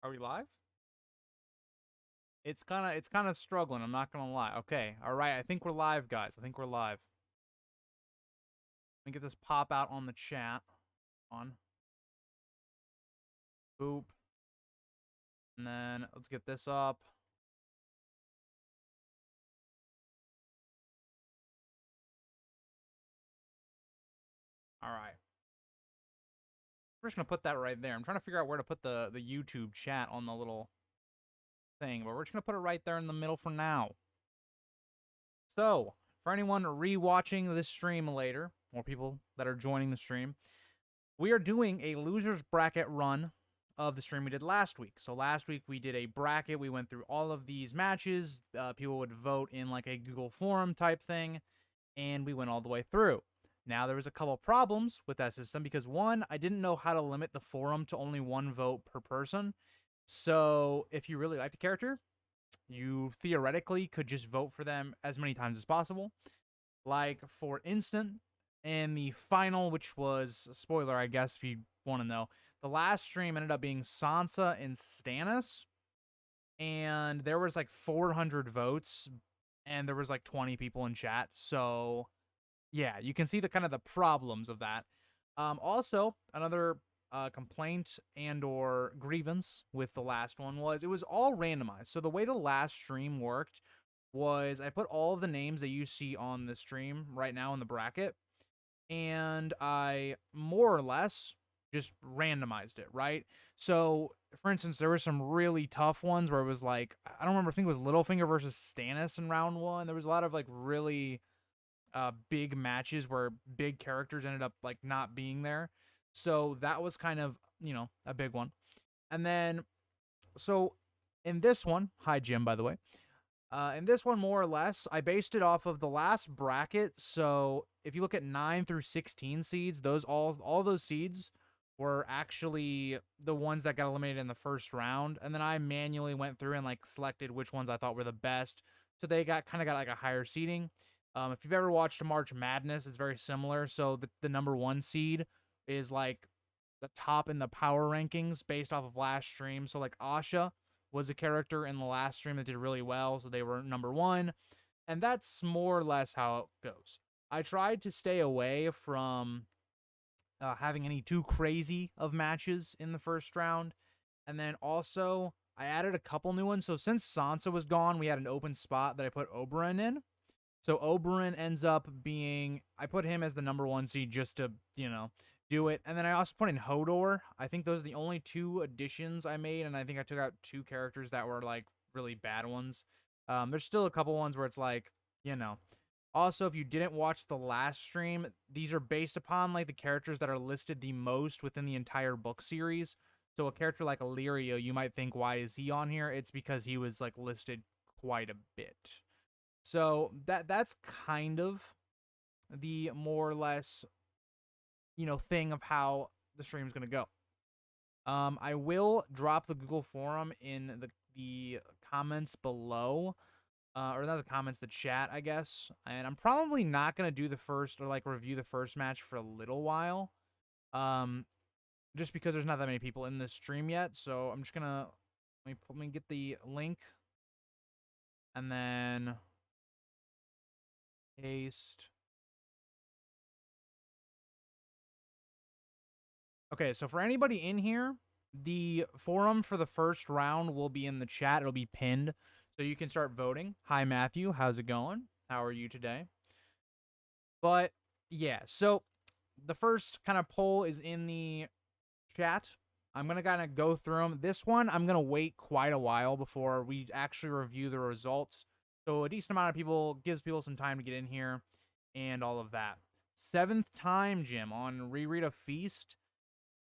Are we live? It's kind of struggling. I'm not gonna lie. Okay, all right. I think we're live, guys. I think we're live. Let me get this pop out on the chat. On. Boop. And then let's get this up. All right. We're just gonna put that right there. I'm trying to figure out where to put the YouTube chat on the little thing, but we're just gonna put it right there in the middle for now. So, for anyone re-watching this stream later, or people that are joining the stream, we are doing a loser's bracket run of the stream we did last week. So last week we did a bracket. We went through all of these matches. People would vote in like a Google forum type thing, and we went all the way through. Now, there was a couple problems with that system because, one, I didn't know how to limit the forum to only one vote per person. So if you really liked a character, you theoretically could just vote for them as many times as possible. Like, for instance, in the final, which was a spoiler, I guess, if you want to know, the last stream ended up being Sansa and Stannis, and there was like 400 votes, and there was like 20 people in chat. So yeah, you can see the kind of the problems of that. Also, another complaint and or grievance with the last one was it was all randomized. So the way the last stream worked was I put all of the names that you see on the stream right now in the bracket, and I more or less just randomized it, right? So, for instance, there were some really tough ones where it was like, I don't remember, I think it was Littlefinger versus Stannis in round one. There was a lot of like really big matches where big characters ended up like not being there. So that was kind of, you know, a big one. And then, so in this one, hi Jim, by the way. In this one, more or less, I based it off of the last bracket. So if you look at 9 through 16 seeds, those all those seeds were actually the ones that got eliminated in the first round. And then I manually went through and like selected which ones I thought were the best. So they got like a higher seeding. If you've ever watched a March Madness, it's very similar. So the number 1 seed is like the top in the power rankings based off of last stream. So like Asha was a character in the last stream that did really well, so they were number 1. And that's more or less how it goes. I tried to stay away from having any too crazy of matches in the first round. And then also, I added a couple new ones. So since Sansa was gone, we had an open spot that I put Oberyn in. So Oberyn ends up being, I put him as the number 1 seed just to, you know, do it. And then I also put in Hodor. I think those are the only 2 additions I made, and I think I took out 2 characters that were like really bad ones. There's still a couple ones where it's like, you know. Also, if you didn't watch the last stream, these are based upon like the characters that are listed the most within the entire book series. So a character like Illyrio, you might think, why is he on here? It's because he was like listed quite a bit. So that's kind of the more or less, you know, thing of how the stream is going to go. I will drop the Google forum in the comments below, or not the comments, the chat, I guess. And I'm probably not going to do the first or like review the first match for a little while, just because there's not that many people in this stream yet. So I'm just gonna let me get the link, and then paste. Okay, so for anybody in here, the forum for the first round will be in the chat. It'll be pinned, so you can start voting. Hi, Matthew. How's it going? How are you today? But, yeah, so the first kind of poll is in the chat. I'm going to kind of go through them. This one, I'm going to wait quite a while before we actually review the results. So a decent amount of people, gives people some time to get in here and all of that. 7th time, Jim, on Reread of Feast.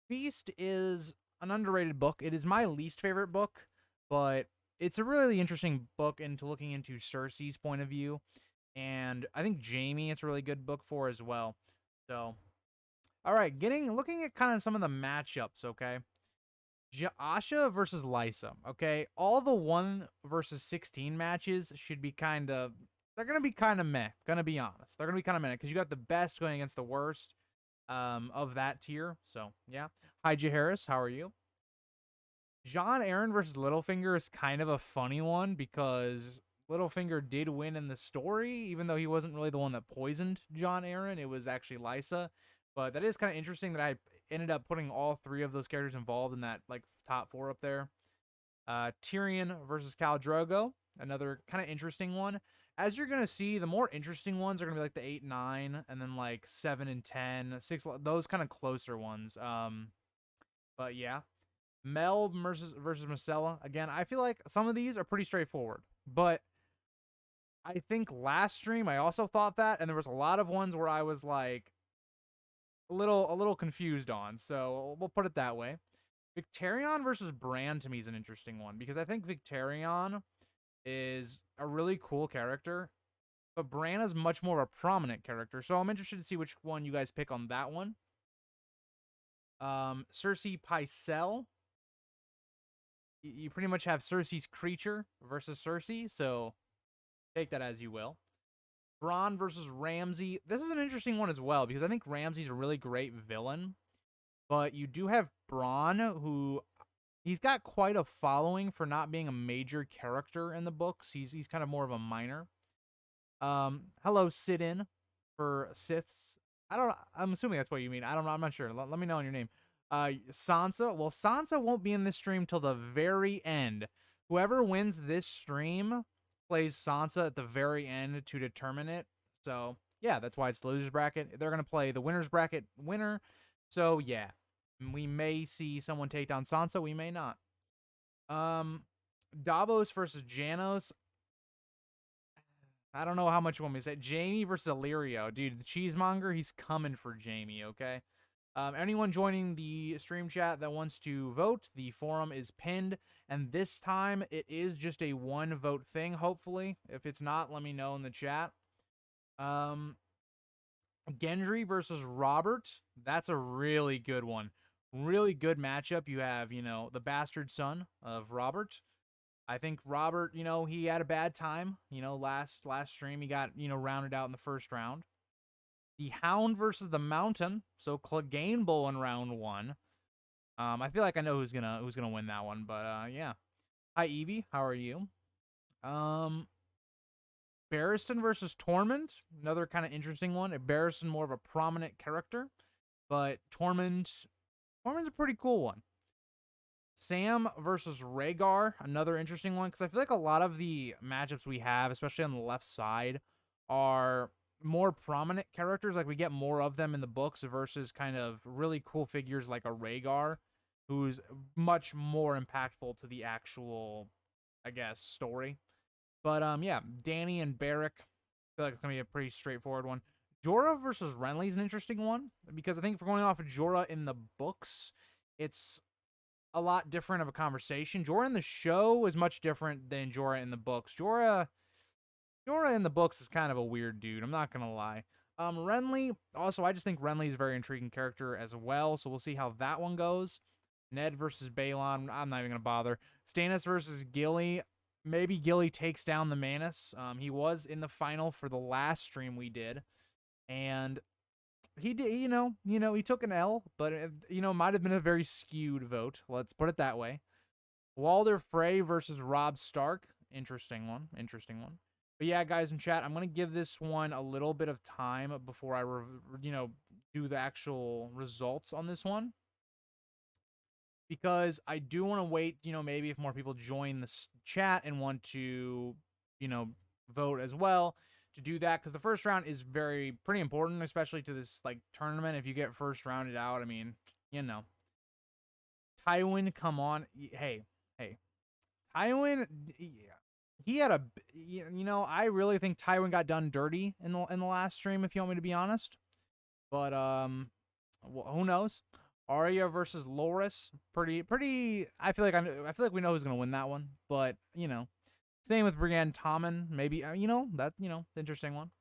Feast is an underrated book. It is my least favorite book, but it's a really interesting book into looking into Cersei's point of view. And I think Jaime, it's a really good book for as well. So, all right, looking at kind of some of the matchups, okay? Asha versus Lysa, okay? All the 1 versus 16 matches should be kind of, they're going to be kind of meh, gonna be honest. They're going to be kind of meh, because you got the best going against the worst of that tier. So, yeah. Hi, J. Harris. How are you? Jon Arryn versus Littlefinger is kind of a funny one because Littlefinger did win in the story, even though he wasn't really the one that poisoned Jon Arryn. It was actually Lysa. But that is kind of interesting that I ended up putting all 3 of those characters involved in that like top 4 up there. Tyrion versus Kyle Drogo, another kind of interesting one. As you're going to see, the more interesting ones are going to be like the 8, 9, and then like 7 and 10, 6, those kind of closer ones. But yeah. Mel versus Myrcella. Again, I feel like some of these are pretty straightforward. But I think last stream I also thought that, and there was a lot of ones where I was like a little confused on. So we'll put it that way. Victarion versus Bran to me is an interesting one because I think Victarion is a really cool character, but Bran is much more of a prominent character. So I'm interested to see which one you guys pick on that one. Cersei Pycelle. You pretty much have Cersei's creature versus Cersei, so take that as you will. Brawn versus Ramsey. This is an interesting one as well because I think Ramsey's a really great villain, but you do have Brawn, who he's got quite a following for not being a major character in the books. He's kind of more of a minor. Hello, sit-in for Siths. I'm assuming that's what you mean. I don't know. I'm not sure. Let me know on your name. Sansa. Well, Sansa won't be in this stream till the very end. Whoever wins this stream plays Sansa at the very end to determine it. So, yeah, that's why it's the loser's bracket. They're going to play the winner's bracket winner. So, yeah, we may see someone take down Sansa. We may not. Davos versus Janos. I don't know how much you want me to say. Jaime versus Illyrio. Dude, the cheesemonger, he's coming for Jaime, okay? Anyone joining the stream chat that wants to vote, the forum is pinned. And this time, it is just a 1-vote thing, hopefully. If it's not, let me know in the chat. Gendry versus Robert. That's a really good one. Really good matchup. You have, the bastard son of Robert. I think Robert, he had a bad time. Last stream, he got, rounded out in the first round. The Hound versus the Mountain. So Clegane Bull in round 1. I feel like I know who's gonna win that one, but yeah. Hi Evie, how are you? Barristan versus Tormund, another kind of interesting one. Barristan more of a prominent character, but Tormund's a pretty cool one. Sam versus Rhaegar, another interesting one, because I feel like a lot of the matchups we have, especially on the left side, are more prominent characters. Like, we get more of them in the books versus kind of really cool figures like a Rhaegar, who's much more impactful to the actual, I guess, story. But, yeah, Dany and Beric, I feel like it's going to be a pretty straightforward one. Jorah versus Renly is an interesting one, because I think if we're going off of Jorah in the books, it's a lot different of a conversation. Jorah in the show is much different than Jorah in the books. Jorah in the books is kind of a weird dude, I'm not going to lie. Renly, also, I just think Renly is a very intriguing character as well, so we'll see how that one goes. Ned versus Baylon, I'm not even going to bother. Stannis versus Gilly. Maybe Gilly takes down the Manus. He was in the final for the last stream we did. And he did, he took an L, but, might have been a very skewed vote. Let's put it that way. Walder Frey versus Robb Stark. Interesting one. But yeah, guys in chat, I'm going to give this one a little bit of time before I, do the actual results on this one. Because I do want to wait, maybe if more people join this chat and want to, vote as well, to do that. Because the first round is pretty important, especially to this, tournament. If you get first rounded out, I mean, Tywin, come on. Hey. Tywin, he had I really think Tywin got done dirty in the last stream, if you want me to be honest. But, well, who knows? Arya versus Loras, pretty. I feel like we know who's gonna win that one, but same with Brienne Tommen. Maybe the interesting one.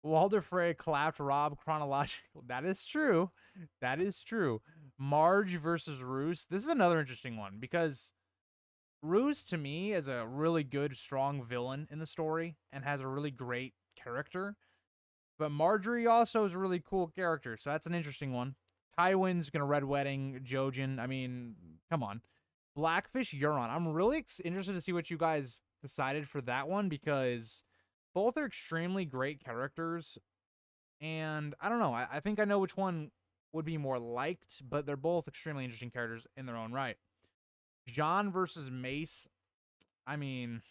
Walder Frey clapped Robb chronological. That is true. Marge versus Ruse. This is another interesting one because Ruse to me is a really good, strong villain in the story and has a really great character. But Marjorie also is a really cool character, so that's an interesting one. Tywin's gonna Red Wedding Jojen. I mean, come on. Blackfish, Euron. I'm really interested to see what you guys decided for that one, because both are extremely great characters. And I don't know. I think I know which one would be more liked, but they're both extremely interesting characters in their own right. Jon versus Mace. I mean,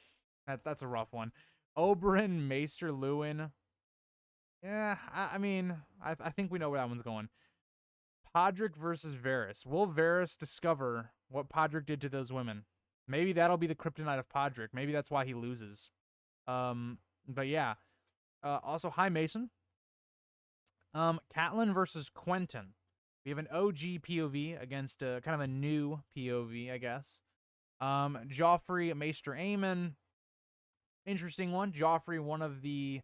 that's a rough one. Oberyn, Maester, Lewin. Yeah, I mean, I think we know where that one's going. Podrick versus Varys. Will Varys discover what Podrick did to those women? Maybe that'll be the kryptonite of Podrick. Maybe that's why he loses. But yeah. Also, hi Mason. Catelyn versus Quentin. We have an OG POV against kind of a new POV, I guess. Joffrey, Maester Aemon. Interesting one. Joffrey, one of the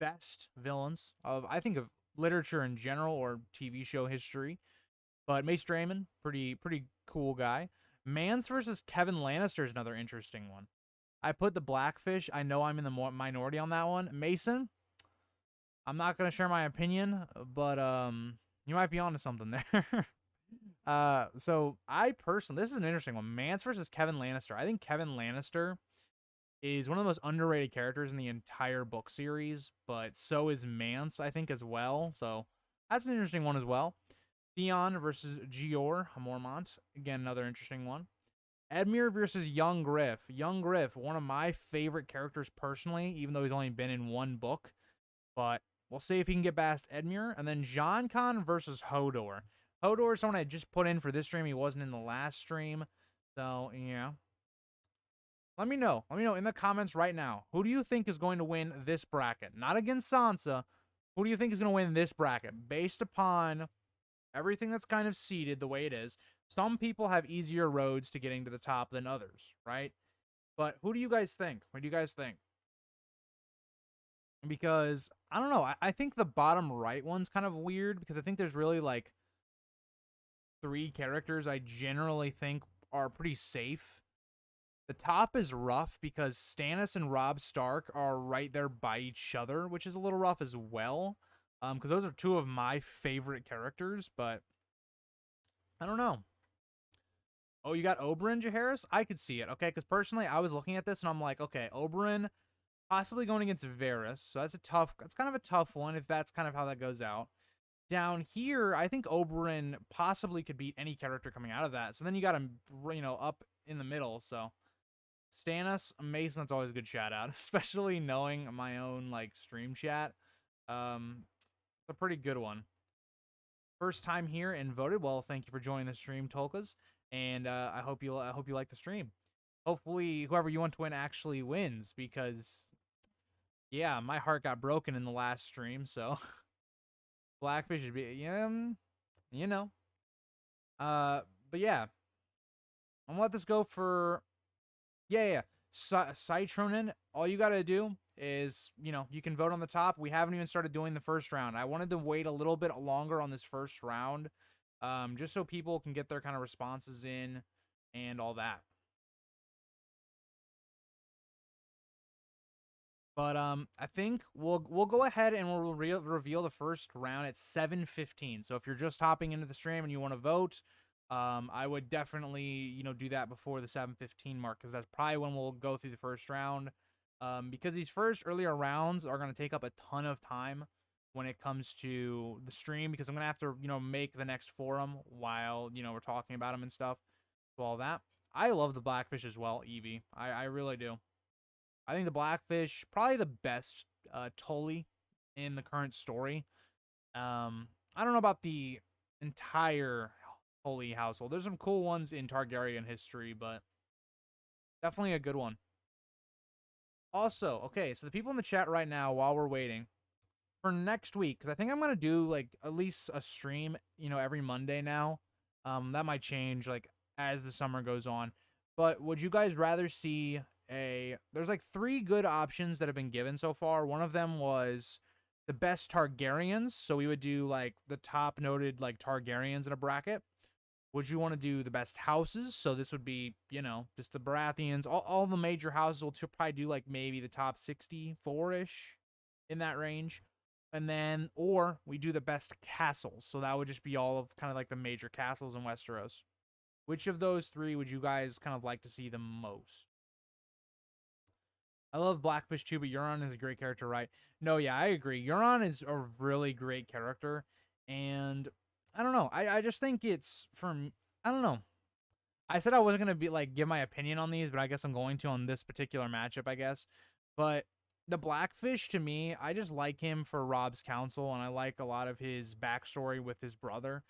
best villains of, I think, of literature in general or TV show history. But Maester Aemon, pretty cool guy. Mance versus Kevin Lannister is another interesting one. I put the Blackfish. I know I'm in the minority on that one. Mason, I'm not going to share my opinion, but you might be onto something there. So I personally, this is an interesting one. Mance versus Kevin Lannister. I think Kevin Lannister is one of the most underrated characters in the entire book series, but so is Mance, I think, as well. So that's an interesting one as well. Theon versus Jeor Mormont. Again, another interesting one. Edmure versus Young Griff. Young Griff, one of my favorite characters personally, even though he's only been in one book. But we'll see if he can get past Edmure. And then Jon Con versus Hodor. Hodor is someone I just put in for this stream. He wasn't in the last stream. So, yeah. Let me know. Let me know in the comments right now. Who do you think is going to win this bracket? Not against Sansa. Who do you think is going to win this bracket? Based upon everything that's kind of seeded the way it is. Some people have easier roads to getting to the top than others, right? But who do you guys think? What do you guys think? Because, I don't know. I think the bottom right one's kind of weird, because I think there's really, like, 3 characters I generally think are pretty safe. The top is rough because Stannis and Robb Stark are right there by each other, which is a little rough as well. Because those are 2 of my favorite characters, but I don't know. Oh, you got Oberyn, Jaehaerys? I could see it, okay? Because personally, I was looking at this and I'm like, okay, Oberyn possibly going against Varys, so that's kind of a tough one if that's kind of how that goes out. Down here, I think Oberyn possibly could beat any character coming out of that. So then you got him, up in the middle, so Stannis, Mason, that's always a good shout out, especially knowing my own, like, stream chat. It's a pretty good one. First time here and voted. Well, thank you for joining the stream, Tolkas, and I hope you like the stream. Hopefully, whoever you want to win actually wins, because yeah, my heart got broken in the last stream. So Blackfish should be, but yeah, I'm gonna let this go for Citronin. All you gotta do is, you can vote on the top. We haven't even started doing the first round. I wanted to wait a little bit longer on this first round, just so people can get their kind of responses in and all that. But I think we'll go ahead and we'll reveal the first round at 7:15. So if you're just hopping into the stream and you want to vote, I would definitely, do that before the 7:15 mark, because that's probably when we'll go through the first round. Because these first earlier rounds are going to take up a ton of time when it comes to the stream, because I'm going to have to, make the next forum while, we're talking about them and stuff. So all that. I love the Blackfish as well, Evie. I really do. I think the Blackfish, probably the best Tully in the current story. I don't know about the entire Tully household. There's some cool ones in Targaryen history, but definitely a good one. Also, okay, so the people in the chat right now, while we're waiting, for next week, because I think I'm going to do, like, at least a stream, every Monday now. That might change, like, as the summer goes on. But would you guys rather see there's, like, 3 good options that have been given so far. One of them was the best Targaryens. So we would do, like, the top noted, like, Targaryens in a bracket. Would you want to do the best houses? So this would be, just the Baratheons. All the major houses will probably do, like, maybe the top 64-ish in that range. And then, or we do the best castles. So that would just be all of kind of like the major castles in Westeros. Which of those three would you guys kind of like to see the most? I love Blackfish too, but Euron is a great character, right? No, yeah, I agree. Euron is a really great character, and I don't know. I just think it's from I don't know. I said I wasn't gonna be like give my opinion on these, but I guess I'm going to on this particular matchup, I guess. But the Blackfish, to me, I just like him for Rob's counsel, and I like a lot of his backstory with his brother.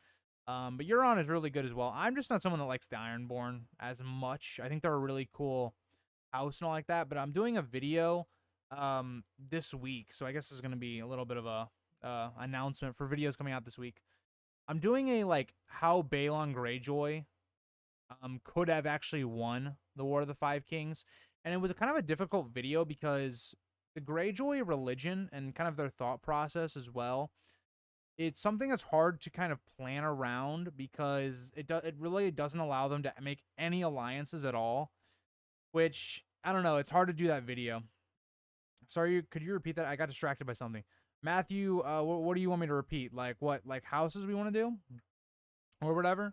But Euron is really good as well. I'm just not someone that likes the Ironborn as much. I think they're a really cool house and all like that, but I'm doing a video this week, so I guess this is going to be a little bit of a announcement for videos coming out this week. I'm doing a like how Baylon Greyjoy could have actually won the War of the Five Kings, and it was a kind of a difficult video because the Greyjoy religion and kind of their thought process as well, it's something that's hard to kind of plan around because it really doesn't allow them to make any alliances at all. Which, I don't know, it's hard to do that video. Sorry, could you repeat that? I got distracted by something. Matthew, what do you want me to repeat? Like what? Like houses we want to do? Or whatever?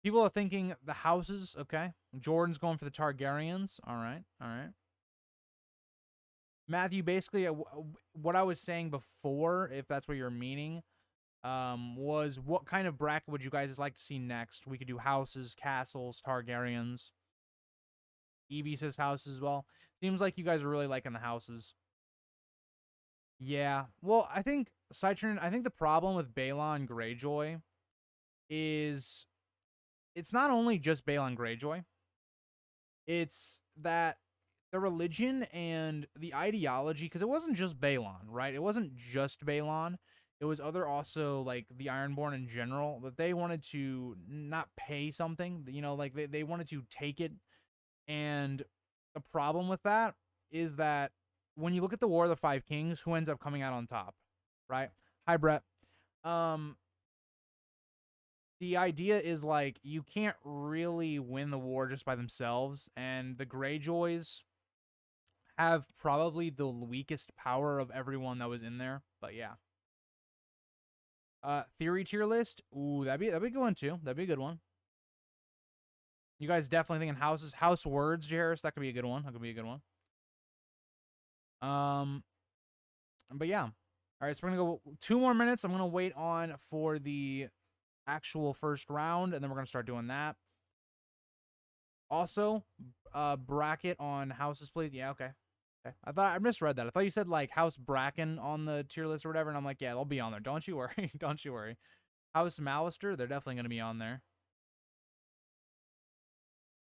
People are thinking the houses, okay. Jordan's going for the Targaryens. All right, all right. Matthew, basically, what I was saying before, if that's what you're meaning, was what kind of bracket would you guys like to see next? We could do houses, castles, Targaryens. Evie says houses as well. Seems like you guys are really liking the houses. Yeah. Well, I think, Citron, I think the problem with Baylon Greyjoy is it's not only just Baylon Greyjoy. It's that the religion and the ideology, because it wasn't just Baylon, right? It wasn't just Baylon. It was other also, like, the Ironborn in general, that they wanted to not pay something. You know, like, they wanted to take it. And the problem with that is that when you look at the War of the Five Kings, who ends up coming out on top, right? Hi, Brett. The idea is, like, you can't really win the war just by themselves, and the Greyjoys have probably the weakest power of everyone that was in there, but yeah. Theory tier list? Ooh, that'd be a good one, too. That'd be a good one. You guys definitely thinking houses. House words, Jairus. That could be a good one. That could be a good one. But yeah. All right, so we're going to go 2 more minutes. I'm going to wait on for the actual first round, and then we're going to start doing that. Also, bracket on houses, please. Yeah, okay. I thought I misread that. I thought you said, like, House Bracken on the tier list or whatever, and I'm like, yeah, they'll be on there. Don't you worry. Don't you worry. House Malister, they're definitely going to be on there.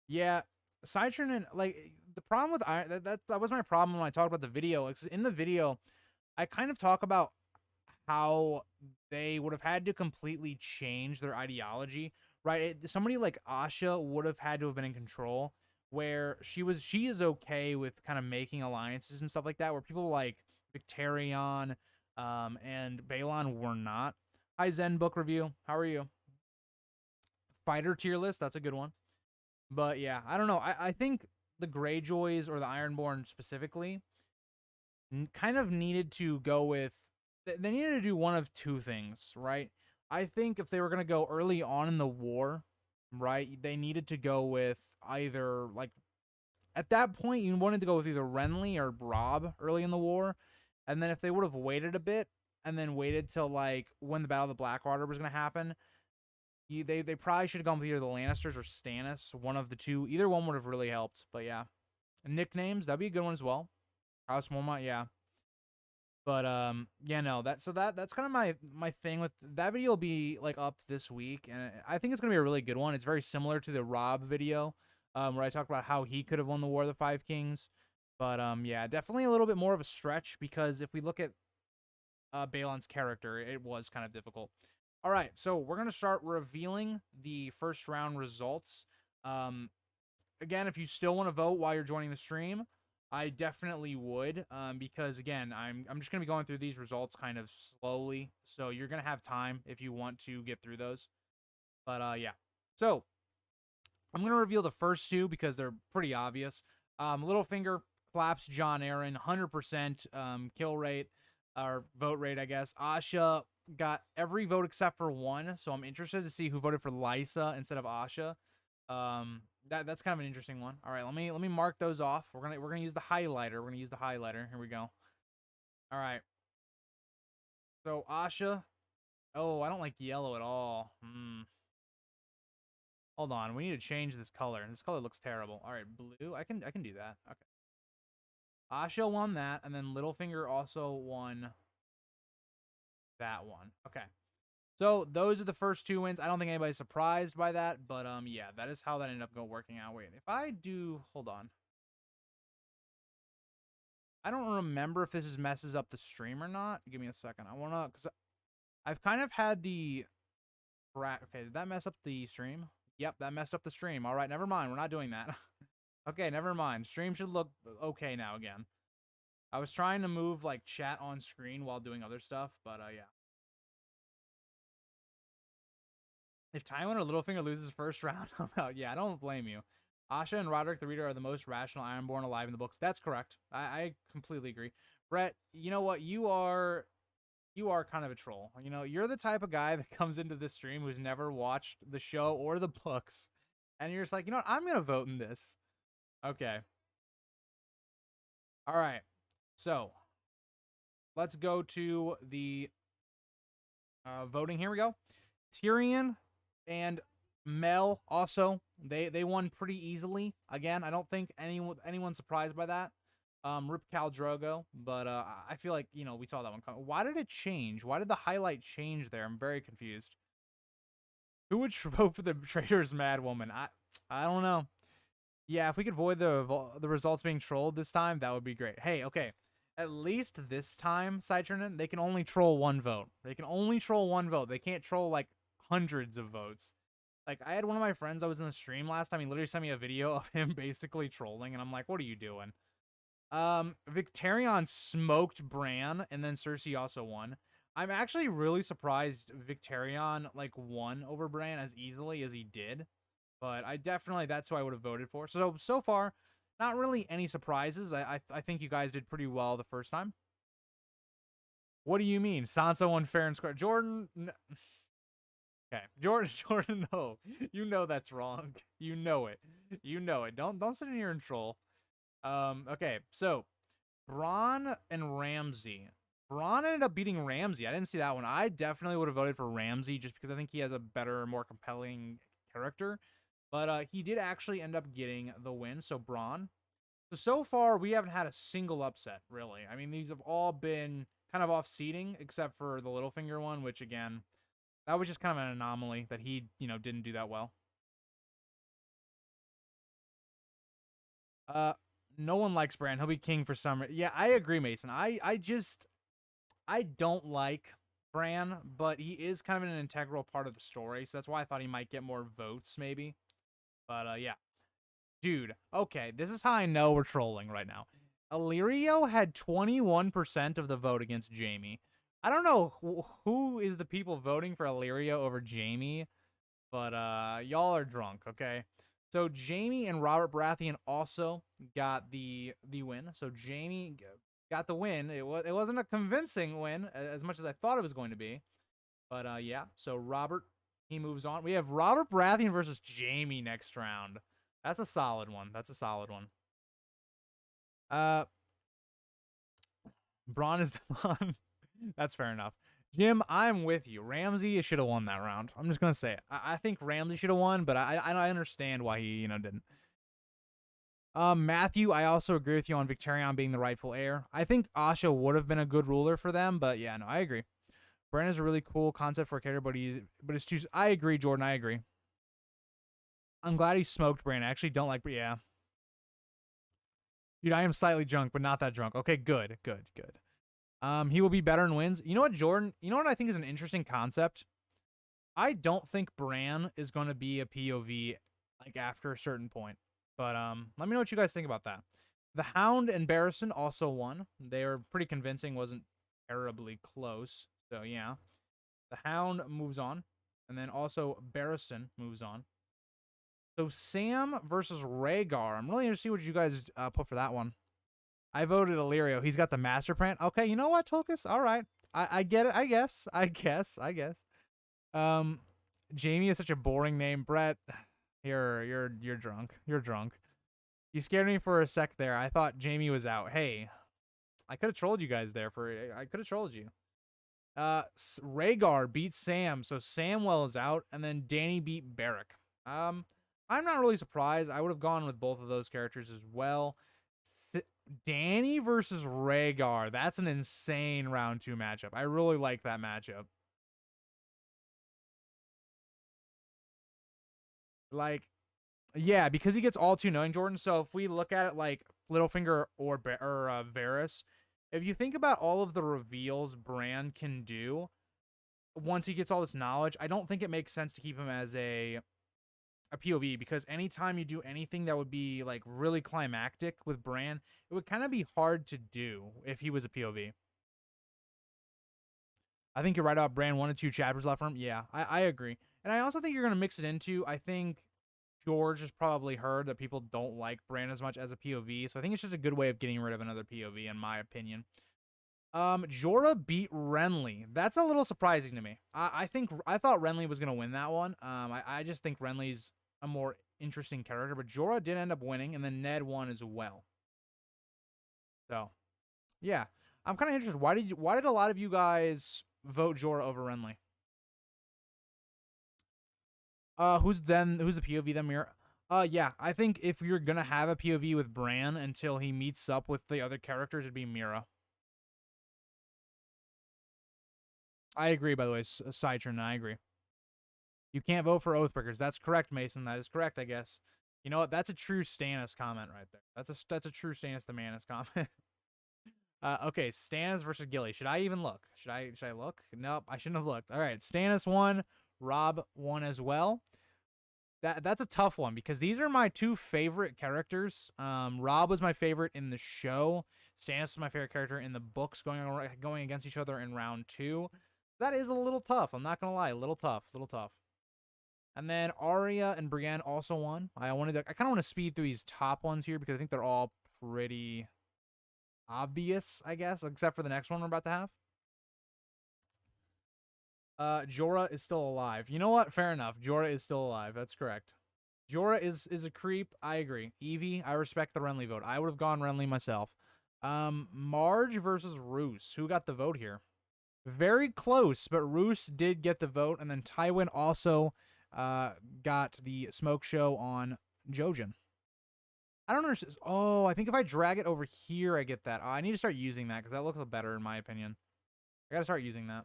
Yeah, Citron and like the problem with that was my problem when I talked about the video. In the video, I kind of talk about how they would have had to completely change their ideology, right? Somebody like Asha would have had to have been in control, where she is okay with kind of making alliances and stuff like that, where people like Victarion, and Baylon were not. Hi Zen Book Review, how are you? Fighter tier list, that's a good one. But yeah, I don't know. I think the Greyjoys or the Ironborn specifically kind of needed to go with, they needed to do one of two things, right? I think if they were going to go early on in the war, right, they needed to go with either, like, at that point, you wanted to go with either Renly or Robb early in the war. And then if they would have waited a bit and then waited till, like, when the Battle of the Blackwater was going to happen, they probably should have gone with either the Lannisters or Stannis, one of the two. Either one would have really helped, but yeah. Nicknames, that'd be a good one as well. House Mormont, yeah. But yeah, no, that's kind of my thing with that video will be like up this week, and I think it's gonna be a really good one. It's very similar to the Rob video, where I talked about how he could have won the War of the Five Kings. But yeah, definitely a little bit more of a stretch, because if we look at Baelon's character, it was kind of difficult. All right, so we're going to start revealing the first round results. Again, if you still want to vote while you're joining the stream, I definitely would, because, again, I'm just going to be going through these results kind of slowly, so you're going to have time if you want to get through those. But, yeah. So, I'm going to reveal the first two because they're pretty obvious. Littlefinger claps John Aaron, 100% kill rate, or vote rate, I guess. Asha got every vote except for one, so I'm interested to see who voted for Lysa instead of Asha. That's kind of an interesting one. All right, let me mark those off. We're gonna use the highlighter. We're gonna use the highlighter. Here we go. All right. So Asha. Oh, I don't like yellow at all. Hold on, we need to change this color. This color looks terrible. All right, blue. I can do that. Okay. Asha won that, and then Littlefinger also won that one. Okay. So those are the first 2 wins. I don't think anybody's surprised by that, but yeah, that is how that ended up working out. Wait, if I do, hold on. I don't remember if this messes up the stream or not. Give me a second. I wanna, cause I've kind of had the, okay, did that mess up the stream? Yep, that messed up the stream. All right, never mind. We're not doing that. Okay, never mind. Stream should look okay now again. I was trying to move like chat on screen while doing other stuff, but yeah. If Tywin or Littlefinger loses first round, I'm out. Yeah, I don't blame you. Asha and Roderick the Reader are the most rational Ironborn alive in the books. That's correct. I completely agree. Brett, you know what? You are kind of a troll. You know, you're the type of guy that comes into this stream who's never watched the show or the books, and you're just like, you know what? I'm gonna vote in this. Okay. All right. So let's go to the voting. Here we go. Tyrion and Mel also they won pretty easily. Again, I don't think anyone's surprised by that. Rip Kyle Drogo, but I feel like, you know, we saw that one coming. Why did it change? Why did the highlight change there? I'm very confused. Who would vote for the traitor's mad woman? I don't know. Yeah, if we could avoid the results being trolled this time, that would be great. Hey, okay. At least this time, Sideturnin, they can only troll 1 vote. They can only troll 1 vote. They can't troll like hundreds of votes. Like, I had one of my friends that was in the stream last time. He literally sent me a video of him basically trolling, and I'm like, what are you doing? Victarion smoked Bran, and then Cersei also won. I'm actually really surprised Victarion, like, won over Bran as easily as he did. But that's who I would have voted for. So far, not really any surprises. I think you guys did pretty well the first time. What do you mean? Sansa won fair and square. Jordan... No. Okay, Jordan, no. You know that's wrong. You know it. You know it. Don't sit in here and troll. Okay, so Brawn and Ramsey. Brawn ended up beating Ramsey. I didn't see that one. I definitely would have voted for Ramsey just because I think he has a better, more compelling character. But he did actually end up getting the win, so Brawn. So far, we haven't had a single upset, really. I mean, these have all been kind of off-seeding, except for the Littlefinger one, which, again, that was just kind of an anomaly that he, you know, didn't do that well. No one likes Bran. He'll be king for some. Yeah, I agree, Mason. I don't like Bran, but he is kind of an integral part of the story, so that's why I thought he might get more votes, maybe. But yeah. Dude, okay, this is how I know we're trolling right now. Illyrio had 21% of the vote against Jaime. I don't know who is the people voting for Illyrio over Jaime, but y'all are drunk, okay? So Jaime and Robert Baratheon also got the win. So Jaime got the win. It wasn't a convincing win as much as I thought it was going to be. But yeah, so Robert, he moves on. We have Robert Baratheon versus Jaime next round. That's a solid one. That's a solid one. Braun is the one. That's fair enough. Jim, I'm with you. Ramsey should have won that round. I'm just gonna say it. I think Ramsey should have won, but I understand why he, you know, didn't. Matthew, I also agree with you on Victarion being the rightful heir. I think Asha would have been a good ruler for them, but yeah, no, I agree. Bran is a really cool concept for a character, but it's too. I agree, Jordan. I agree. I'm glad he smoked Bran. I actually don't like, yeah. Dude, I am slightly drunk, but not that drunk. Okay, good. He will be better in wins. You know what, Jordan? You know what I think is an interesting concept? I don't think Bran is going to be a POV like after a certain point. But let me know what you guys think about that. The Hound and Barristan also won. They were pretty convincing, wasn't terribly close. So yeah. The Hound moves on. And then also Barristan moves on. So Sam versus Rhaegar. I'm really interested to see what you guys put for that one. I voted Illyrio. He's got the master plan. Okay, you know what, Tolkis? All right. I get it, I guess. Jaime is such a boring name. Brett, You're drunk. You're drunk. You scared me for a sec there. I thought Jamie was out. Hey, I could have trolled you guys there I could have trolled you. Rhaegar beat Sam, so Samwell is out, and then Dany beat Beric. I'm not really surprised. I would have gone with both of those characters as well. Dany versus Rhaegar. That's an insane round 2 matchup. I really like that matchup. Like, yeah, because he gets all 2 knowing, Jordan. So if we look at it like Littlefinger or Varys, if you think about all of the reveals Bran can do once he gets all this knowledge, I don't think it makes sense to keep him as a POV, because anytime you do anything that would be like really climactic with Bran, it would kind of be hard to do if he was a POV. I think you're right about Bran. 1 and 2 chapters left for him. Yeah, I agree. And I also think you're going to mix it into, I think George has probably heard that people don't like Bran as much as a POV, so I think it's just a good way of getting rid of another POV, in my opinion. Jorah beat Renly. That's a little surprising to me. I thought Renly was going to win that one. I just think Renly's a more interesting character, but Jorah did end up winning, and then Ned won as well. So, yeah. I'm kind of interested. Why did a lot of you guys vote Jorah over Renly? Who's the POV then, Mira? Yeah, I think if you're gonna have a POV with Bran until he meets up with the other characters, it'd be Mira. I agree, by the way, Sideturn, I agree. You can't vote for Oathbreakers. That's correct, Mason. That is correct, I guess. You know what? That's a true Stannis comment right there. That's a true Stannis the Manus comment. Okay, Stannis versus Gilly. Should I even look? Should I look? Nope, I shouldn't have looked. All right, Stannis won. Rob won as well. That's a tough one because these are my 2 favorite characters. Rob was my favorite in the show. Stannis was my favorite character in the books, going against each other in round 2. That is a little tough. I'm not gonna lie, a little tough. And then Arya and Brienne also won. I kind of want to speed through these top ones here because I think they're all pretty obvious, I guess, except for the next one we're about to have. Jorah is still alive. You know what? Fair enough. Jorah is still alive. That's correct. Jorah is a creep. I agree. Evie, I respect the Renly vote. I would have gone Renly myself. Marge versus Ruse. Who got the vote here? Very close, but Ruse did get the vote, and then Tywin also got the smoke show on Jojen. I don't understand. Oh, I think if I drag it over here, I get that. Oh, I need to start using that because that looks better in my opinion. I gotta start using that.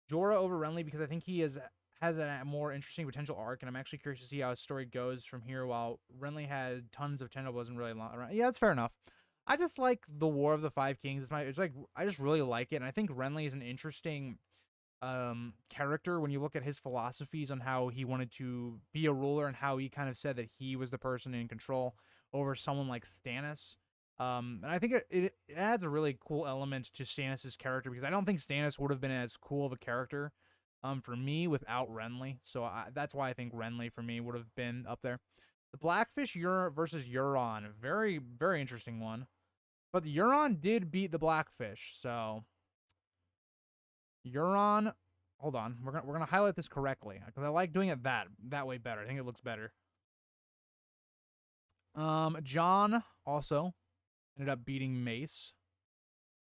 Jorah over Renly because I think he has a more interesting potential arc, and I'm actually curious to see how his story goes from here. While Renly had tons of potential, wasn't really long around. Yeah, that's fair enough. I just like the War of the Five Kings. It's like I just really like it, and I think Renly is an interesting character when you look at his philosophies on how he wanted to be a ruler and how he kind of said that he was the person in control over someone like Stannis. And I think it adds a really cool element to Stannis' character because I don't think Stannis would have been as cool of a character for me without Renly. So that's why I think Renly for me would have been up there. The Blackfish versus Euron. Very, very interesting one. But the Euron did beat the Blackfish, so Euron, hold on. We're gonna highlight this correctly because I like doing it that way better. I think it looks better. Jon also ended up beating Mace.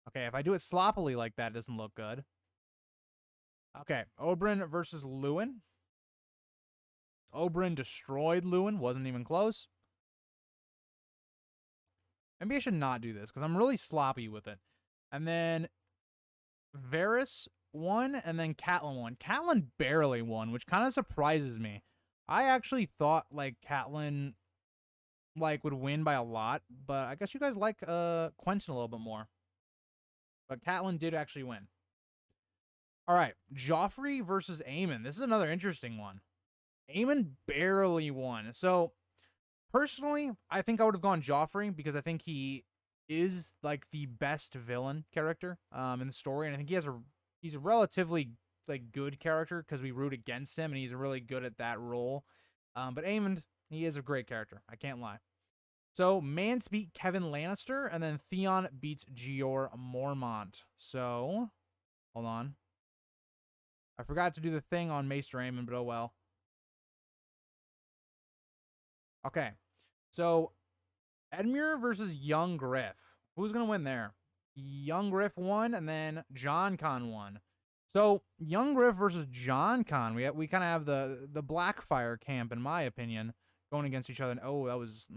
Okay, if I do it sloppily like that, it doesn't look good. Okay, Oberyn versus Lewin. Oberyn destroyed Lewin. Wasn't even close. Maybe I should not do this because I'm really sloppy with it. And then Varys won, and then Catelyn won. Catelyn barely won, which kind of surprises me. I actually thought like Catelyn would win by a lot, but I guess you guys like Quentin a little bit more. But Catelyn did actually win. All right, Joffrey versus Eamon. This is another interesting one. Eamon barely won. So personally, I think I would have gone Joffrey because I think he is like the best villain character in the story, and I think he's a relatively like good character because we root against him and he's really good at that role. But Eamon, he is a great character. I can't lie. So Mance beat Kevin Lannister, and then Theon beats Jeor Mormont. So hold on, I forgot to do the thing on Maester Eamon, but oh well. Okay. So, Edmure versus Young Griff. Who's going to win there? Young Griff won, and then John Con won. So, Young Griff versus John Con. We kind of have the Blackfire camp, in my opinion, going against each other. And, oh, that was...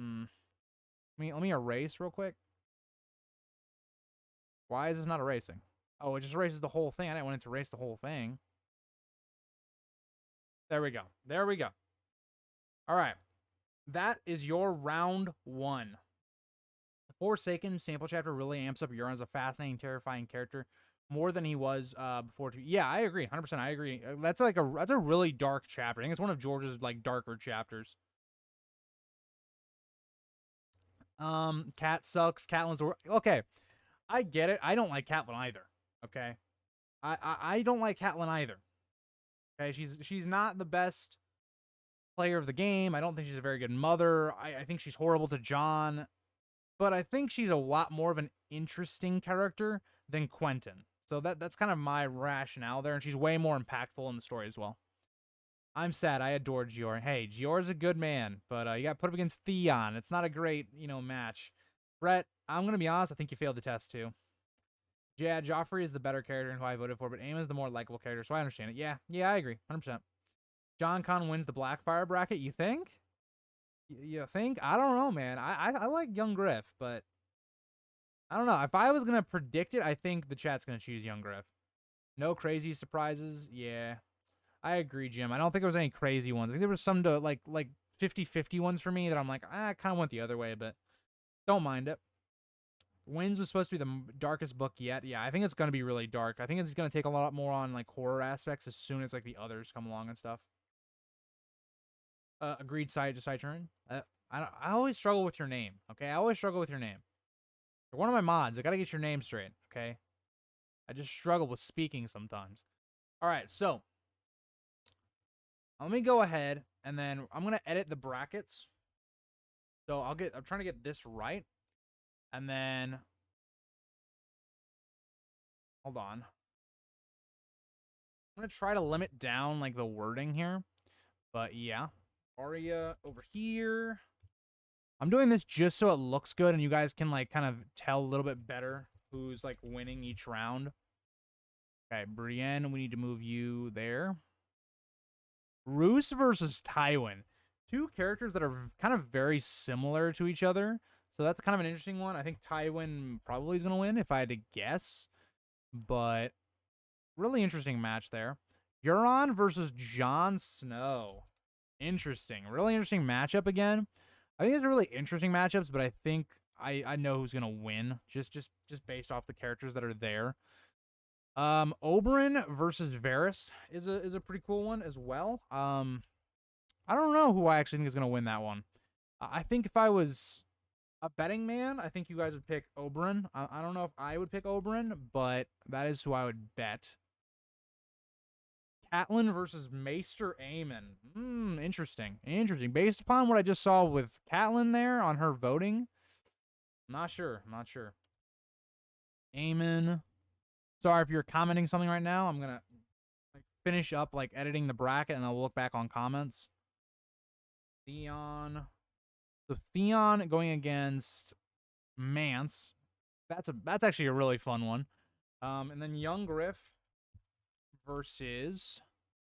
Let me erase real quick. Why is this not erasing? Oh, it just erases the whole thing. I didn't want it to erase the whole thing. There we go. There we go. All right. That is your round 1. The Forsaken sample chapter really amps up Euron as a fascinating, terrifying character more than he was before. Yeah, I agree. 100%. I agree. That's like that's a really dark chapter. I think it's one of George's like darker chapters. Cat sucks. Catelyn's okay. I get it. I don't like Catelyn either. Okay. I don't like Catelyn either. Okay, she's not the best player of the game. I don't think she's a very good mother. I think she's horrible to Jon. But I think she's a lot more of an interesting character than Quentin. So that's kind of my rationale there, and she's way more impactful in the story as well. I'm sad. I adore Gior. Hey, Gior's a good man, but you got put up against Theon. It's not a great, match. Brett, I'm going to be honest. I think you failed the test, too. Yeah, Joffrey is the better character and who I voted for, but Aemon is the more likable character, so I understand it. Yeah, I agree. 100%. John Con wins the Blackfire bracket, you think? You think? I don't know, man. I like Young Griff, but I don't know. If I was going to predict it, I think the chat's going to choose Young Griff. No crazy surprises. Yeah. I agree, Jim. I don't think there was any crazy ones. I think there was some to like 50-50 ones for me that I'm like, I kind of went the other way, but don't mind it. Winds was supposed to be the darkest book yet. Yeah, I think it's going to be really dark. I think it's going to take a lot more on like horror aspects as soon as like the others come along and stuff. Agreed. Side turn. I always struggle with your name. Okay, I always struggle with your name. You're one of my mods. I got to get your name straight. Okay. I just struggle with speaking sometimes. All right, so let me go ahead and then I'm going to edit the brackets. So I'm trying to get this right. And then, hold on. I'm going to try to limit down like the wording here. But yeah, Arya over here. I'm doing this just so it looks good and you guys can like kind of tell a little bit better who's like winning each round. Okay, Brienne, we need to move you there. Ruse versus Tywin. 2 characters that are kind of very similar to each other. So that's kind of an interesting one. I think Tywin probably is going to win if I had to guess. But really interesting match there. Euron versus Jon Snow. Interesting. Really interesting matchup again. I think it's a really interesting matchups, but I think I know who's going to win just based off the characters that are there. Oberyn versus Varys is a pretty cool one as well. I don't know who I actually think is going to win that one. I think if I was a betting man, I think you guys would pick Oberyn. I don't know if I would pick Oberyn, but that is who I would bet. Catelyn versus Maester Aemon. Interesting. Based upon what I just saw with Catelyn there on her voting, not sure. Aemon. Sorry if you're commenting something right now. I'm gonna finish up like editing the bracket and I'll look back on comments. Theon. So Theon going against Mance. That's actually a really fun one. And then Young Griff versus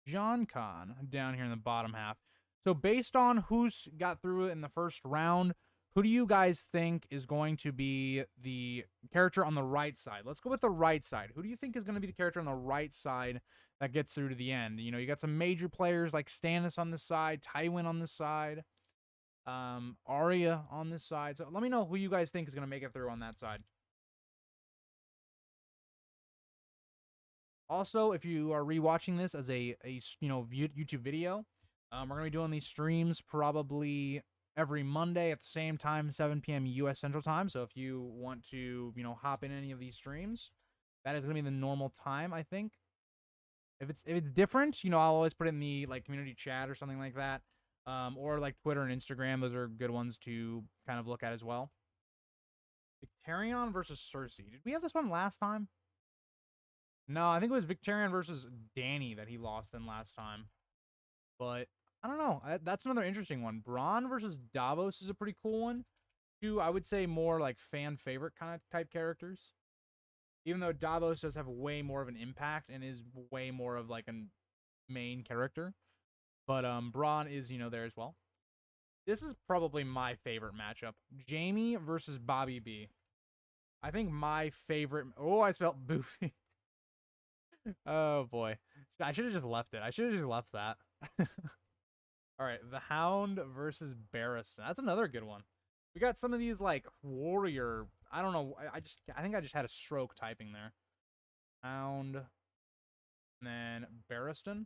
Jon Con down here in the bottom half. So based on who's got through it in the first round, who do you guys think is going to be the character on the right side? Let's go with the right side. Who do you think is going to be the character on the right side that gets through to the end? You know, you got some major players like Stannis on this side, Tywin on this side, Arya on this side. So let me know who you guys think is going to make it through on that side. Also, if you are rewatching this as a YouTube video, we're going to be doing these streams probably every Monday at the same time, 7 p.m. U.S. Central Time. So if you want to, hop in any of these streams, that is going to be the normal time, I think. If it's different, I'll always put it in the community chat or something like that, or Twitter and Instagram. Those are good ones to kind of look at as well. Victarion versus Cersei. Did we have this one last time? No, I think it was Victarion versus Dany that he lost in last time. But I don't know. That's another interesting one. Brawn versus Davos is a pretty cool one. Two, I would say more like fan favorite kind of type characters. Even though Davos does have way more of an impact and is way more of like a main character. But Braun is, there as well. This is probably my favorite matchup. Jaime versus Bobby B. I think my favorite... Oh, I spelled boofy. Oh, boy. I should have just left it. I should have just left that. All right, the Hound versus Barristan. That's another good one. We got some of these, like, warrior... I don't know. I think I just had a stroke typing there. Hound. And then Barristan.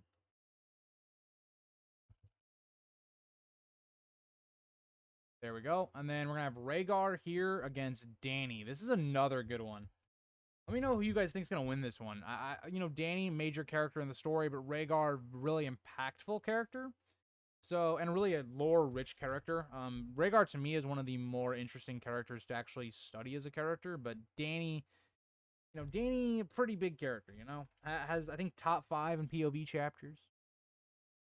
There we go. And then we're going to have Rhaegar here against Dany. This is another good one. Let me know who you guys think is going to win this one. Dany, major character in the story, but Rhaegar, really impactful character. So, and really a lore-rich character. Rhaegar, to me, is one of the more interesting characters to actually study as a character. But Dany, Dany, pretty big character, Has, I think, top 5 in POV chapters.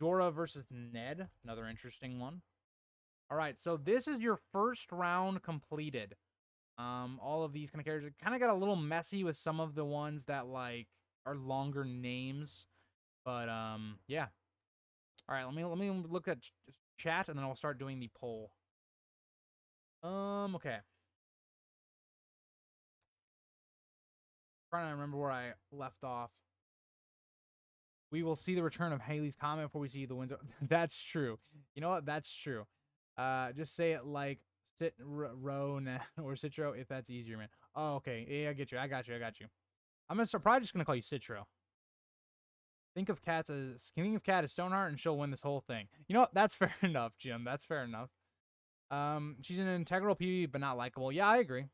Jorah versus Ned, another interesting one. All right, so this is your first round completed. All of these kind of characters kind of got a little messy with some of the ones that like are longer names, but yeah. All right, let me look at chat and then I'll start doing the poll. Okay. Trying to remember where I left off. We will see the return of Haley's comment before we see the wins. That's true. You know what? That's true. Just say it like Citron or Citro if that's easier, man. Oh, okay. Yeah, I get you. I got you. I'm probably just gonna call you Citro. Think of Cat as Stoneheart and she'll win this whole thing. You know what? That's fair enough, Jim. That's fair enough. She's an integral PvP, but not likable. Yeah, I agree.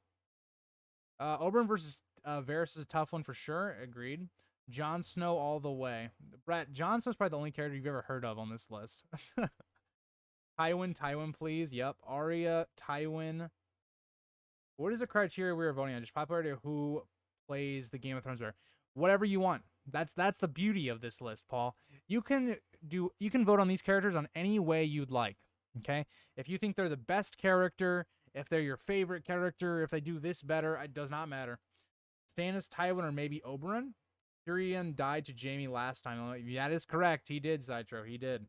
Oberyn versus Varys is a tough one for sure. Agreed. Jon Snow all the way. Brett, Jon Snow's probably the only character you've ever heard of on this list. Tywin, please. Yep. Arya, Tywin. What is the criteria we are voting on? Just popularity of who plays the Game of Thrones better. Whatever you want. That's the beauty of this list, Paul. You can vote on these characters on any way you'd like. Okay? If you think they're the best character, if they're your favorite character, if they do this better, it does not matter. Stannis, Tywin, or maybe Oberyn. Tyrion died to Jaime last time. That is correct. He did, Citro. He did.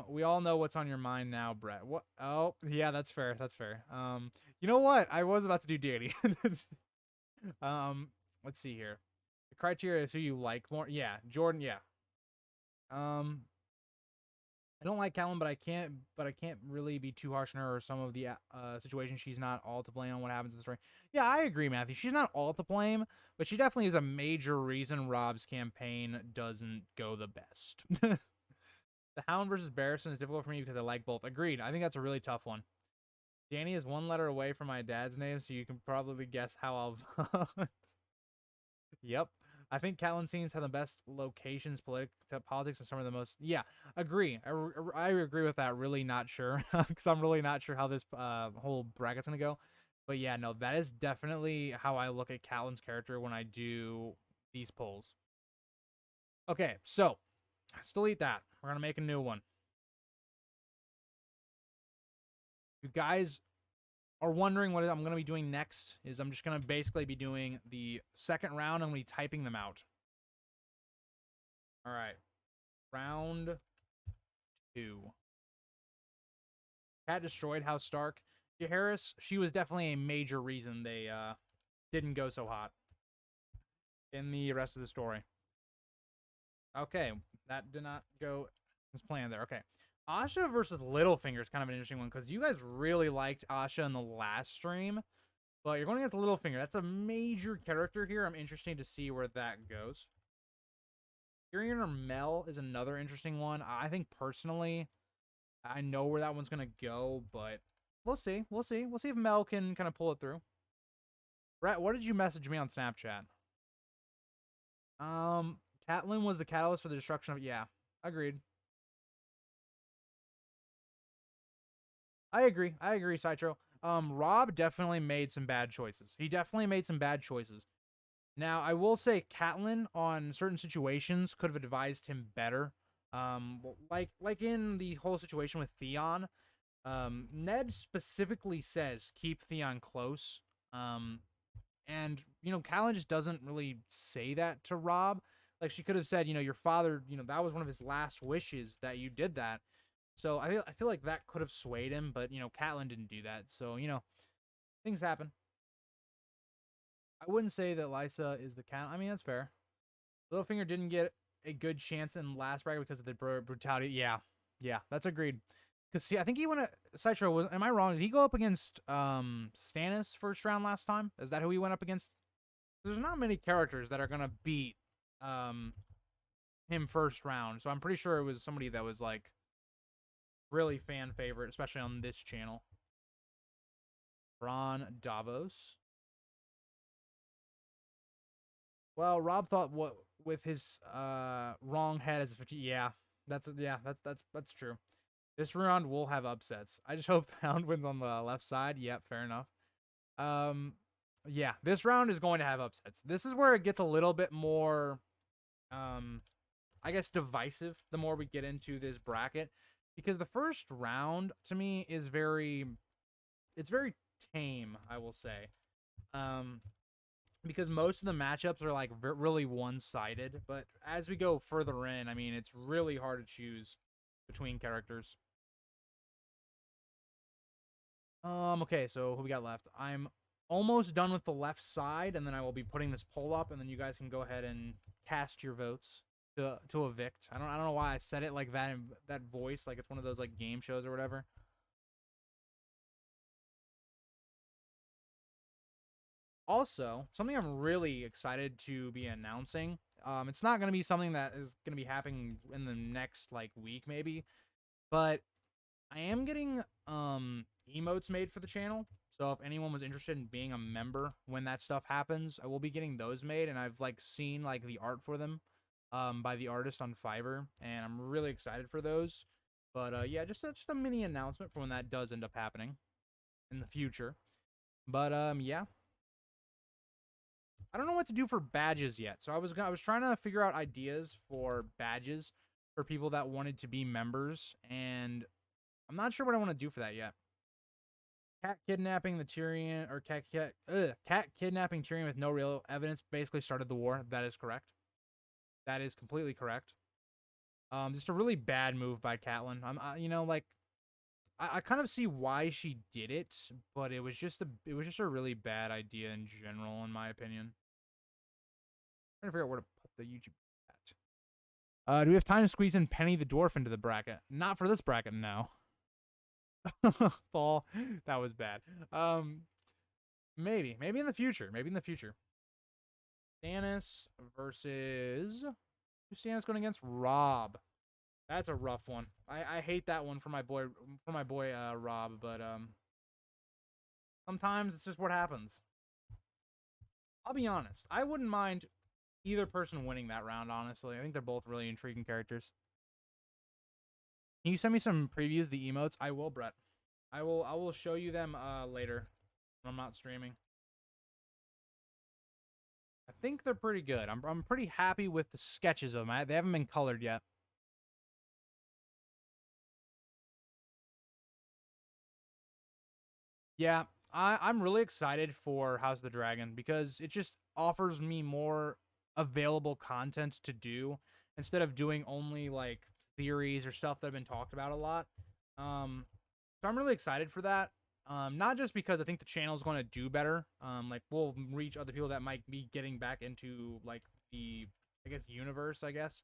We all know what's on your mind now, Brett. What? Oh, yeah, that's fair. That's fair. You know what? I was about to do Danny. Let's see here. The criteria is who you like more. Yeah, Jordan. Yeah. I don't like Catelyn, but I can't really be too harsh on her or some of the situations. She's not all to blame on what happens in the story. Yeah, I agree, Matthew. She's not all to blame, but she definitely is a major reason Robb's campaign doesn't go the best. The Hound versus Barristan is difficult for me because I like both. Agreed. I think that's a really tough one. Danny is one letter away from my dad's name, so you can probably guess how I'll vote. Yep. I think Catelyn scenes have the best locations, politics, and some of the most... Yeah, agree. I agree with that. Really not sure, because I'm really not sure how this whole bracket's going to go. But yeah, no, that is definitely how I look at Catelyn's character when I do these polls. Okay, so, let's delete that. We're going to make a new one. You guys are wondering what I'm going to be doing next is I'm just going to basically be doing the second round. I'm going to be typing them out. All right. Round 2. Cat destroyed House Stark. Jaehaerys, she was definitely a major reason they didn't go so hot in the rest of the story. Okay. That did not go as planned there. Okay. Asha versus Littlefinger is kind of an interesting one because you guys really liked Asha in the last stream, but you're going against Littlefinger. That's a major character here. I'm interested to see where that goes. Tyrion or Mel is another interesting one. I think personally, I know where that one's going to go, but we'll see. We'll see. We'll see if Mel can kind of pull it through. Brett, what did you message me on Snapchat? Catelyn was the catalyst for the destruction of... Yeah, agreed. I agree, Citro. Rob definitely made some bad choices. He definitely made some bad choices. Now, I will say Catelyn, on certain situations, could have advised him better. Like in the whole situation with Theon, Ned specifically says keep Theon close. And you know, Catelyn just doesn't really say that to Robb. Like she could have said, you know, your father, you know, that was one of his last wishes that you did that. So I feel like that could have swayed him, but you know, Catelyn didn't do that. So you know, things happen. I wouldn't say that Lysa is the cat. I mean, that's fair. Littlefinger didn't get a good chance in last bracket because of the brutality. Yeah, that's agreed. Because see, I think he went. Citro was. Am I wrong? Did he go up against Stannis first round last time? Is that who he went up against? There's not many characters that are gonna beat him first round, so I'm pretty sure it was somebody that was like really fan favorite, especially on this channel. Brawn Davos. Well, Robb thought what with his wrong head as a 50. Yeah, that's true. This round will have upsets. I just hope Hound wins on the left side. Yep, fair enough. Yeah, this round is going to have upsets. This is where it gets a little bit more, I guess, divisive the more we get into this bracket. Because the first round, to me, is it's very tame, I will say. Because most of the matchups are, like, really one-sided. But as we go further in, I mean, it's really hard to choose between characters. Okay, so who we got left? I'm almost done with the left side, and then I will be putting this poll up, and then you guys can go ahead and cast your votes to evict. I don't know why I said it like that in that voice, like it's one of those like game shows or whatever. Also, something I'm really excited to be announcing. It's not going to be something that is going to be happening in the next like week maybe, but I am getting emotes made for the channel. So if anyone was interested in being a member when that stuff happens, I will be getting those made, and I've like seen like the art for them by the artist on Fiverr, and I'm really excited for those. But yeah, just a mini announcement for when that does end up happening in the future. But yeah. I don't know what to do for badges yet. So I was trying to figure out ideas for badges for people that wanted to be members, and I'm not sure what I want to do for that yet. Cat kidnapping the Tyrion, or cat kidnapping Tyrion with no real evidence basically started the war. That is correct. That is completely correct. Just a really bad move by Catelyn. You know, like I kind of see why she did it, but it was just a really bad idea in general, in my opinion. I'm trying to figure out where to put the YouTube at. Do we have time to squeeze in Penny the Dwarf into the bracket? Not for this bracket, no. Paul, that was bad. Maybe in the future. Maybe in the future. Stannis versus who's Stannis going against? Robb. That's a rough one. I hate that one for my boy Robb, but sometimes it's just what happens. I'll be honest. I wouldn't mind either person winning that round, honestly. I think they're both really intriguing characters. Can you send me some previews, the emotes? I will, Brett. I will show you them later when I'm not streaming. I think they're pretty good. I'm pretty happy with the sketches of them. They haven't been colored yet. Yeah, I'm really excited for House of the Dragon because it just offers me more available content to do instead of doing only like theories or stuff that have been talked about a lot. So I'm really excited for that. Not just because I think the channel is going to do better. Like we'll reach other people that might be getting back into like the, I guess, universe, I guess.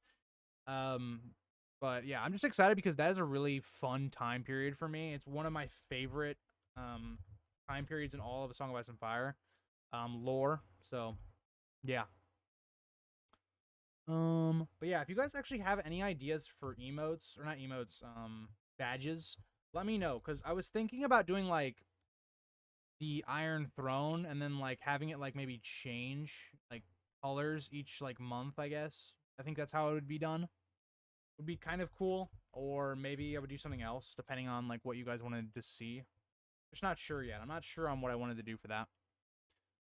But yeah, I'm just excited because that is a really fun time period for me. It's one of my favorite time periods in all of A Song of Ice and Fire lore. So yeah. But yeah, if you guys actually have any ideas for emotes, or not emotes, badges, let me know, because I was thinking about doing like the Iron Throne and then like having it like maybe change like colors each like month, I guess. I think that's how it would be done. Would be kind of cool. Or maybe I would do something else depending on like what you guys wanted to see. Just not sure yet. I'm not sure on what I wanted to do for that.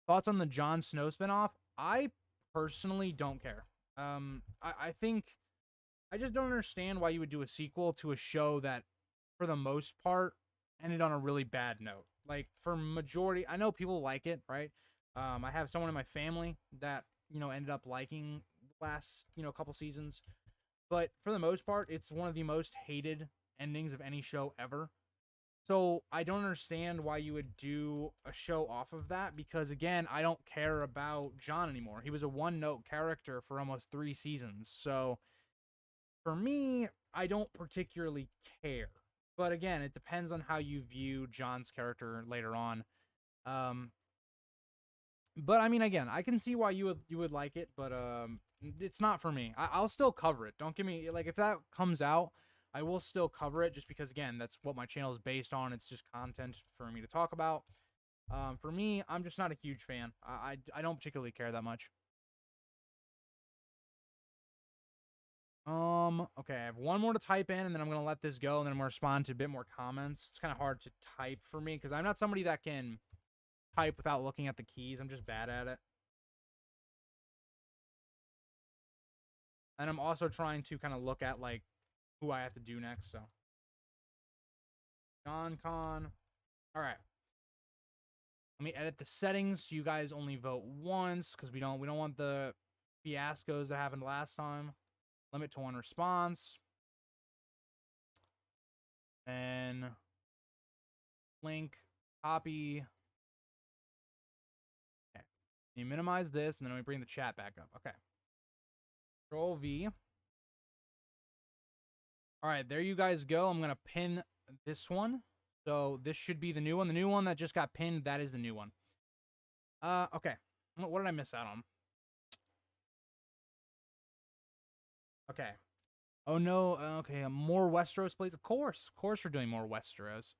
Thoughts on the Jon Snow spinoff? I personally don't care. I think I just don't understand why you would do a sequel to a show that, for the most part, ended on a really bad note. Like, for majority, I know people like it, right? I have someone in my family that, ended up liking the last, couple seasons. But for the most part, it's one of the most hated endings of any show ever. So I don't understand why you would do a show off of that, because again, I don't care about Jon anymore. He was a one-note character for almost 3 seasons. So for me, I don't particularly care. But again, it depends on how you view Jon's character later on. But I mean, again, I can see why you would like it, but it's not for me. I'll still cover it. Don't give me, like, if that comes out, I will still cover it, just because, again, that's what my channel is based on. It's just content for me to talk about. For me, I'm just not a huge fan. I don't particularly care that much. Okay, I have one more to type in, and then I'm going to let this go, and then I'm going to respond to a bit more comments. It's kind of hard to type for me, because I'm not somebody that can type without looking at the keys. I'm just bad at it. And I'm also trying to kind of look at, like, who I have to do next, so. Jon Con. All right. Let me edit the settings so you guys only vote once, because we don't want the fiascos that happened last time. Limit to 1 response. And link, copy. Okay. You minimize this, and then we bring the chat back up. Okay. Control V. All right, there you guys go. I'm going to pin this one. So this should be the new one. The new one that just got pinned, that is the new one. Okay. What did I miss out on? Okay. Oh, no. Okay, more Westeros, please. Of course. Of course we're doing more Westeros.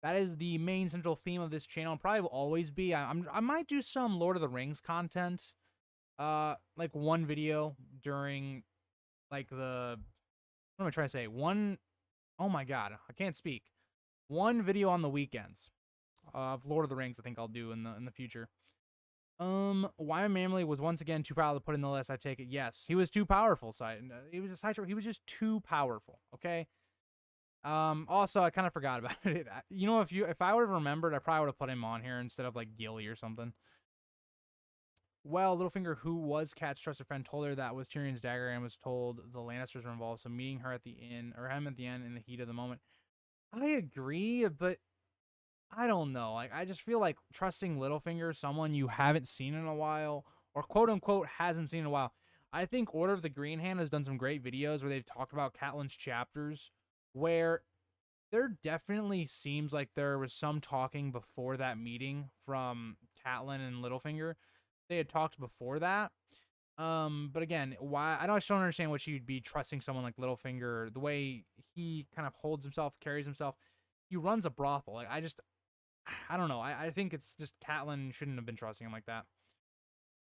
That is the main central theme of this channel. Probably will always be. I might do some Lord of the Rings content. Like one video during, like, the... What am I trying to say? Oh my god, I can't speak. One video on the weekends of Lord of the Rings, I think I'll do in the future. Why Manly was once again too powerful to put in the list, I take it. Yes, he was too powerful. He was a sidetrack. He was just too powerful, okay? Also, I kind of forgot about it. You know, if I would have remembered, I probably would have put him on here instead of, like, Gilly or something. Well, Littlefinger, who was Kat's trusted friend, told her that was Tyrion's dagger and was told the Lannisters were involved, so meeting her at the inn, or him at the end in the heat of the moment. I agree, but I don't know. Like, I just feel like trusting Littlefinger, someone you haven't seen in a while, or quote-unquote hasn't seen in a while. I think Order of the Green Hand has done some great videos where they've talked about Catelyn's chapters, where there definitely seems like there was some talking before that meeting from Catelyn and Littlefinger. They had talked before that. But again, why I just don't understand what she'd be trusting someone like Littlefinger, the way he kind of holds himself, carries himself. He runs a brothel. Like, I don't know. I think it's just Catelyn shouldn't have been trusting him like that.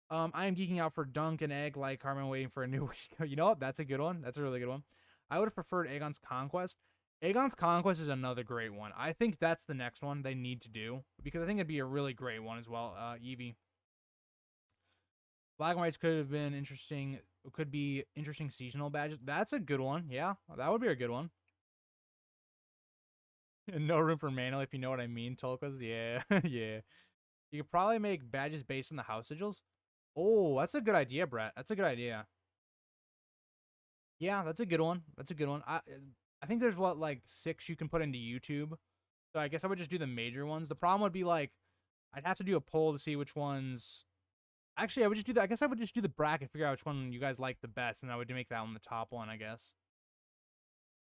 I am geeking out for Dunk and Egg like Carmen waiting for a new week. You know what? That's a good one. That's a really good one. I would have preferred Aegon's Conquest. Aegon's Conquest is another great one. I think that's the next one they need to do, because I think it'd be a really great one as well. Evie. Black and Whites could have been interesting. Could be interesting seasonal badges. That's a good one. Yeah, that would be a good one. No room for manual, if you know what I mean, Tolkas. Yeah, yeah. You could probably make badges based on the house sigils. Oh, that's a good idea, Brett. That's a good idea. Yeah, that's a good one. That's a good one. I think there's, what, like 6 you can put into YouTube. So I guess I would just do the major ones. The problem would be, like, I'd have to do a poll to see which ones... Actually, I would just do that. I guess I would just do the bracket, figure out which one you guys like the best, and I would make that one the top one, I guess.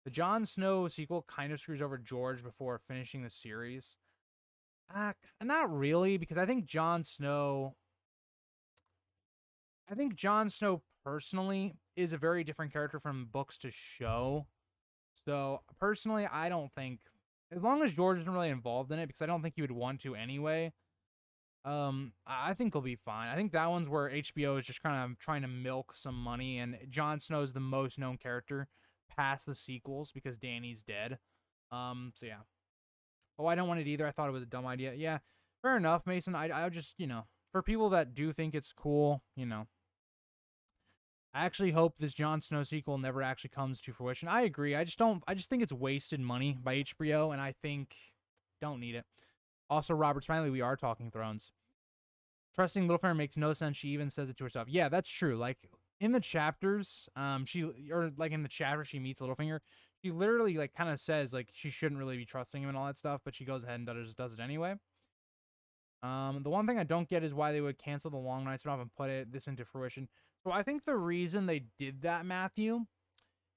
The Jon Snow sequel kind of screws over George before finishing the series. Not really, because I think Jon Snow personally is a very different character from books to show. So personally, I don't think, as long as George isn't really involved in it, because I don't think he would want to anyway. I think he'll be fine. I think that one's where HBO is just kind of trying to milk some money, and Jon Snow is the most known character past the sequels because Dany's dead. So yeah. Oh, I don't want it either. I thought it was a dumb idea. Yeah, fair enough, Mason. I just, for people that do think it's cool, I actually hope this Jon Snow sequel never actually comes to fruition. I agree. I just think it's wasted money by HBO, and I think don't need it. Also, Robert Smiley, we are talking Thrones. Trusting Littlefinger makes no sense. She even says it to herself. Yeah, that's true. Like in the chapters, in the chapter she meets Littlefinger, she literally like kind of says like she shouldn't really be trusting him and all that stuff, but she goes ahead and does it anyway. The one thing I don't get is why they would cancel the Long Night spinoff and put this into fruition. So I think the reason they did that, Matthew,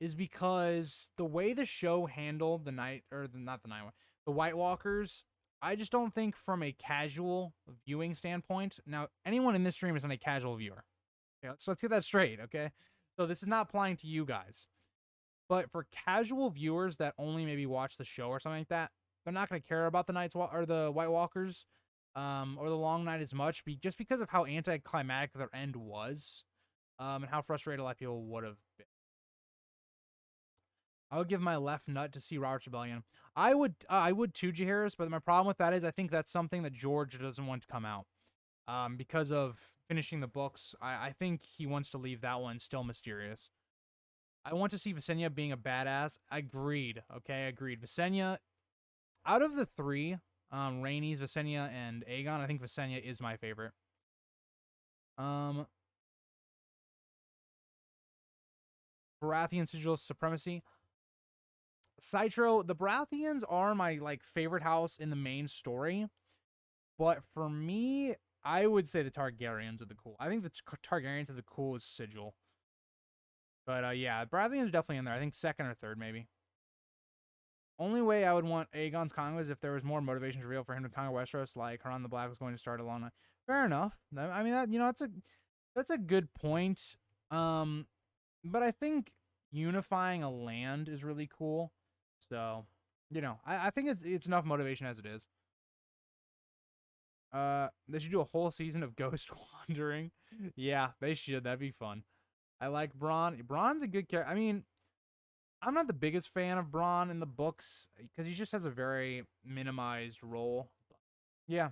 is because the way the show handled the White Walkers, I just don't think from a casual viewing standpoint. Now, anyone in this stream is not a casual viewer. Okay, so let's get that straight, okay? So this is not applying to you guys. But for casual viewers that only maybe watch the show or something like that, they're not going to care about the White Walkers or the Long Night as much, just because of how anticlimactic their end was, and how frustrated a lot of people would have been. I would give my left nut to see Robert's Rebellion. I would too, Jaharis, but my problem with that is I think that's something that George doesn't want to come out. Because of finishing the books, I think he wants to leave that one still mysterious. I want to see Visenya being a badass. Agreed. Okay, agreed. Visenya, out of the three, Rhaenys, Visenya, and Aegon, I think Visenya is my favorite. Baratheon Sigil Supremacy. Citro, the Baratheons are my favorite house in the main story, but for me, I would say the Targaryens are the cool. I think the Targaryens are the coolest sigil. But yeah, Baratheons are definitely in there. I think second or third, maybe. Only way I would want Aegon's conquest is if there was more motivation to reveal for him to conquer Westeros, like Haran the Black was going to start a long night. Fair enough. I mean, that's a good point. But I think unifying a land is really cool. So, I think it's enough motivation as it is. They should do a whole season of Ghost Wandering. Yeah, they should. That'd be fun. I like Brawn. Brawn's a good character. I mean, I'm not the biggest fan of Brawn in the books because he just has a very minimized role. Yeah.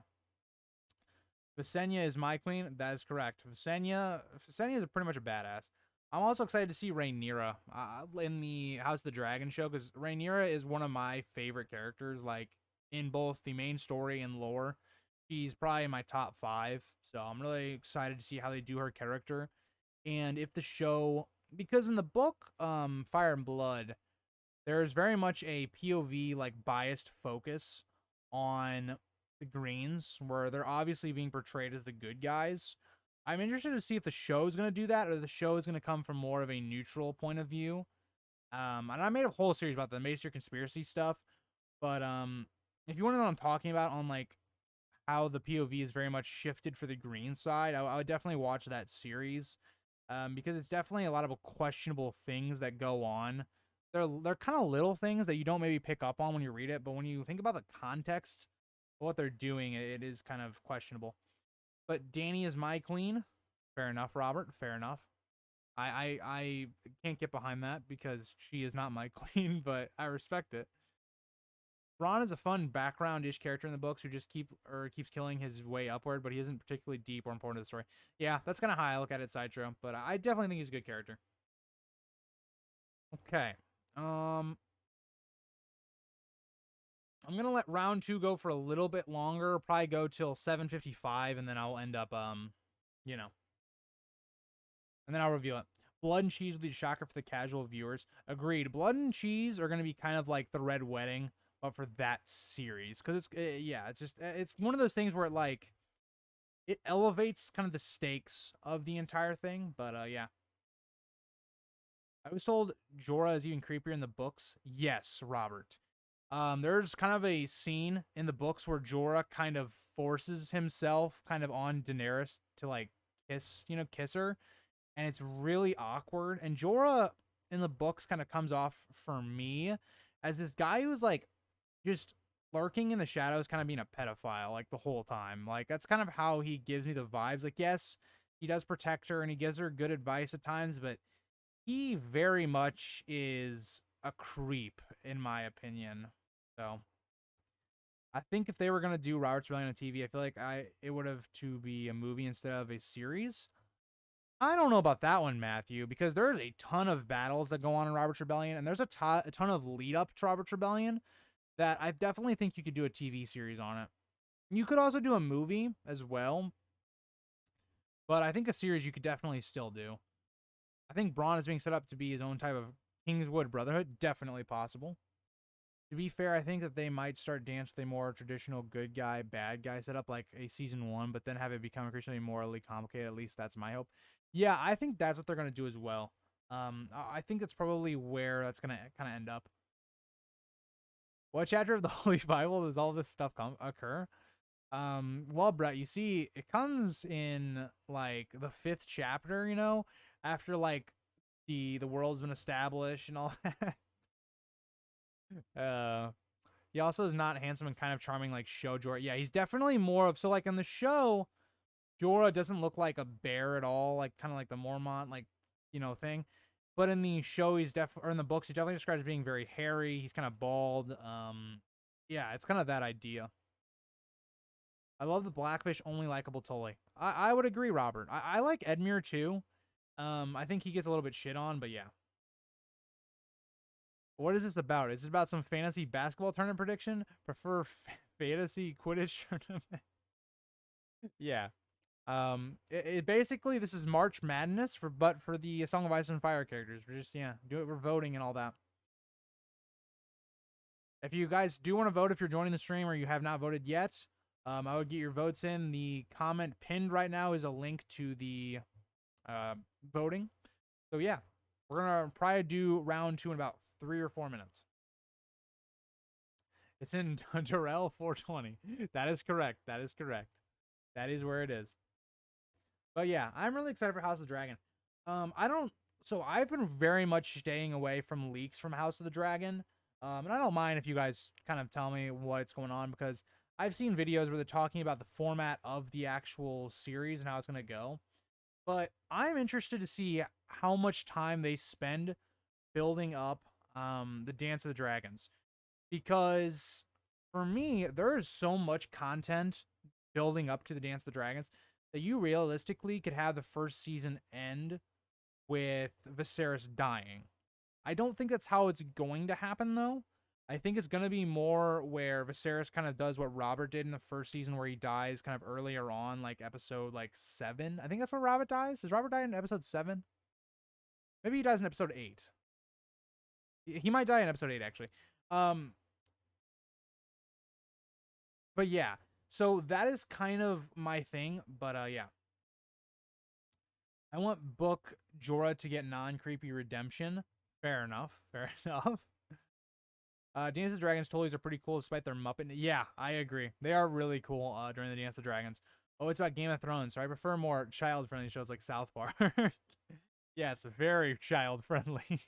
Visenya is my queen. That is correct. Visenya is pretty much a badass. I'm also excited to see Rhaenyra in the House of the Dragon show because Rhaenyra is one of my favorite characters, like in both the main story and lore. She's probably in my top 5, so I'm really excited to see how they do her character. And if the show, because in the book, Fire and Blood, there's very much a POV biased focus on the Greens, where they're obviously being portrayed as the good guys. I'm interested to see if the show is going to do that, or the show is going to come from more of a neutral point of view. And I made a whole series about the Maester conspiracy stuff, but if you want to know what I'm talking about on how the POV is very much shifted for the green side, I would definitely watch that series, because it's definitely a lot of questionable things that go on. They're kind of little things that you don't maybe pick up on when you read it, but when you think about the context of what they're doing, it is kind of questionable. But Dany is my queen. Fair enough, Robert. Fair enough. I can't get behind that because she is not my queen, but I respect it. Braun is a fun background-ish character in the books who just keeps killing his way upward, but he isn't particularly deep or important to the story. Yeah, that's kind of how I look at it, Sideshow, but I definitely think he's a good character. Okay. I'm going to let round 2 go for a little bit longer, probably go till 7:55, and then I'll end up, and then I'll reveal it. Blood and Cheese will be a shocker for the casual viewers. Agreed. Blood and Cheese are going to be kind of like the Red Wedding, but for that series. Because it's one of those things where it elevates kind of the stakes of the entire thing. But, yeah. I was told Jorah is even creepier in the books. Yes, Robert. There's kind of a scene in the books where Jorah kind of forces himself kind of on Daenerys to kiss her. And it's really awkward. And Jorah in the books kind of comes off for me as this guy who's just lurking in the shadows, kind of being a pedophile the whole time. That's kind of how he gives me the vibes. Yes, he does protect her and he gives her good advice at times, but he very much is a creep in my opinion. So I think if they were gonna do Robert's Rebellion on TV, I feel like it would have to be a movie instead of a series. I don't know about that one, Matthew, because there's a ton of battles that go on in Robert's Rebellion, and there's a ton of lead up to Robert's Rebellion that I definitely think you could do a TV series on it. You could also do a movie as well, but I think a series you could definitely still do. I think Braun is being set up to be his own type of Kingswood Brotherhood. Definitely possible. To be fair, I think that they might start dance with a more traditional good guy, bad guy setup like a season 1, but then have it become increasingly morally complicated. At least that's my hope. Yeah, I think that's what they're going to do as well. I think that's probably where that's going to kind of end up. What chapter of the Holy Bible does all this stuff occur? Well, Brett, you see, it comes in like the 5th chapter, you know, after like the world's been established and all that. He also is not handsome and kind of charming like show Jorah. Yeah, he's definitely more of, so like in the show, Jorah doesn't look like a bear at all, like kind of like the Mormont, like, you know, thing. But in the show, or in the books, he's definitely described as being very hairy. He's kind of bald. Yeah, it's kind of that idea. I love the Blackfish, only likable Tully. I would agree, Robert. I like Edmure too. I think he gets a little bit shit on, but yeah. What is this about? Is it about some fantasy basketball tournament prediction? Prefer fantasy Quidditch tournament? Yeah. It basically, this is March Madness but for the Song of Ice and Fire characters. We're just, yeah, we're voting and all that. If you guys do want to vote, if you're joining the stream or you have not voted yet, I would get your votes in. The comment pinned right now is a link to the voting. So yeah, we're gonna probably do round 2 in about 3 or 4 minutes. It's in Darrell 420. That is correct. That is correct. That is where it is. But yeah, I'm really excited for House of the Dragon. So I've been very much staying away from leaks from House of the Dragon. And I don't mind if you guys kind of tell me what's going on, because I've seen videos where they're talking about the format of the actual series and how it's going to go. But I'm interested to see how much time they spend building up the Dance of the Dragons. Because for me, there is so much content building up to the Dance of the Dragons that you realistically could have the first season end with Viserys dying. I don't think that's how it's going to happen, though. I think it's going to be more where Viserys kind of does what Robert did in the first season, where he dies kind of earlier on, like episode 7. I think that's where Robert dies. Does Robert die in episode 7? Maybe he dies in episode 8. He might die in episode 8, actually. But yeah, so that is kind of my thing. But yeah, I want book Jorah to get non-creepy redemption. Fair enough. Fair enough. Dance of the Dragons Tullys are pretty cool despite their Muppet. Yeah, I agree. They are really cool during the Dance of the Dragons. Oh, it's about Game of Thrones, so I prefer more child-friendly shows like South Park. Yes, very child-friendly.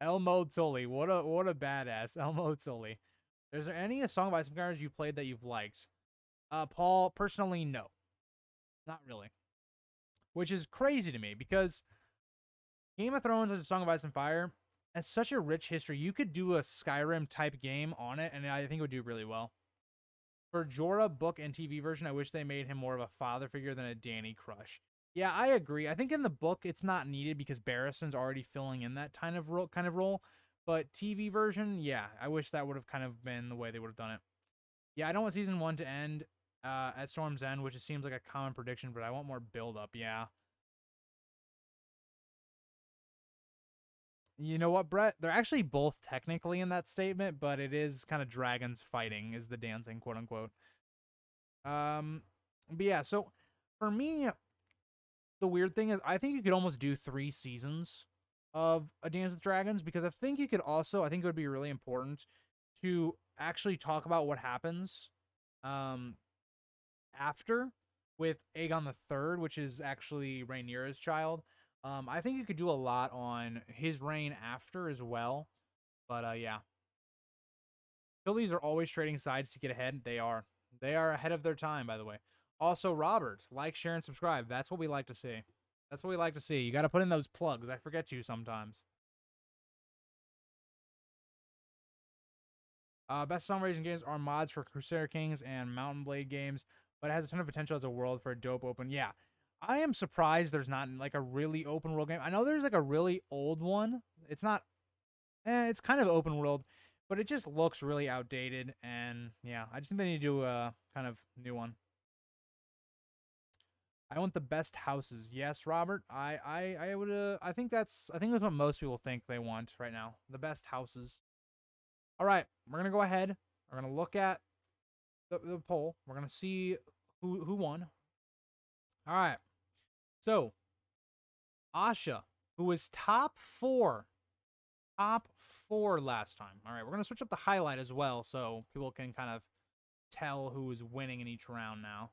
Elmo Tully. What a badass. Elmo Tully. Is there any Song of Ice and Fire you played that you've liked? Paul, personally, no. Not really. Which is crazy to me, because Game of Thrones as a Song of Ice and Fire has such a rich history. You could do a Skyrim type game on it, and I think it would do really well. For Jorah book and TV version, I wish they made him more of a father figure than a Dany crush. Yeah, I agree. I think in the book it's not needed because Barristan's already filling in that kind of role. But TV version, yeah, I wish that would have kind of been the way they would have done it. Yeah, I don't want season 1 to end at Storm's End, which seems like a common prediction, but I want more build-up, yeah. You know what, Brett? They're actually both technically in that statement, but it is kind of dragons fighting is the dancing, quote-unquote. But yeah, so for me, the weird thing is I think you could almost do 3 seasons of A Dance with Dragons, because I think you could also, I think it would be really important to actually talk about what happens after with Aegon III, which is actually Rhaenyra's child. I think you could do a lot on his reign after as well. But yeah. Phillies are always trading sides to get ahead. They are. They are ahead of their time, by the way. Also, Robert, like, share, and subscribe. That's what we like to see. That's what we like to see. You got to put in those plugs. I forget to sometimes. Best song raising games are mods for Crusader Kings and Mountain Blade games, but it has a ton of potential as a world for a dope open. Yeah, I am surprised there's not like a really open world game. I know there's like a really old one. It's not, it's kind of open world, but it just looks really outdated. And yeah, I just think they need to do a kind of new one. I want the best houses. Yes, Robert. I would. I think that's what most people think they want right now. The best houses. All right, we're gonna go ahead. We're gonna look at the poll. We're gonna see who won. All right. So, Asha, who was top four last time. All right, we're gonna switch up the highlight as well, so people can kind of tell who is winning in each round now.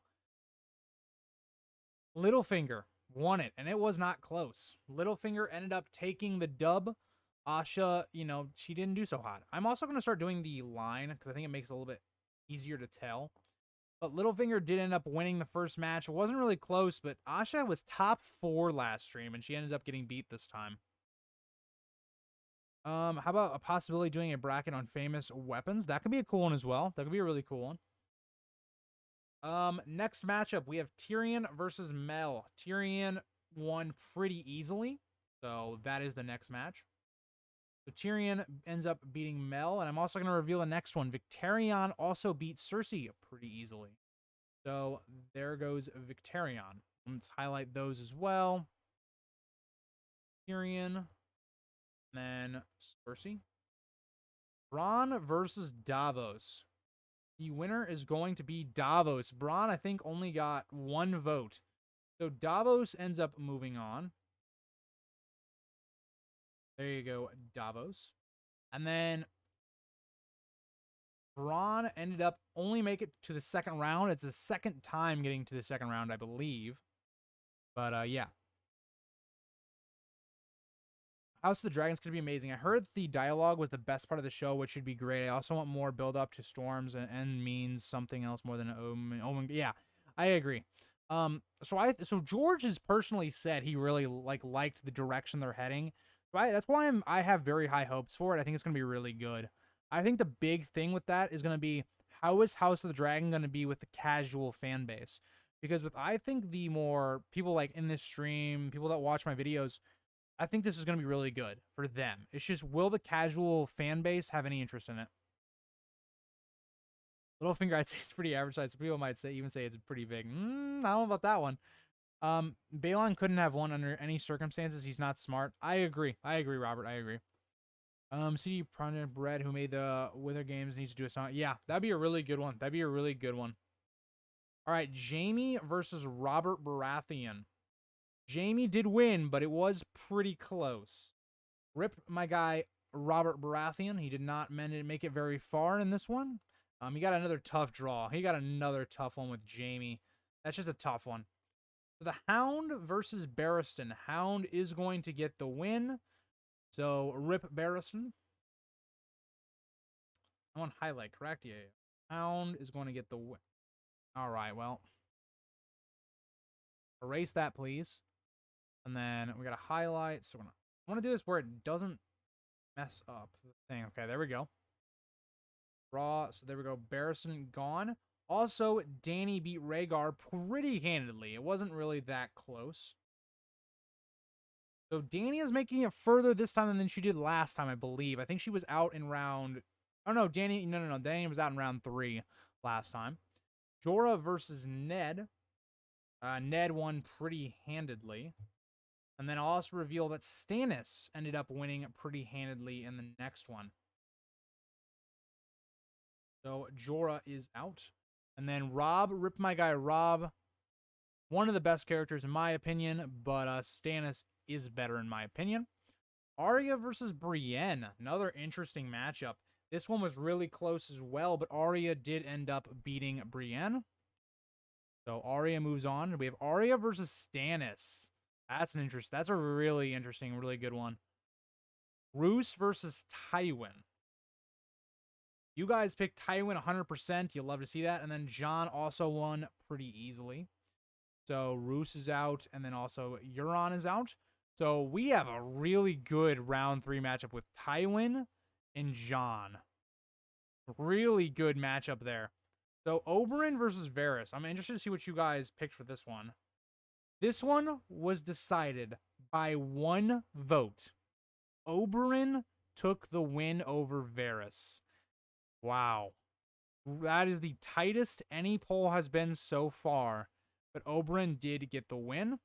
Littlefinger won it, and it was not close. Littlefinger ended up taking the dub. Asha, you know, she didn't do so hot. I'm also going to start doing the line because I think it makes it a little bit easier to tell. But Littlefinger did end up winning the first match. It wasn't really close, but Asha was top 4 last stream, and she ended up getting beat this time. How about a possibility doing a bracket on famous weapons? That could be a cool one as well. That could be a really cool one. Next matchup, we have Tyrion versus Mel. Tyrion won pretty easily, so that is the next match. So Tyrion ends up beating Mel, and I'm also going to reveal the next one. Victarion also beat Cersei pretty easily. So there goes Victarion. Let's highlight those as well. Tyrion, then Cersei. Brawn versus Davos. The winner is going to be Davos. Brawn, I think, only got 1 vote. So Davos ends up moving on. There you go, Davos. And then Brawn ended up only make it to the second round. It's the second time getting to the second round, I believe. But, yeah. House of the Dragon's going to be amazing. I heard the dialogue was the best part of the show, which should be great. I also want more build-up to storms and means something else more than Omen. Yeah, I agree. So George has personally said he really liked the direction they're heading. So that's why I have very high hopes for it. I think it's going to be really good. I think the big thing with that is going to be, how is House of the Dragon going to be with the casual fan base? Because I think the more people like in this stream, people that watch my videos, I think this is going to be really good for them. It's just, will the casual fan base have any interest in it? Littlefinger, I'd say it's pretty average size. People might even say it's pretty big. I don't know about that one. Baylon couldn't have won under any circumstances. He's not smart. I agree, Robert. I agree. CD Projekt Red, who made the Wither games, needs to do a song. Yeah, that'd be a really good one. All right, Jaime versus Robert Baratheon. Jaime did win, but it was pretty close. Rip my guy Robert Baratheon. He did not make it very far in this one. He got another tough draw. He got another tough one with Jaime. That's just a tough one. So the Hound versus Barristan. Hound is going to get the win. So rip Barristan. I'm on highlight, correct? Yeah. Hound is going to get the win. All right, well. Erase that, please. And then we got a highlight. So I want to do this where it doesn't mess up the thing. Okay, there we go. Raw. So there we go. Barristan gone. Also, Dany beat Rhaegar pretty handedly. It wasn't really that close. So Dany is making it further this time than she did last time, I believe. I think she was out in round... Oh, no, Dany... No. Dany was out in round 3 last time. Jorah versus Ned. Ned won pretty handedly. And then I'll also reveal that Stannis ended up winning pretty handedly in the next one. So Jorah is out. And then Robb, rip my guy Robb. One of the best characters in my opinion, but Stannis is better in my opinion. Arya versus Brienne. Another interesting matchup. This one was really close as well, but Arya did end up beating Brienne. So Arya moves on. We have Arya versus Stannis. That's a really interesting, really good one. Ruse versus Tywin. You guys picked Tywin 100%. You'll love to see that. And then Jon also won pretty easily. So Ruse is out, and then also Euron is out. So we have a really good round 3 matchup with Tywin and Jon. Really good matchup there. So Oberyn versus Varys. I'm interested to see what you guys picked for this one. This one was decided by 1 vote. Oberyn took the win over Varys. Wow. That is the tightest any poll has been so far. But Oberyn did get the win.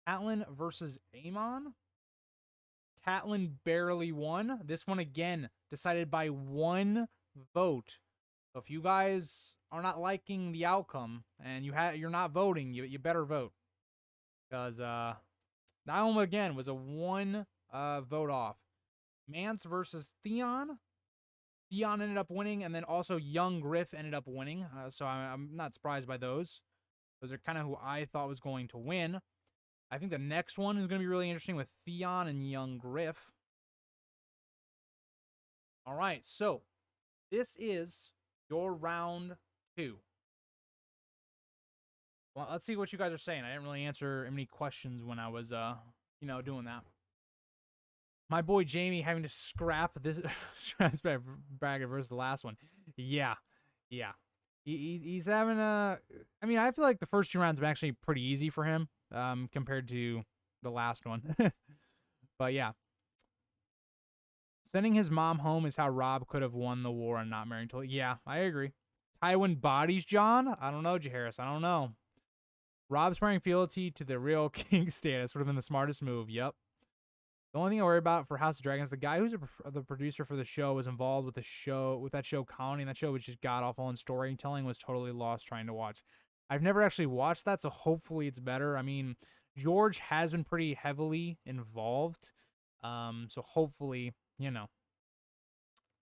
Catelyn versus Aemon. Catelyn barely won. This one, again, decided by 1 vote. So if you guys are not liking the outcome and you're not voting, you better vote. Because that one, again, was a 1 vote off. Mance versus Theon. Theon ended up winning, and then also Young Griff ended up winning. So I'm not surprised by those. Those are kind of who I thought was going to win. I think the next one is going to be really interesting with Theon and Young Griff. All right, so this is your round 2. Well, let's see what you guys are saying. I didn't really answer any questions when I was, doing that. My boy Jamie having to scrap this bracket versus the last one. Yeah. He's having a... I mean, I feel like the first 2 rounds have been actually pretty easy for him compared to the last one. But yeah. Sending his mom home is how Rob could have won the war and not marrying Tully. Yeah, I agree. Tywin bodies Jon? I don't know, Jaharis. I don't know. Rob swearing fealty to the real king status would have been the smartest move. Yep. The only thing I worry about for House of Dragons, the guy who's the producer for the show was involved with that show Colony, and that show was just god-awful, and storytelling was totally lost trying to watch. I've never actually watched that, so hopefully it's better. I mean, George has been pretty heavily involved, so hopefully,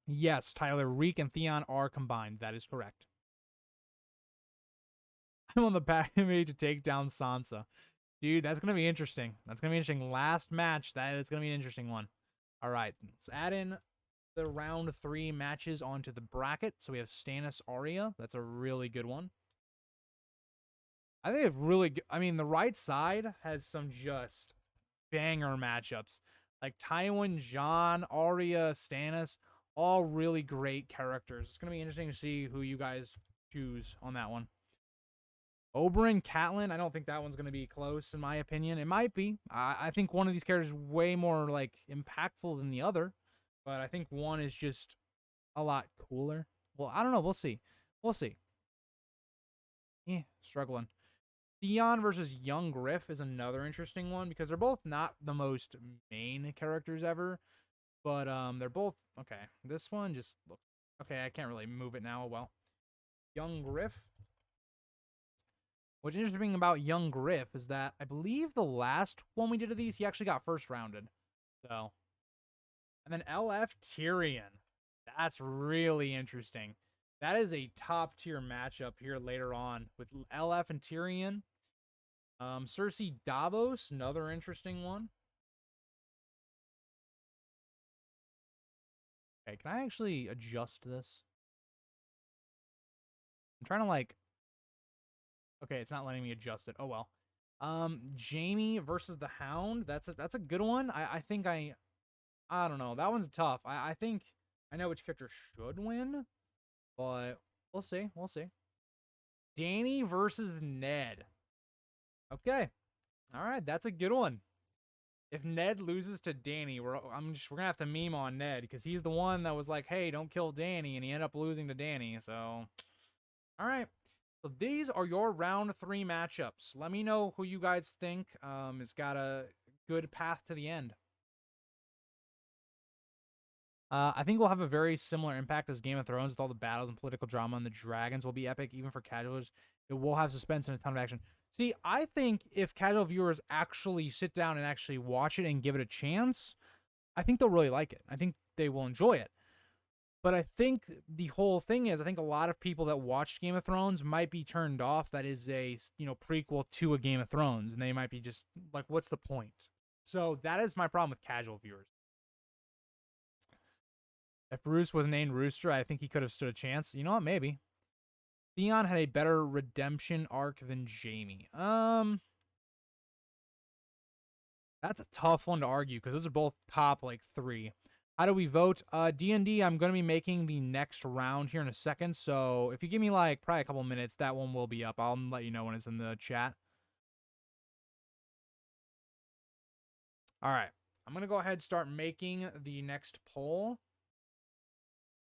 Yes, Tyler, Reek and Theon are combined. That is correct. I'm on the back page to take down Sansa. Dude, that's going to be interesting. That's going to be interesting. Last match, it's going to be an interesting one. All right, let's add in the round 3 matches onto the bracket. So we have Stannis Arya. That's a really good one. I think it's really good. I mean, the right side has some just banger matchups. Like Tywin, Jon, Arya, Stannis, all really great characters. It's going to be interesting to see who you guys choose on that one. Oberyn, Catelyn, I don't think that one's going to be close, in my opinion. It might be. I think one of these characters is way more, impactful than the other. But I think one is just a lot cooler. Well, I don't know. We'll see. Struggling. Theon versus Young Griff is another interesting one, because they're both not the most main characters ever. But they're both... Okay, this one just looks... Okay, I can't really move it now. Well, Young Griff... What's interesting about Young Griff is that I believe the last one we did of these, he actually got first rounded. So, and then LF Tyrion. That's really interesting. That is a top tier matchup here later on with LF and Tyrion. Cersei Davos, another interesting one. Okay, can I actually adjust this? I'm trying to Okay, it's not letting me adjust it. Oh well. Jaime versus the Hound. That's a good one. I think I don't know. That one's tough. I think I know which character should win, but we'll see. Dany versus Ned. Okay. All right, that's a good one. If Ned loses to Dany, we're gonna have to meme on Ned, because he's the one that was like, "Hey, don't kill Dany," and he ended up losing to Dany. So, all right. So these are your round 3 matchups. Let me know who you guys think has got a good path to the end. I think we'll have a very similar impact as Game of Thrones with all the battles and political drama, and the dragons will be epic, even for casuals. It will have suspense and a ton of action. See, I think if casual viewers actually sit down and actually watch it and give it a chance, I think they'll really like it. I think they will enjoy it. But I think the whole thing is, I think a lot of people that watched Game of Thrones might be turned off that is a, prequel to a Game of Thrones. And they might be just like, what's the point? So that is my problem with casual viewers. If Ruse was named Rooster, I think he could have stood a chance. You know what? Maybe. Theon had a better redemption arc than Jaime. That's a tough one to argue, because those are both top, 3. How do we vote? D&D, I'm going to be making the next round here in a second. So if you give me probably a couple minutes, that one will be up. I'll let you know when it's in the chat. All right. I'm going to go ahead and start making the next poll.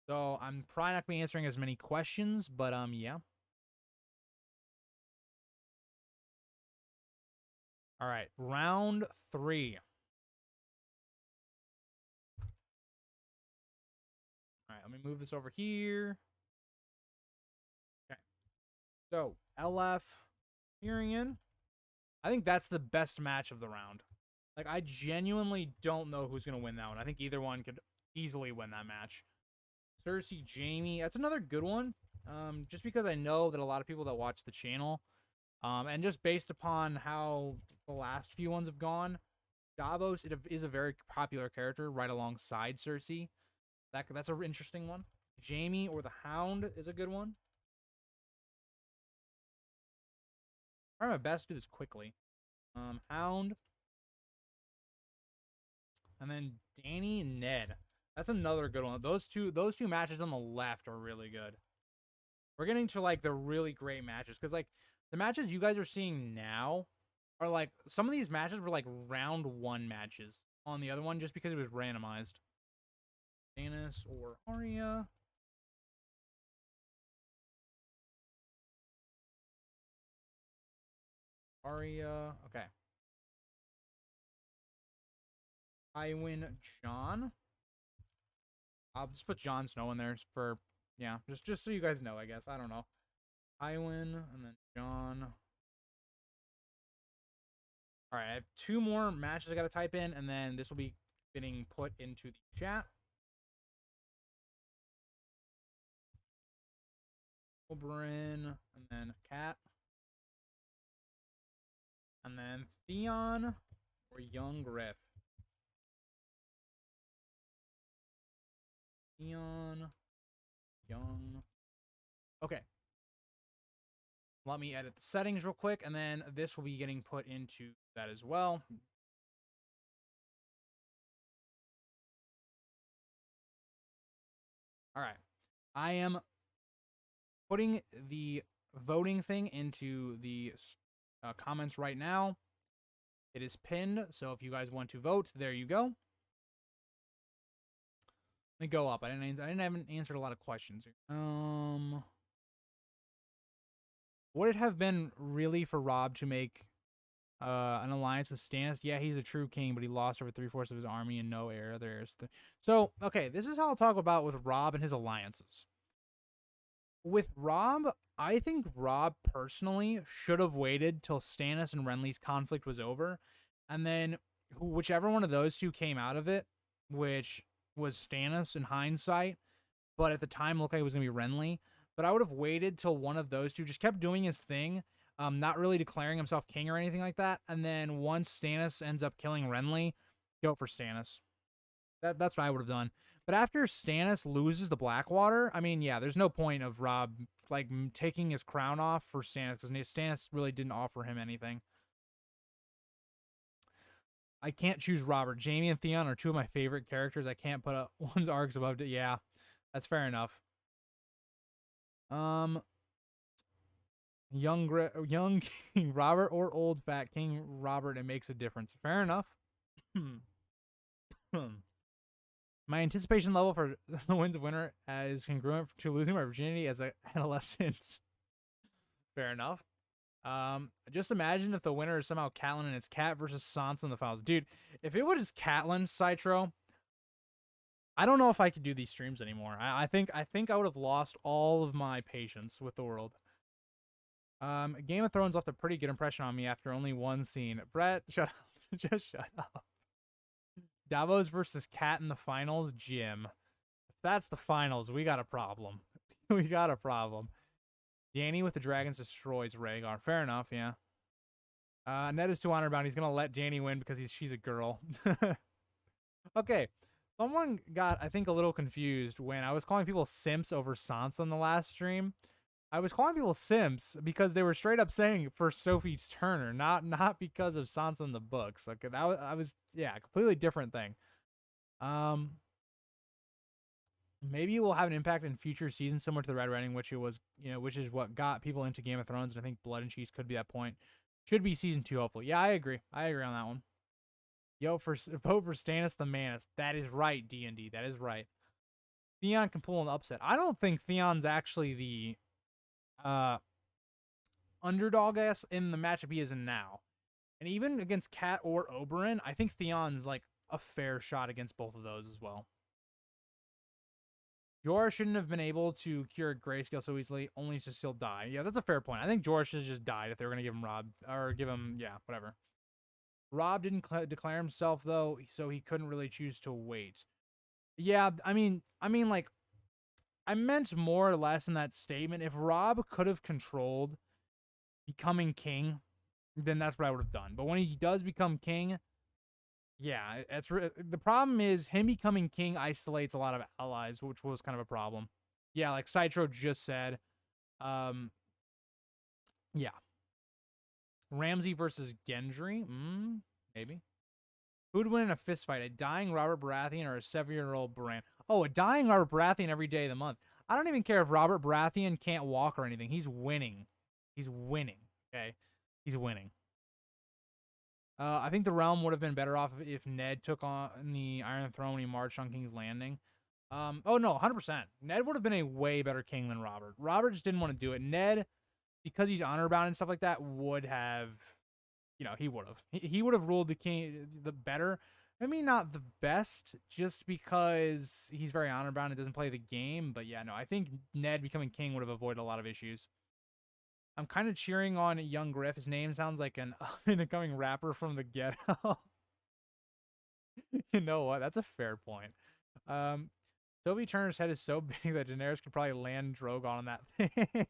So I'm probably not going to be answering as many questions, but yeah. All right, round 3. All right, let me move this over here. Okay. So, LF, Tyrion. I think that's the best match of the round. Like, I genuinely don't know who's going to win that one. I think either one could easily win that match. Cersei, Jaime. That's another good one. Just because I know that a lot of people that watch the channel, and just based upon how the last few ones have gone, Davos is a very popular character right alongside Cersei. That's an interesting one. Jaime or the Hound is a good one. I'll try my best to do this quickly. Hound. And then Dany and Ned. That's another good one. Those two matches on the left are really good. We're getting to like the really great matches because like the matches you guys are seeing now are like some of these matches were like round 1 matches on the other one just because it was randomized. Stannis or Arya. Arya. Okay. Tywin, Jon. I'll just put Jon Snow in there for, yeah, just so you guys know, I guess. I don't know. Tywin and then Jon. All right, I have 2 more matches I got to type in, and then this will be getting put into the chat. Oberyn, and then Cat. And then Theon or Young Griff. Theon, Young. Okay. Let me edit the settings real quick, and then this will be getting put into that as well. All right. I am putting the voting thing into the comments right now. It is pinned, so if you guys want to vote, there you go. Let me go up. I haven't answered a lot of questions here. Would it have been really for Rob to make an alliance with Stannis? Yeah, he's a true king, but he lost over 3/4 of his army and no heir. So, okay, this is how I'll talk about with Rob and his alliances. With Rob, I think Rob personally should have waited till Stannis and Renly's conflict was over, and then whichever one of those two came out of it, which was Stannis in hindsight, but at the time looked like it was going to be Renly. But I would have waited till one of those two just kept doing his thing, not really declaring himself king or anything like that. And then once Stannis ends up killing Renly, go for Stannis. That's what I would have done. But after Stannis loses the Blackwater, I mean, yeah, there's no point of Rob like taking his crown off for Stannis because Stannis really didn't offer him anything. I can't choose Robert. Jaime and Theon are 2 of my favorite characters. I can't put one's arcs above it. Yeah, that's fair enough. Young King Robert or old fat King Robert, it makes a difference. Fair enough. My anticipation level for the Winds of Winter is congruent to losing my virginity as an adolescent. Fair enough. Just imagine if the winner is somehow Catelyn and it's Cat versus Sansa in the finals. Dude, if it was Catelyn, Citro, I don't know if I could do these streams anymore. I think I would have lost all of my patience with the world. Game of Thrones left a pretty good impression on me after only 1 scene. Brett, shut up. Just shut up. Davos versus Cat in the finals, Jim. If that's the finals, we got a problem. We got a problem. Dany with the dragons destroys Rhaegar. Fair enough, yeah. Ned is too honor bound. He's gonna let Dany win because she's a girl. Okay. Someone got, I think, a little confused when I was calling people simps over Sansa in the last stream. I was calling people simps because they were straight up saying for Sophie Turner, not because of Sansa in the books. Like yeah, completely different thing. Maybe it will have an impact in future seasons, similar to the Red Wedding, which is what got people into Game of Thrones, and I think Blood and Cheese could be that point. Should be season 2, hopefully. Yeah, I agree. I agree on that one. Yo, vote for Stannis the Manus. That is right, D&D. That is right. Theon can pull an upset. I don't think Theon's actually the underdog ass in the matchup he is in now. And even against Cat or Oberyn, I think Theon's like a fair shot against both of those as well. Jorah shouldn't have been able to cure Grayscale so easily, only to still die. Yeah, that's a fair point. I think Jorah should have just died if they were going to give him Rob, or give him, yeah, whatever. Rob didn't declare himself, though, so he couldn't really choose to wait. Yeah, I mean, like, I meant more or less in that statement. If Rob could have controlled becoming king, then that's what I would have done. But when he does become king, yeah, the problem is him becoming king isolates a lot of allies, which was kind of a problem. Yeah, like Citro just said. Yeah. Ramsey versus Gendry? Maybe. Who would win in a fistfight? A dying Robert Baratheon or a 7-year-old Bran? Oh, a dying Robert Baratheon every day of the month. I don't even care if Robert Baratheon can't walk or anything. He's winning. He's winning. Okay? He's winning. I think the realm would have been better off if Ned took on the Iron Throne when he marched on King's Landing. Oh, no, 100%. Ned would have been a way better king than Robert. Robert just didn't want to do it. Ned, because he's honor-bound and stuff like that, would have, you know, he would have. He would have ruled the king the better. I mean, not the best, just because he's very honor-bound and doesn't play the game. But yeah, no, I think Ned becoming king would have avoided a lot of issues. I'm kind of cheering on Young Griff. His name sounds like an incoming rapper from the ghetto. You know what? That's a fair point. Toby Turner's head is so big that Daenerys could probably land Drogon on that thing.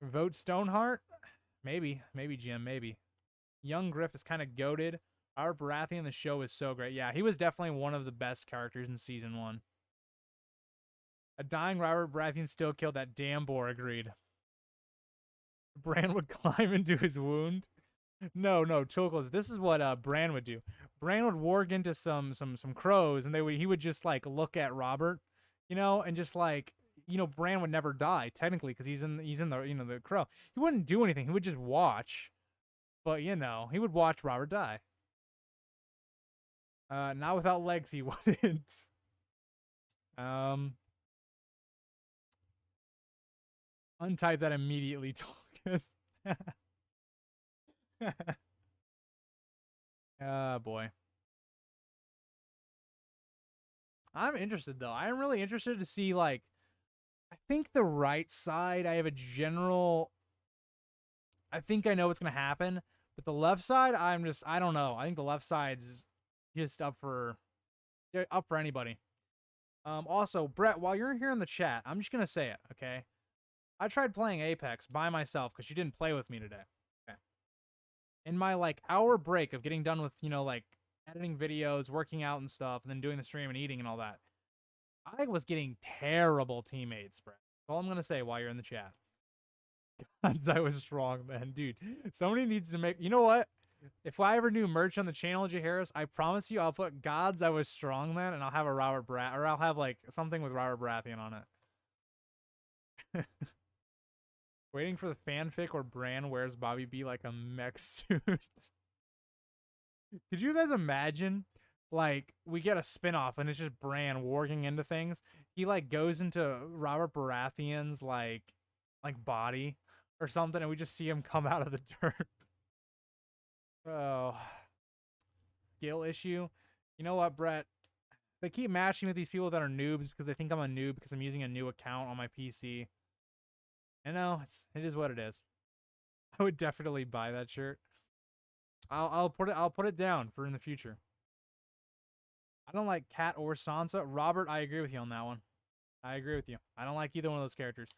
Vote Stoneheart? Maybe. Maybe, Jim. Maybe. Young Griff is kind of goated. Robert Baratheon, the show is so great. Yeah, he was definitely one of the best characters in season 1. A dying Robert Baratheon still killed that damn boar, agreed. Bran would climb into his wound. No, Chilcos. This is what Bran would do. Bran would warg into some crows, and he would just like look at Robert, you know, and just like, you know, Bran would never die technically because he's in the, you know, the crow. He wouldn't do anything. He would just watch, but you know, he would watch Robert die. Not without legs, he wouldn't. Untype that immediately, Tulkas. Oh, boy. I'm interested, though. I'm really interested to see, like, I think the right side, I have a general... I think I know what's going to happen. But the left side, I don't know. I think the left side's just up for anybody. Also, Brett, while you're here in the chat, I'm just going to say it, okay? I tried playing Apex by myself because you didn't play with me today. Okay. In my, like, hour break of getting done with, you know, like, editing videos, working out and stuff, and then doing the stream and eating and all that, I was getting terrible teammates, Brett. That's all I'm going to say while you're in the chat. God, I was strong, man. Dude, somebody needs to make... You know what? If I ever do merch on the channel, J. Harris, I promise you I'll put Gods I Was Strong, man, and I'll have a Robert Baratheon, or I'll have, like, something with Robert Baratheon on it. Waiting for the fanfic where Bran wears Bobby B like a mech suit. Could you guys imagine, like, we get a spinoff and it's just Bran warging into things? He, like, goes into Robert Baratheon's, like body or something, and we just see him come out of the dirt. Oh. Skill issue. You know what, Brett? They keep matching with these people that are noobs because they think I'm a noob because I'm using a new account on my PC. You know, it is what it is. I would definitely buy that shirt. I'll put it down for in the future. I don't like Cat or Sansa. Robert, I agree with you on that one. I agree with you. I don't like either one of those characters.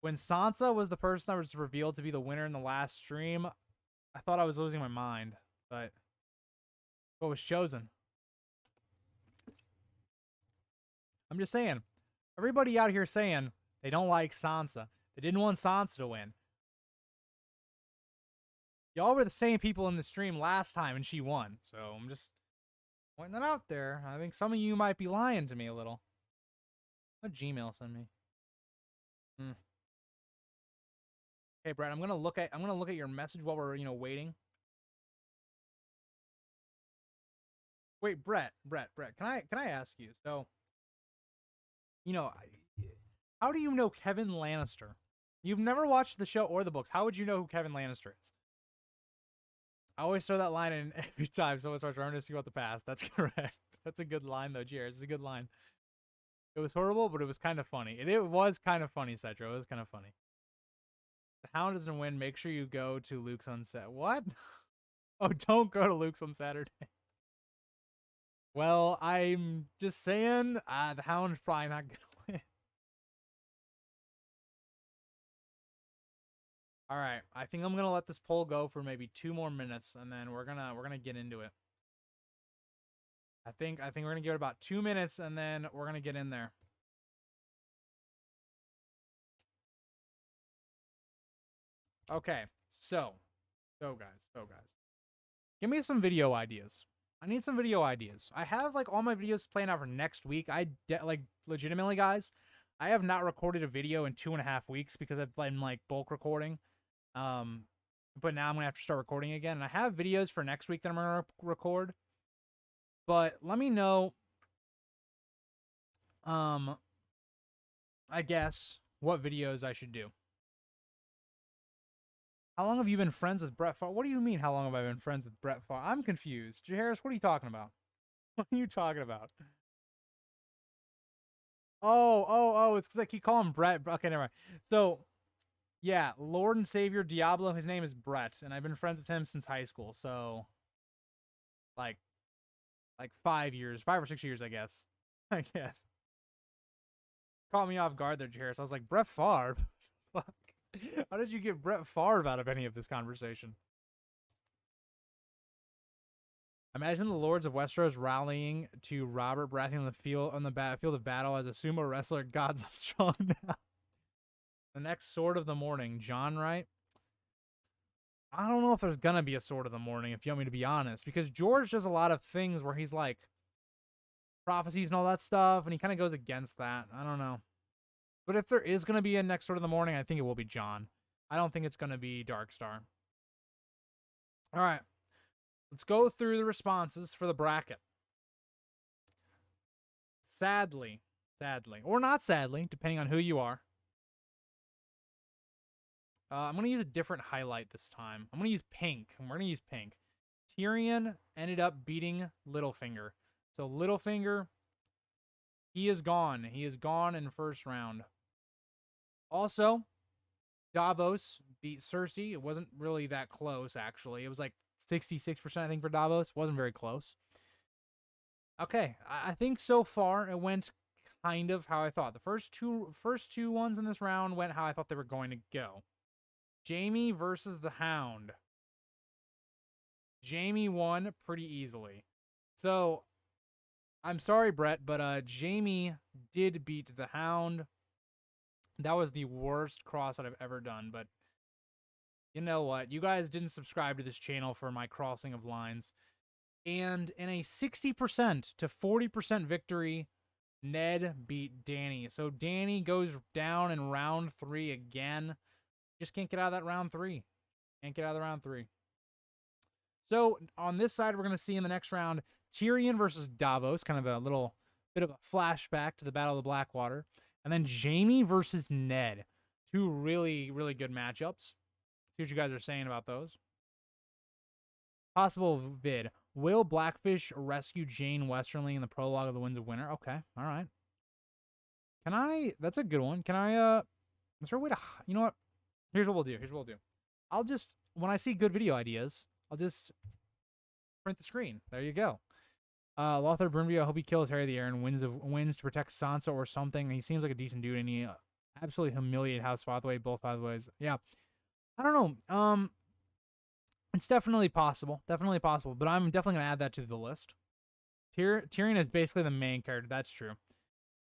When Sansa was the person that was revealed to be the winner in the last stream, I thought I was losing my mind, but what was chosen? I'm just saying, everybody out here saying they don't like Sansa. They didn't want Sansa to win. Y'all were the same people in the stream last time and she won. So I'm just pointing that out there. I think some of you might be lying to me a little. What Gmail send me? Okay, Brad, I'm gonna look at your message while we're, you know, waiting. Wait, Brett, can I ask you? So, you know, how do you know Kevin Lannister? You've never watched the show or the books. How would you know who Kevin Lannister is? I always throw that line in every time someone starts reminiscing about the past. That's correct. That's a good line, though, Cheers. It's a good line. It was horrible, but it was kind of funny. It was kind of funny, Cetro. It was kind of funny. The Hound doesn't win. Make sure you go to Luke's on set. What? Oh, don't go to Luke's on Saturday. Well, I'm just saying, the Hound's probably not gonna win. All right, I think I'm gonna let this poll go for maybe 2 more minutes, and then we're gonna get into it. I think we're gonna give it about 2 minutes, and then we're gonna get in there. Okay, so guys, give me some video ideas. I need some video ideas. I have like all my videos planned out for next week. Like legitimately, guys, I have not recorded a video in 2.5 weeks because I've been like bulk recording. But now I'm gonna have to start recording again, and I have videos for next week that I'm gonna record. But let me know, I guess what videos I should do. How long have you been friends with Brett Favre? What do you mean, how long have I been friends with Brett Favre? I'm confused. Harris, what are you talking about? What are you talking about? Oh, it's because I keep calling him Brett. Okay, never mind. So, yeah, Lord and Savior Diablo, his name is Brett, and I've been friends with him since high school, so, like 5 years, 5 or 6 years, I guess. I guess. Caught me off guard there, Harris. I was like, Brett Favre? Fuck. How did you get Brett Favre out of any of this conversation? Imagine the Lords of Westeros rallying to Robert Baratheon on the field of battle as a sumo wrestler. God's strong now. The next Sword of the Morning, John, right? I don't know if there's gonna be a Sword of the Morning, if you want me to be honest, because George does a lot of things where he's like prophecies and all that stuff, and he kind of goes against that. I don't know. But if there is going to be a next Sword of the Morning, I think it will be Jon. I don't think it's going to be Darkstar. All right. Let's go through the responses for the bracket. Sadly, or not sadly, depending on who you are, I'm going to use a different highlight this time. I'm going to use pink. We're going to use pink. Tyrion ended up beating Littlefinger. So Littlefinger, he is gone. He is gone in the first round. Also, Davos beat Cersei. It wasn't really that close, actually. It was like 66%, I think, for Davos. Wasn't very close. Okay, I think so far it went kind of how I thought. The first two ones in this round went how I thought they were going to go. Jaime versus the Hound. Jaime won pretty easily. So, I'm sorry, Brett, but Jaime did beat the Hound. That was the worst cross that I've ever done, but you know what? You guys didn't subscribe to this channel for my crossing of lines. And in a 60% to 40% victory, Ned beat Dany. So Dany goes down in round 3 again. Just can't get out of that round 3. Can't get out of the round 3. So on this side, we're going to see in the next round, Tyrion versus Davos. Kind of a little bit of a flashback to the Battle of the Blackwater. And then Jaime versus Ned. 2 really, really good matchups. See what you guys are saying about those. Possible vid. Will Blackfish rescue Jane Westerly in the prologue of the Winds of Winter? Okay, all right. Can I... That's a good one. Can I... Is there a way to... You know what? Here's what we'll do. I'll just... When I see good video ideas, I'll just print the screen. There you go. Lothar Brunvio, I hope he kills Harry the Air and wins to protect Sansa or something. He seems like a decent dude, and he absolutely humiliated House Pathway, both pathways. Yeah. I don't know. It's definitely possible. But I'm definitely going to add that to the list. Tyrion is basically the main character. That's true.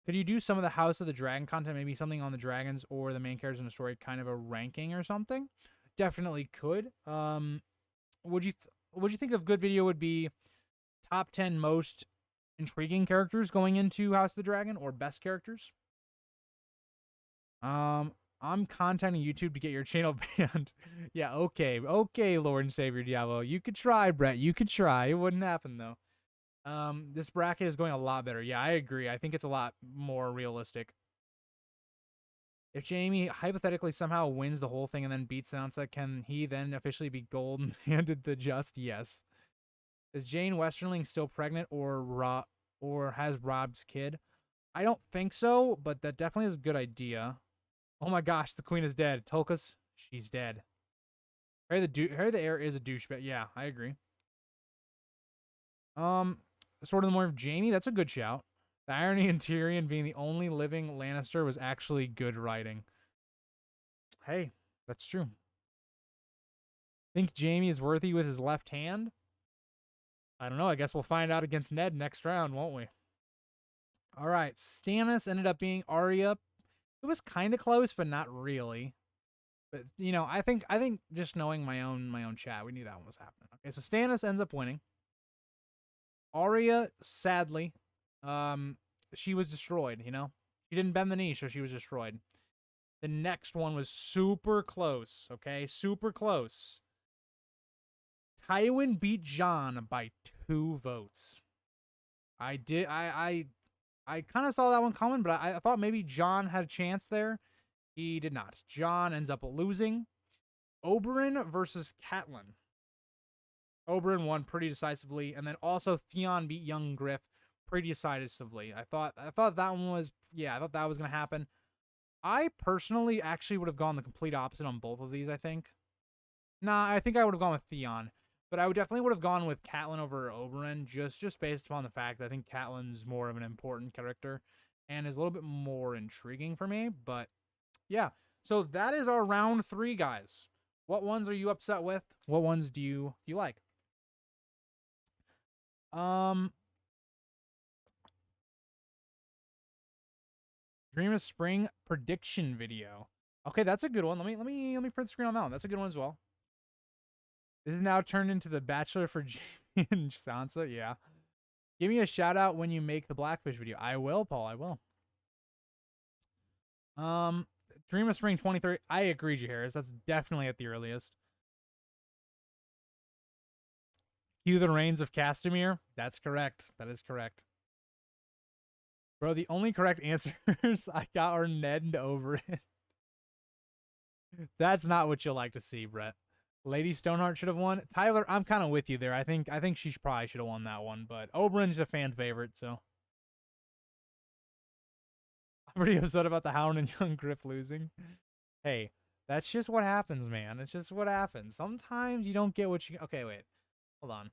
Could you do some of the House of the Dragon content? Maybe something on the dragons or the main characters in the story, kind of a ranking or something? Definitely could. Would you think a good video would be top 10 most intriguing characters going into House of the Dragon, or best characters? I'm contacting YouTube to get your channel banned. Yeah, okay, Lord and Savior Diablo. You could try, Brett. You could try. It wouldn't happen, though. This bracket is going a lot better. Yeah, I agree. I think it's a lot more realistic. If Jaime hypothetically somehow wins the whole thing and then beats Sansa, can he then officially be gold-handed the just? Yes. Is Jane Westerling still pregnant or has Rob's kid? I don't think so, but that definitely is a good idea. Oh my gosh, the queen is dead. Tolkas, she's dead. Harry the heir is a douchebag. Yeah, I agree. Sword of the Morning of Jaime, that's a good shout. The irony in Tyrion being the only living Lannister was actually good writing. Hey, that's true. Think Jaime is worthy with his left hand? I don't know. I guess we'll find out against Ned next round, won't we? All right. Stannis ended up being Arya. It was kind of close, but not really. But you know, I think just knowing my own chat, we knew that one was happening. Okay, so Stannis ends up winning. Arya, sadly, she was destroyed. You know, she didn't bend the knee, so she was destroyed. The next one was super close. Okay, super close. Tywin beat Jon by 2 votes. I kind of saw that one coming, but I thought maybe Jon had a chance there. He did not. Jon ends up losing. Oberyn versus Catelyn. Oberyn won pretty decisively, and then also Theon beat Young Griff pretty decisively. I thought that one was, yeah, I thought that was gonna happen. I personally actually would have gone the complete opposite on both of these. I think. Nah, I think I would have gone with Theon. But I definitely would have gone with Catelyn over Oberyn, just based upon the fact that I think Catelyn's more of an important character and is a little bit more intriguing for me. But yeah, so that is our round 3, guys. What ones are you upset with? What ones do you like? Dream of Spring prediction video. Okay, that's a good one. Let me print the screen on that one. That's a good one as well. This is now turned into the Bachelor for Jaime and Sansa. Yeah. Give me a shout out when you make the Blackfish video. I will, Paul. I will. Dream of Spring 2030. I agree, G. Harris. That's definitely at the earliest. Cue the Reigns of Castamere. That's correct. That is correct. Bro, the only correct answers I got are Ned and Oberyn. That's not what you'll like to see, Brett. Lady Stoneheart should have won. Tyler, I'm kind of with you there. I think she probably should have won that one, but Oberyn's a fan favorite, so. I'm pretty upset about the Hound and Young Griff losing. Hey, that's just what happens, man. It's just what happens. Sometimes you don't get what you... Okay, wait. Hold on.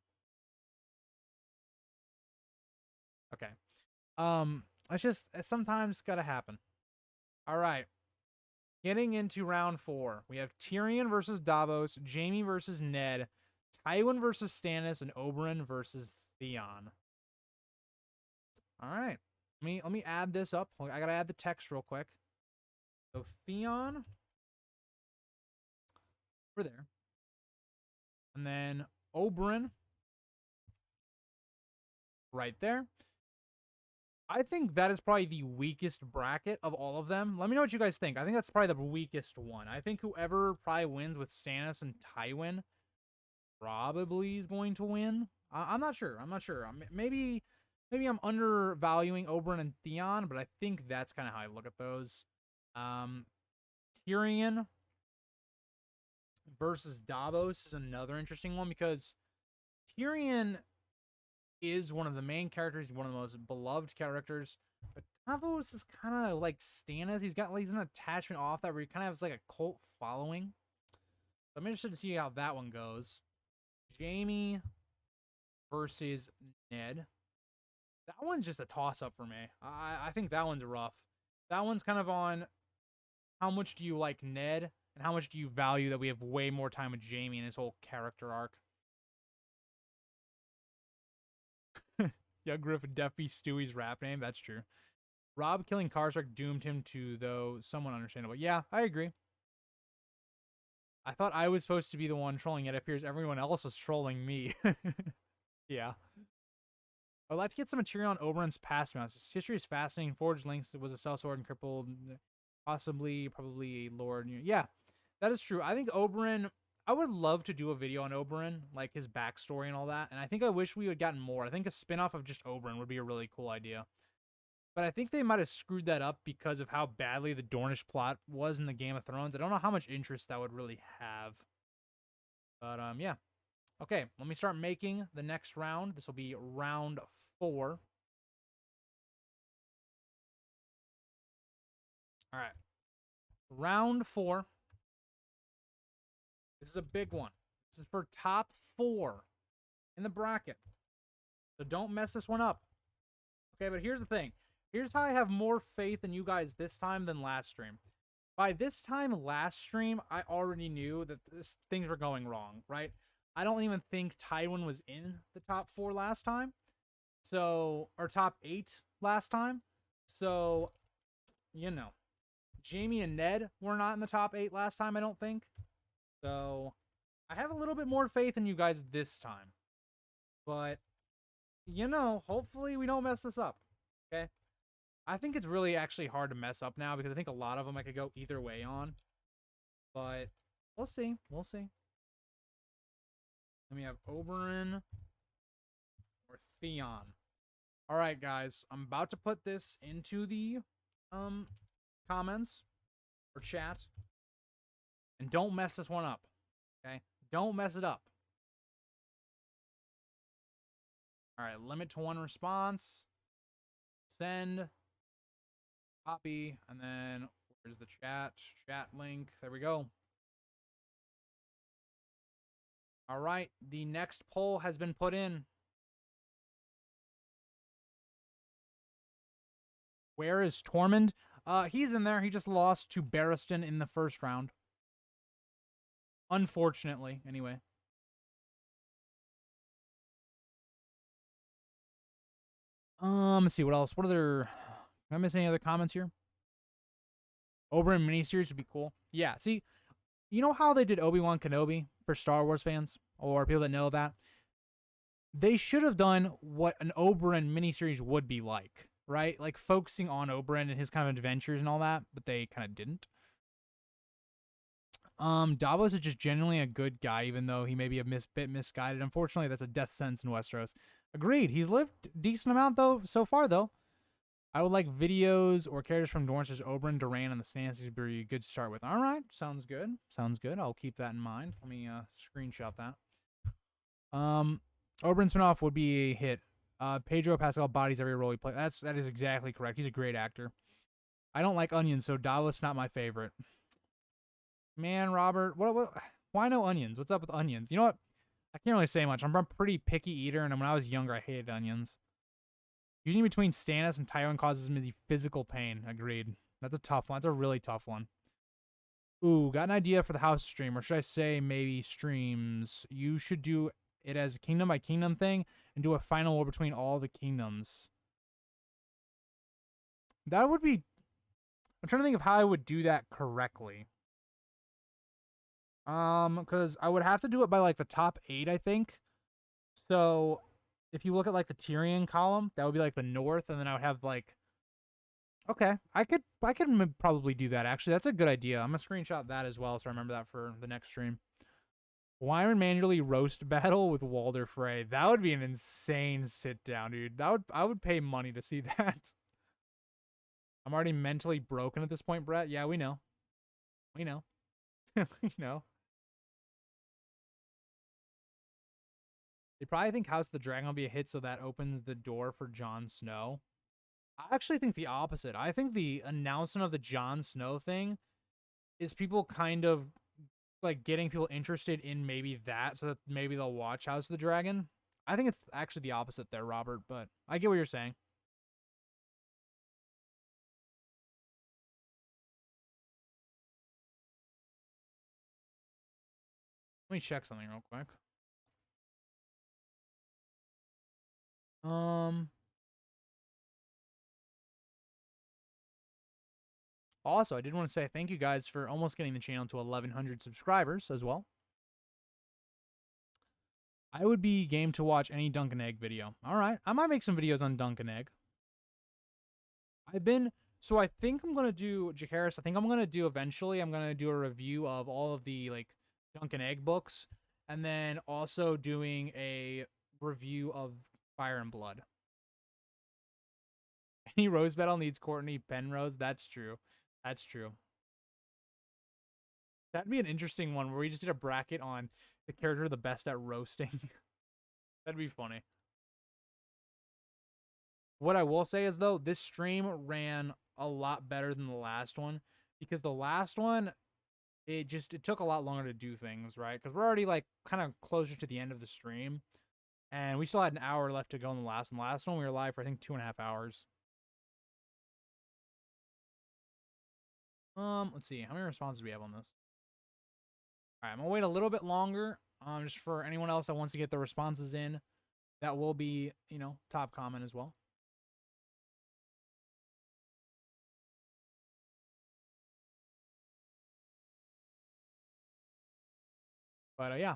Okay. It's sometimes gotta happen. All right. Getting into round 4, we have Tyrion versus Davos, Jaime versus Ned, Tywin versus Stannis, and Oberyn versus Theon. All right, let me add this up. I gotta add the text real quick. So Theon, over there, and then Oberyn, right there. I think that is probably the weakest bracket of all of them. Let me know what you guys think. I think that's probably the weakest one. I think whoever probably wins with Stannis and Tywin probably is going to win. I'm not sure. I'm not sure. Maybe I'm undervaluing Oberyn and Theon, but I think that's kind of how I look at those. Tyrion versus Davos is another interesting one because Tyrion is one of the main characters, one of the most beloved characters, but Davos is kind of like Stannis. He's an attachment off that where he kind of has like a cult following. So I'm interested to see how that one goes. Jaime versus Ned. That one's just a toss-up for me. I think that one's rough. That one's kind of on how much do you like Ned and how much do you value that we have way more time with Jaime and his whole character arc. Young Griff and Duffy Stewie's rap name. That's true. Rob killing Karstark doomed him to, though, somewhat understandable. Yeah, I agree. I thought I was supposed to be the one trolling, yet it appears everyone else was trolling me. Yeah. I'd like to get some material on Oberyn's past mounts. His history is fascinating. Forged links. It was a sellsword and crippled. Probably a lord. Yeah, that is true. I think Oberyn, I would love to do a video on Oberyn, like his backstory and all that. And I think I wish we had gotten more. I think a spinoff of just Oberyn would be a really cool idea. But I think they might have screwed that up because of how badly the Dornish plot was in the Game of Thrones. I don't know how much interest that would really have. But, yeah. Okay, let me start making the next round. This will be round 4. All right. Round 4. This is a big one. This is for top 4 in the bracket. So don't mess this one up. Okay, but here's the thing. Here's how I have more faith in you guys this time than last stream. By this time last stream, I already knew that things were going wrong, right? I don't even think Tywin was in the top 4 last time. So, or top 8 last time. So, you know. Jaime and Ned were not in the top 8 last time, I don't think. So, I have a little bit more faith in you guys this time. But, you know, hopefully we don't mess this up. Okay? I think it's really actually hard to mess up now because I think a lot of them I could go either way on. But, we'll see. We'll see. Then we have Oberyn or Theon. Alright, guys. I'm about to put this into the comments or chat. And don't mess this one up. Okay? Don't mess it up. Alright, limit to 1 response. Send. Copy. And then where's the chat? Chat link. There we go. Alright, the next poll has been put in. Where is Tormund? He's in there. He just lost to Barristan in the first round. Unfortunately, anyway. Let's see what else. What other? Did I miss any other comments here? Oberyn miniseries would be cool. Yeah, see, you know how they did Obi-Wan Kenobi for Star Wars fans or people that know that? They should have done what an Oberyn miniseries would be like, right? Like focusing on Oberyn and his kind of adventures and all that, but they kind of didn't. Davos is just genuinely a good guy, even though he may be a bit misguided. Unfortunately, that's a death sentence in Westeros. Agreed. He's lived a decent amount, though, so far, though. I would like videos or characters from Dorne, such as Oberyn, Duran, and the Stances would be good to start with. All right. Sounds good. Sounds good. I'll keep that in mind. Let me screenshot that. Oberyn spinoff would be a hit. Pedro Pascal bodies every role he plays. That is exactly correct. He's a great actor. I don't like onions, so Davos not my favorite. Man, Robert, why no onions? What's up with onions? You know what? I can't really say much. I'm a pretty picky eater, and when I was younger, I hated onions. Choosing between Stannis and Tywin causes me physical pain. Agreed. That's a tough one. That's a really tough one. Ooh, got an idea for the house stream, or should I say maybe streams? You should do it as a kingdom by kingdom thing and do a final war between all the kingdoms. That would be... I'm trying to think of how I would do that correctly. Because I would have to do it by, like, the top 8, I think. So, if you look at, like, the Tyrion column, that would be, like, the north, and then I would have, like... Okay, I could probably do that, actually. That's a good idea. I'm gonna screenshot that as well, so I remember that for the next stream. Wyron manually roast battle with Walder Frey. That would be an insane sit-down, dude. I would pay money to see that. I'm already mentally broken at this point, Brett. Yeah, we know. We know. We know. They probably think House of the Dragon will be a hit, so that opens the door for Jon Snow. I actually think the opposite. I think the announcement of the Jon Snow thing is people kind of like getting people interested in maybe that, so that maybe they'll watch House of the Dragon. I think it's actually the opposite there, Robert, but I get what you're saying. Let me check something real quick. Also, I did want to say thank you guys for almost getting the channel to 1,100 subscribers as well. I would be game to watch any Dunk and Egg video. All right, I might make some videos on Dunk and Egg. So I think I'm going to do, Jacaris, I think I'm going to do eventually, I'm going to do a review of all of the, like, Junk and Egg books, and then also doing a review of Fire and Blood. Any rose battle needs Courtney Penrose. That's true. That's true. That'd be an interesting one where we just did a bracket on the character the best at roasting. That'd be funny. What I will say is, though, this stream ran a lot better than the last one, because the last one, it took a lot longer to do things, right? Because we're already, like, kind of closer to the end of the stream, and we still had an hour left to go in the last one. The last one, we were live for, I think, 2.5 hours. Let's see. How many responses do we have on this? All right, I'm going to wait a little bit longer, just for anyone else that wants to get the responses in. That will be, you know, top comment as well. But, yeah.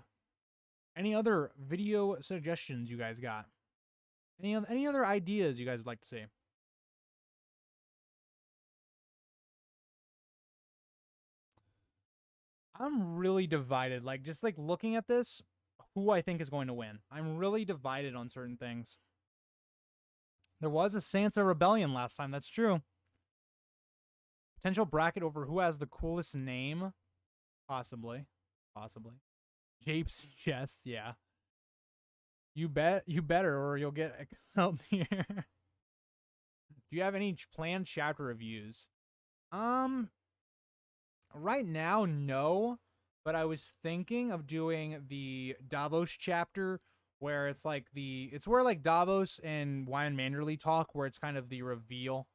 Any other video suggestions you guys got? Any other ideas you guys would like to see? I'm really divided. Like, just like looking at this, who I think is going to win. I'm really divided on certain things. There was a Sansa rebellion last time. That's true. Potential bracket over who has the coolest name. Possibly. Possibly. Japes, yes, yeah. You better, or you'll get expelled here. Do you have any planned chapter reviews? Right now, no. But I was thinking of doing the Davos chapter, where it's like it's where like Davos and Wyron Manderly talk, where it's kind of the reveal,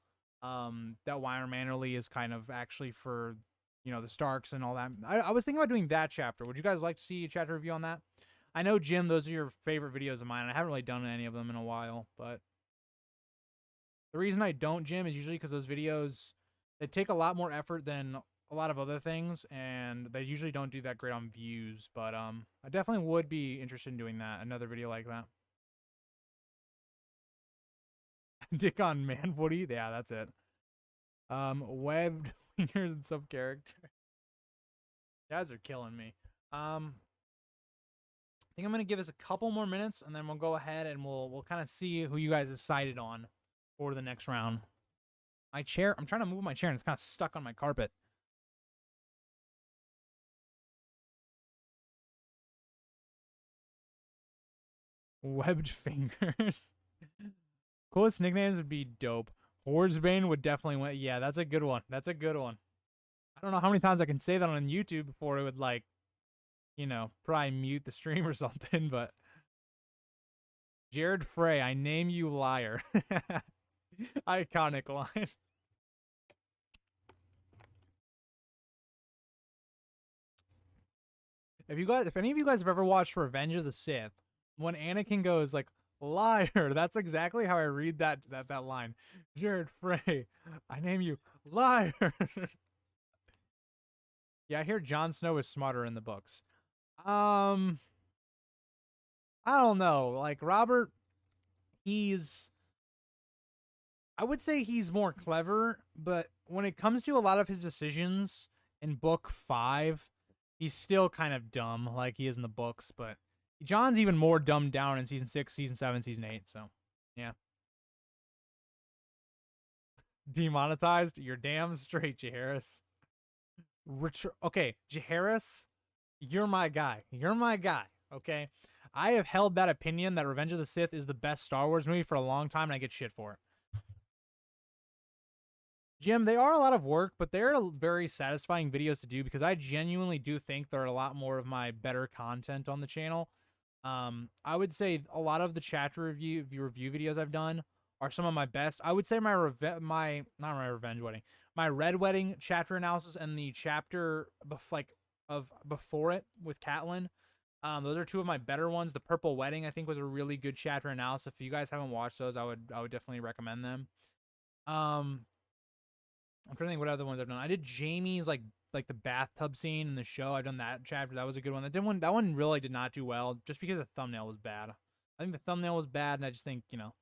that Wyron Manderly is kind of actually for, you know, the Starks and all that. I was thinking about doing that chapter. Would you guys like to see a chapter review on that? I know, Jim, those are your favorite videos of mine. I haven't really done any of them in a while, but the reason I don't, Jim, is usually because those videos, they take a lot more effort than a lot of other things, and they usually don't do that great on views. But I definitely would be interested in doing that, another video like that. Dick on man footy, yeah, that's it. Webbed wingers and sub character. You guys are killing me. I think I'm gonna give us a couple more minutes, and then we'll go ahead and we'll kind of see who you guys decided on for the next round. My chair, I'm trying to move my chair, and it's kind of stuck on my carpet. Webbed fingers. Coolest nicknames would be dope. Horserbane would definitely win. Yeah, that's a good one. That's a good one. I don't know how many times I can say that on YouTube before it would, like, you know, probably mute the stream or something, but Jared Frey, I name you liar. Iconic line. If any of you guys have ever watched Revenge of the Sith, when Anakin goes like, liar, that's exactly how I read that line. Jared Frey, I name you liar. Yeah, I hear Jon Snow is smarter in the books. I don't know. Like, Robert, I would say he's more clever, but when it comes to a lot of his decisions in book 5, he's still kind of dumb like he is in the books, but John's even more dumbed down in season 6, season 7, season 8, so yeah. Demonetized? You're damn straight, Jaehaerys. Okay, Jaehaerys, you're my guy. You're my guy, okay? I have held that opinion that Revenge of the Sith is the best Star Wars movie for a long time, and I get shit for it. Jim, they are a lot of work, but they're very satisfying videos to do, because I genuinely do think they're a lot more of my better content on the channel. I would say a lot of the chapter review videos I've done are some of my best. I would say my Red Wedding chapter analysis and the chapter before it with Catelyn. Those are two of my better ones. The Purple Wedding, I think, was a really good chapter analysis. If you guys haven't watched those, I would definitely recommend them. I'm trying to think what other ones I've done. I did Jaime's like the bathtub scene in the show. I've done that chapter. That was a good one. That one really did not do well, just because the thumbnail was bad. I think the thumbnail was bad, and I just think, you know.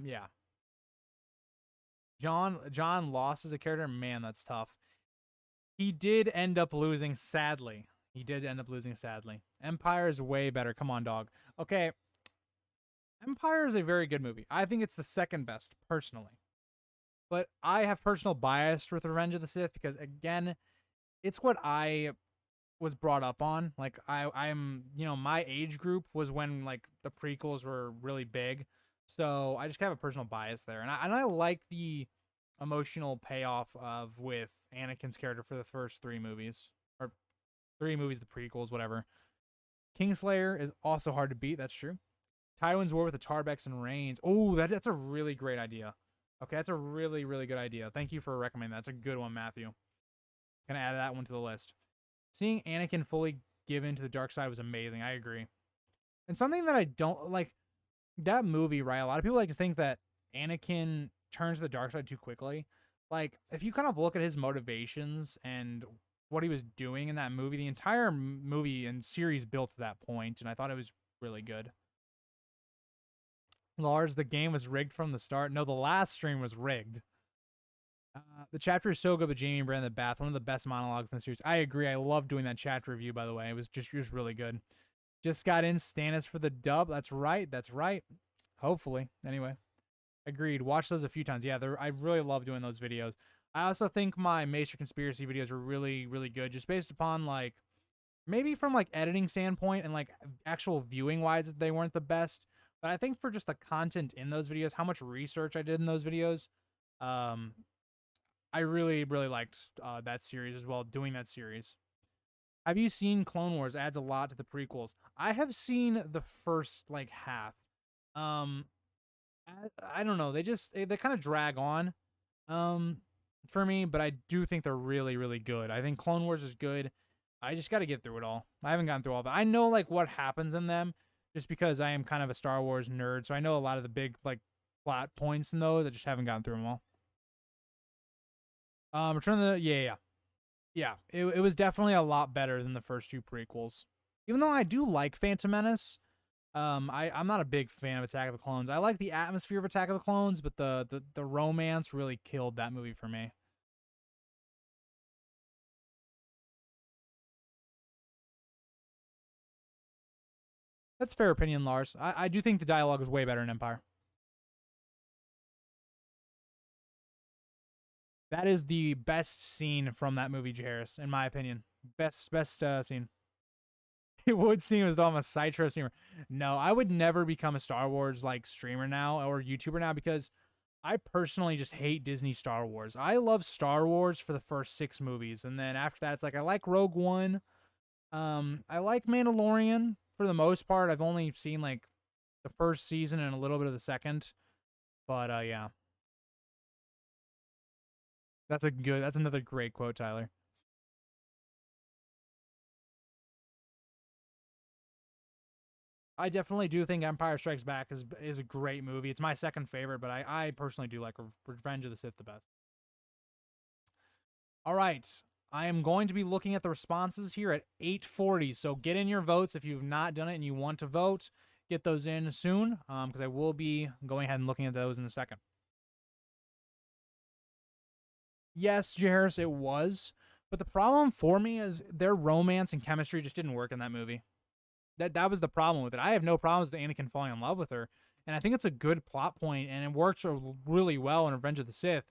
Yeah. John lost as a character. Man, that's tough. He did end up losing, sadly. He did end up losing, sadly. Empire is way better. Come on, dog. Okay. Empire is a very good movie. I think it's the second best, personally. But I have personal bias with Revenge of the Sith because, again, it's what I was brought up on. Like, I'm, you know, my age group was when, like, the prequels were really big. So I just have a personal bias there. And I like the emotional payoff of with Anakin's character for the first 3 movies. Or 3 movies, the prequels, whatever. Kingslayer is also hard to beat. That's true. Tywin's War with the Tarbecks and Reigns. Oh, that's a really great idea. Okay, that's a really, really good idea. Thank you for recommending that. That's a good one, Matthew. Gonna add that one to the list. Seeing Anakin fully give in to the dark side was amazing. I agree. And something that I don't like, that movie, right? A lot of people like to think that Anakin turns to the dark side too quickly. Like, if you kind of look at his motivations and what he was doing in that movie, the entire movie and series built to that point, and I thought it was really good. Lars, the game was rigged from the start. No, the last stream was rigged. The chapter is so good with Jaime and Bran in the bath. One of the best monologues in the series. I agree. I love doing that chapter review, by the way. It was really good. Just got in Stannis for the dub. That's right. That's right. Hopefully. Anyway. Agreed. Watch those a few times. Yeah, I really love doing those videos. I also think my Maester Conspiracy videos are really, really good. Just based upon, like, maybe from, like, editing standpoint and, like, actual viewing-wise, they weren't the best. But I think for just the content in those videos, how much research I did in those videos, I really, really liked that series as well, doing that series. Have you seen Clone Wars? Adds a lot to the prequels. I have seen the first, like, half. I don't know. They kind of drag on for me, but I do think they're really, really good. I think Clone Wars is good. I just got to get through it all. I haven't gotten through all of it. I know, like, what happens in them, just because I am kind of a Star Wars nerd, so I know a lot of the big, like, plot points in those. I just haven't gotten through them all. Return of the... Yeah. It was definitely a lot better than the first 2 prequels. Even though I do like Phantom Menace, I'm not a big fan of Attack of the Clones. I like the atmosphere of Attack of the Clones, but the romance really killed that movie for me. That's fair opinion, Lars. I do think the dialogue is way better in Empire. That is the best scene from that movie, Jairus, in my opinion. Best scene. It would seem as though I'm a Citro streamer. No, I would never become a Star Wars like streamer now or YouTuber now because I personally just hate Disney Star Wars. I love Star Wars for the first 6 movies, and then after that, it's like I like Rogue One. I like Mandalorian for the most part. I've only seen like the first season and a little bit of the second, but yeah. That's another great quote, Tyler. I definitely do think Empire Strikes Back is a great movie. It's my second favorite, but I personally do like Revenge of the Sith the best. All right. I am going to be looking at the responses here at 8:40, so get in your votes if you've not done it and you want to vote. Get those in soon, because I will be going ahead and looking at those in a second. Yes, Jairus, it was. But the problem for me is their romance and chemistry just didn't work in that movie. That was the problem with it. I have no problems with Anakin falling in love with her, and I think it's a good plot point, and it works really well in Revenge of the Sith.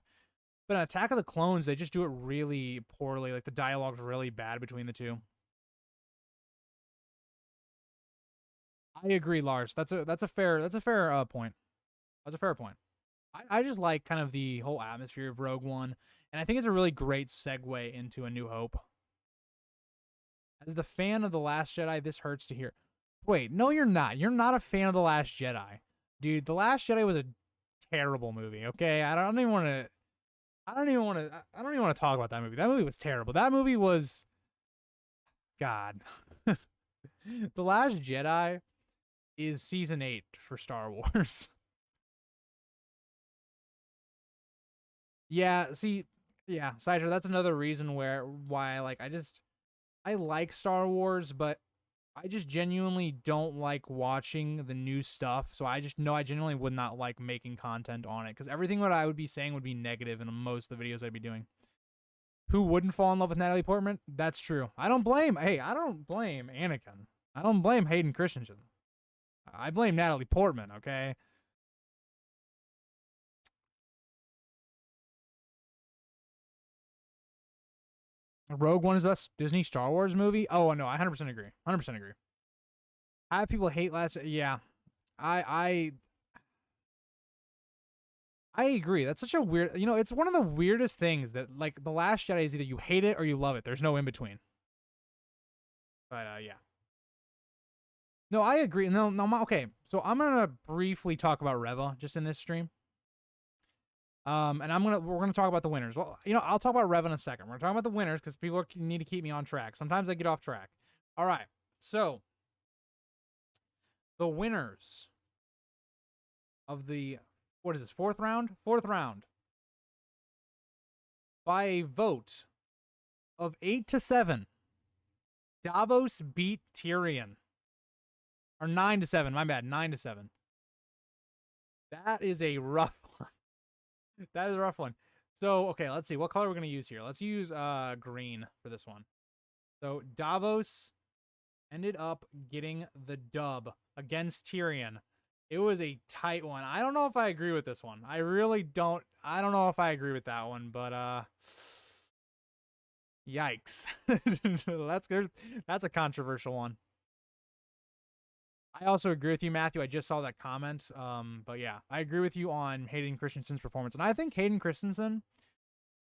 But in Attack of the Clones, they just do it really poorly. Like, the dialogue's really bad between the two. I agree, Lars. That's a fair point. That's a fair point. I just like kind of the whole atmosphere of Rogue One, and I think it's a really great segue into A New Hope. As the fan of The Last Jedi, this hurts to hear. Wait, no, you're not. You're not a fan of The Last Jedi. Dude, The Last Jedi was a terrible movie, okay? I don't even want to talk about that movie. That movie was terrible. That movie was... God. The Last Jedi is season 8 for Star Wars. Yeah, see, yeah, Sideshow, that's another reason why I like Star Wars, but I just genuinely don't like watching the new stuff. So I just know I genuinely would not like making content on it because everything that I would be saying would be negative in most of the videos I'd be doing. Who wouldn't fall in love with Natalie Portman? That's true. I don't blame Anakin. I don't blame Hayden Christensen. I blame Natalie Portman, okay? Rogue One is the best Disney Star Wars movie? Oh, no, I 100% agree. 100% agree. Have people hate last... Yeah. I agree. That's such a weird... You know, it's one of the weirdest things that, like, The Last Jedi is either you hate it or you love it. There's no in-between. But, yeah. No, I agree. No, okay. So I'm going to briefly talk about Reva just in this stream. And we're gonna talk about the winners. Well, you know, I'll talk about Rev in a second. We're talking about the winners because people need to keep me on track. Sometimes I get off track. All right, so the winners of the fourth round by a vote of 8-7. Davos beat Tyrion, or 9-7. My bad, 9-7. That is a rough one. That is a rough one. So, okay, let's see. What color we're going to use here? Let's use green for this one. So, Davos ended up getting the dub against Tyrion. It was a tight one. I don't know if I agree with this one. I really don't. I don't know if I agree with that one, but yikes. That's good. That's a controversial one. I also agree with you, Matthew. I just saw that comment. But yeah, I agree with you on Hayden Christensen's performance. And I think Hayden Christensen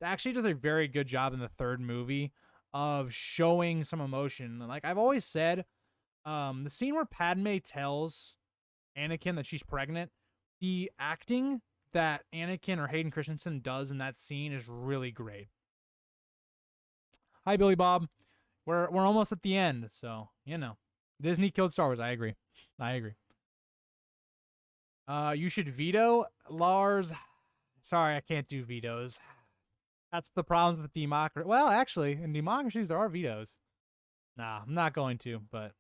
actually does a very good job in the third movie of showing some emotion. Like I've always said, the scene where Padme tells Anakin that she's pregnant, the acting that Anakin or Hayden Christensen does in that scene is really great. Hi, Billy Bob. We're almost at the end, so, you know. Disney killed Star Wars. I agree. You should veto Lars. Sorry, I can't do vetoes. That's the problems with democracy. Well, actually, in democracies, there are vetoes. Nah, I'm not going to, but...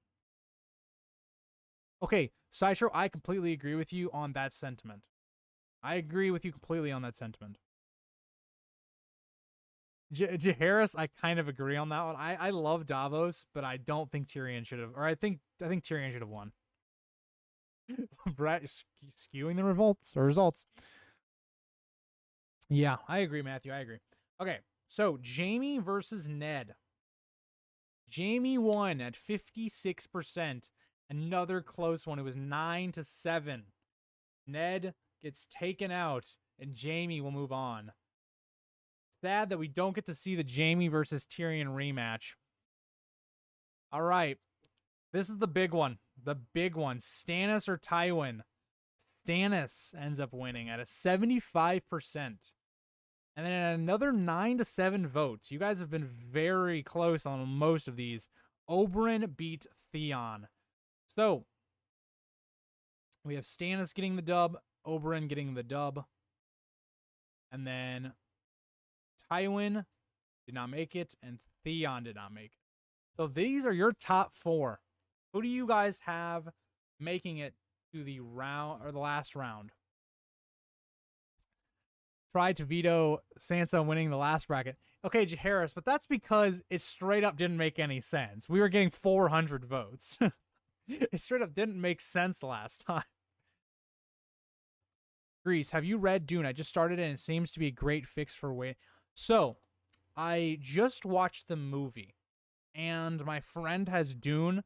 Okay, Sideshow, I completely agree with you on that sentiment. I agree with you completely on that sentiment. Harris, I kind of agree on that one. I love Davos, but I don't think Tyrion should have, or I think Tyrion should have won. Brett skewing the results. Yeah, I agree, Matthew. I agree. Okay, so Jaime versus Ned. Jaime won at 56%. Another close one. It was 9-7. Ned gets taken out, and Jaime will move on. Sad that we don't get to see the Jaime versus Tyrion rematch. All right. This is the big one. The big one. Stannis or Tywin? Stannis ends up winning at a 75%. And then another 9-7 votes. You guys have been very close on most of these. Oberyn beat Theon. So, we have Stannis getting the dub, Oberyn getting the dub. And then Tywin did not make it, and Theon did not make it. So these are your top 4. Who do you guys have making it to the round or the last round? Tried to veto Sansa winning the last bracket. Okay, Harris, but that's because it straight up didn't make any sense. We were getting 400 votes. It straight up didn't make sense last time. Grease, have you read Dune? I just started it and it seems to be a great fix for weight. So, I just watched the movie, and my friend has Dune,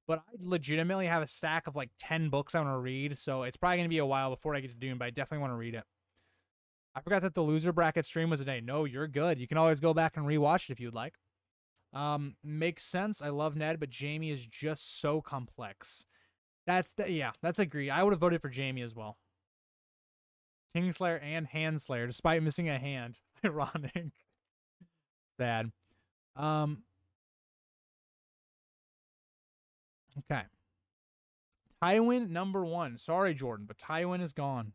but I legitimately have a stack of like 10 books I want to read, so it's probably going to be a while before I get to Dune, but I definitely want to read it. I forgot that the loser bracket stream was today. No, you're good. You can always go back and rewatch it if you'd like. Makes sense. I love Ned, but Jaime is just so complex. That's agreed. I would have voted for Jaime as well. Kingslayer and Handslayer, despite missing a hand. Ironic. Sad. Okay. Tywin, number 1. Sorry, Jordan, but Tywin is gone.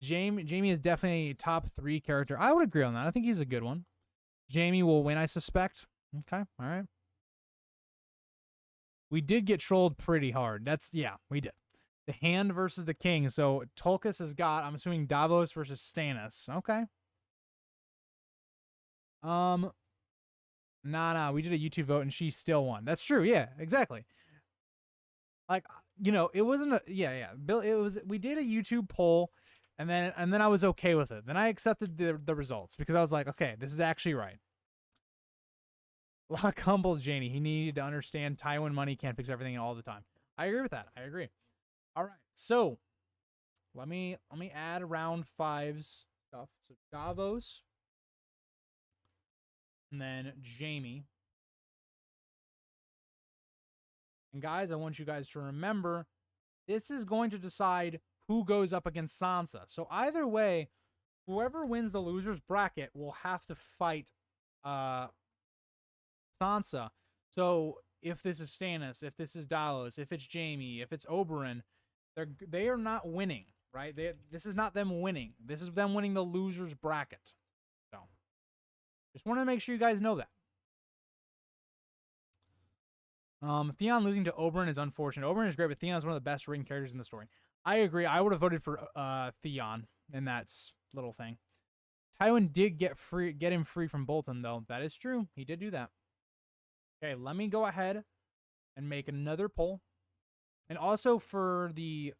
Jaime is definitely a top 3 character. I would agree on that. I think he's a good one. Jaime will win, I suspect. Okay, all right. We did get trolled pretty hard. Yeah, we did. The Hand versus the King. So Tulkas has got, I'm assuming, Davos versus Stannis. Okay. Nah, we did a YouTube vote and she still won. That's true. Yeah, exactly. Like, you know, it wasn't a, yeah. Bill, it was, we did a YouTube poll and then I was okay with it. Then I accepted the results because I was like, okay, this is actually right. Lock humbled Janie. He needed to understand Tywin money can't fix everything all the time. I agree with that. I agree. All right. So let me add round 5's stuff. So Davos. And then Jaime. And guys, I want you guys to remember, this is going to decide who goes up against Sansa. So either way, whoever wins the loser's bracket will have to fight Sansa. So if this is Stannis, if this is Davos, if it's Jaime, if it's Oberyn, they are not winning, right? This is not them winning. This is them winning the loser's bracket. So just want to make sure you guys know that. Theon losing to Oberyn is unfortunate. Oberyn is great, but Theon is one of the best written characters in the story. I agree. I would have voted for Theon in that little thing. Tywin did get him free from Bolton, though. That is true. He did do that. Okay, let me go ahead and make another poll. And also for the...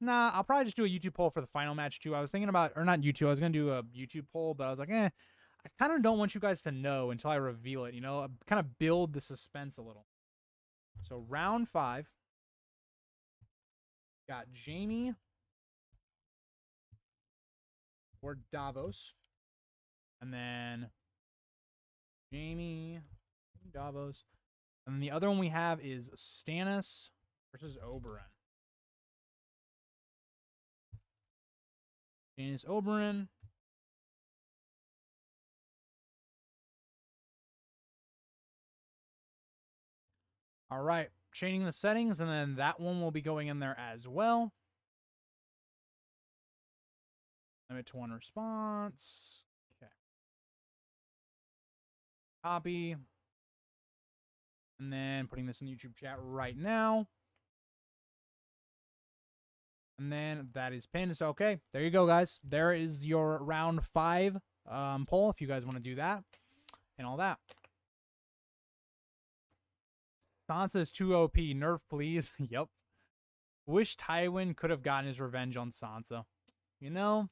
Nah, I'll probably just do a YouTube poll for the final match, too. I was thinking about... Or not YouTube. I was going to do a YouTube poll, but I was like, I kind of don't want you guys to know until I reveal it, you know? Kind of build the suspense a little. So, round 5. Got Jaime or Davos. And then Jaime, Davos. And then the other one we have is Stannis versus Oberyn. Stannis, Oberyn. All right, changing the settings, and then that one will be going in there as well. Limit to 1 response. Okay. Copy. And then putting this in the YouTube chat right now. And then that is pinned. So, okay, there you go, guys. There is your round 5 poll if you guys want to do that and all that. Sansa is too OP. Nerf, please. Yep. Wish Tywin could have gotten his revenge on Sansa. You know,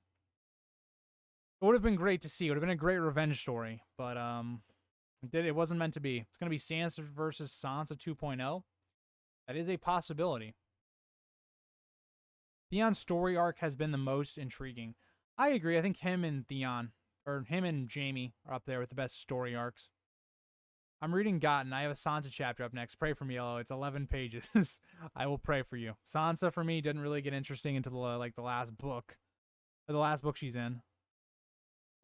it would have been great to see. It would have been a great revenge story. But it wasn't meant to be. It's going to be Stannis versus Sansa 2.0. That is a possibility. Theon's story arc has been the most intriguing. I agree. I think him and Theon, or him and Jaime, are up there with the best story arcs. I'm reading Gotten. I have a Sansa chapter up next. Pray for me, Yellow. It's 11 pages. I will pray for you. Sansa, for me, didn't really get interesting until the last book. Or the last book she's in.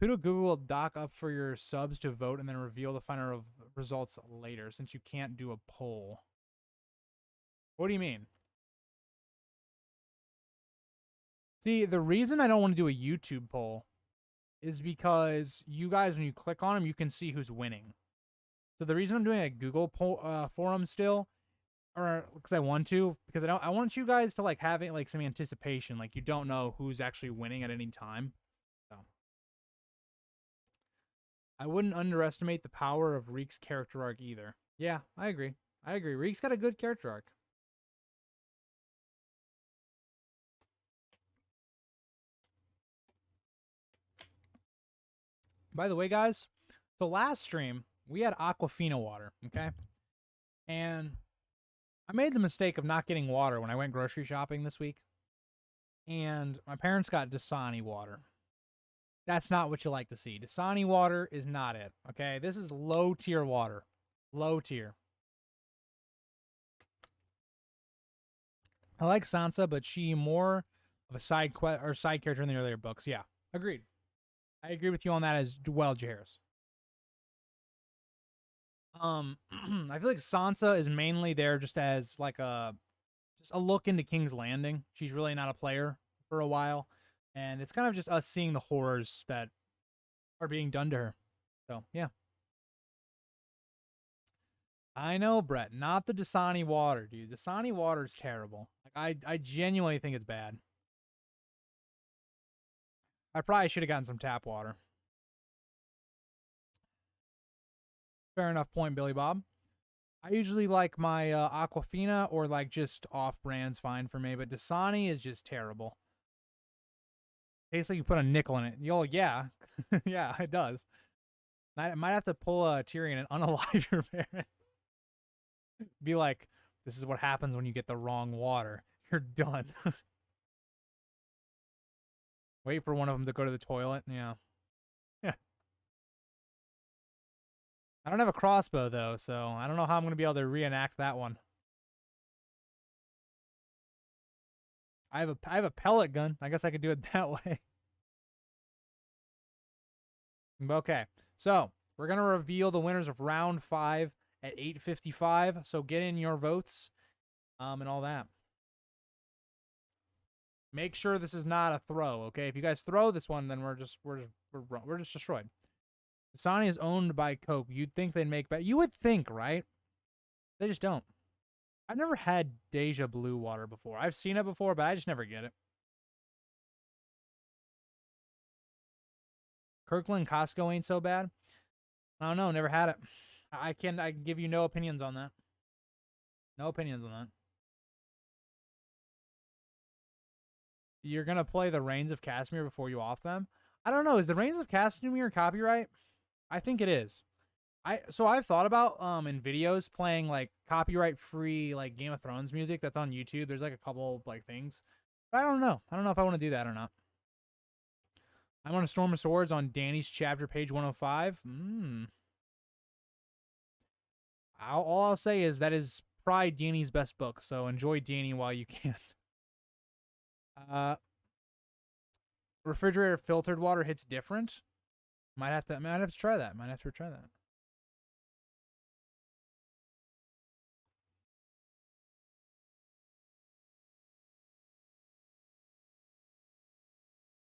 Put a Google Doc up for your subs to vote and then reveal the final results later, since you can't do a poll. What do you mean? See, the reason I don't want to do a YouTube poll is because you guys, when you click on them, you can see who's winning. So the reason I'm doing a Google forum still, or because I want to, because I want you guys to like have it like some anticipation, like you don't know who's actually winning at any time. So I wouldn't underestimate the power of Reek's character arc either. Yeah, I agree. I agree. Reek's got a good character arc. By the way, guys, the last stream, we had Aquafina water, okay? And I made the mistake of not getting water when I went grocery shopping this week. And my parents got Dasani water. That's not what you like to see. Dasani water is not it, okay? This is low-tier water. Low tier. I like Sansa, but she more of a side character in the earlier books. Yeah, agreed. I agree with you on that as well, Jairus. I feel like Sansa is mainly there just as like a look into King's Landing. She's really not a player for a while, and it's kind of just us seeing the horrors that are being done to her. So yeah, I know, Brett. Not the Dasani water, dude. Dasani water is terrible. Like I genuinely think it's bad. I probably should have gotten some tap water. Fair enough point, Billy Bob. I usually like my Aquafina or like just off-brand's fine for me, but Dasani is just terrible. Tastes like you put a nickel in it. Yo, yeah. Yeah, it does. I might have to pull a Tyrion and unalive your parents. Be like, this is what happens when you get the wrong water. You're done. Wait for one of them to go to the toilet. Yeah. Yeah. I don't have a crossbow, though, so I don't know how I'm going to be able to reenact that one. I have a pellet gun. I guess I could do it that way. Okay, so we're going to reveal the winners of round 5 at 8:55. So get in your votes and all that. Make sure this is not a throw, okay? If you guys throw this one, then we're just destroyed. Dasani is owned by Coke. You'd think they'd make better. You would think, right? They just don't. I've never had Deja Blue water before. I've seen it before, but I just never get it. Kirkland Costco ain't so bad. I don't know. Never had it. I can give you no opinions on that. No opinions on that. You're going to play the Reigns of Castamere before you off them? I don't know. Is the Reigns of Castamere copyright? I think it is. So I've thought about in videos playing like copyright free like Game of Thrones music that's on YouTube. There's like a couple like things. But I don't know. I don't know if I want to do that or not. I'm on a Storm of Swords on Dany's chapter, page 105. All I'll say is that is probably Dany's best book, so enjoy Dany while you can. Refrigerator filtered water hits different. Might have to try that. Might have to try that.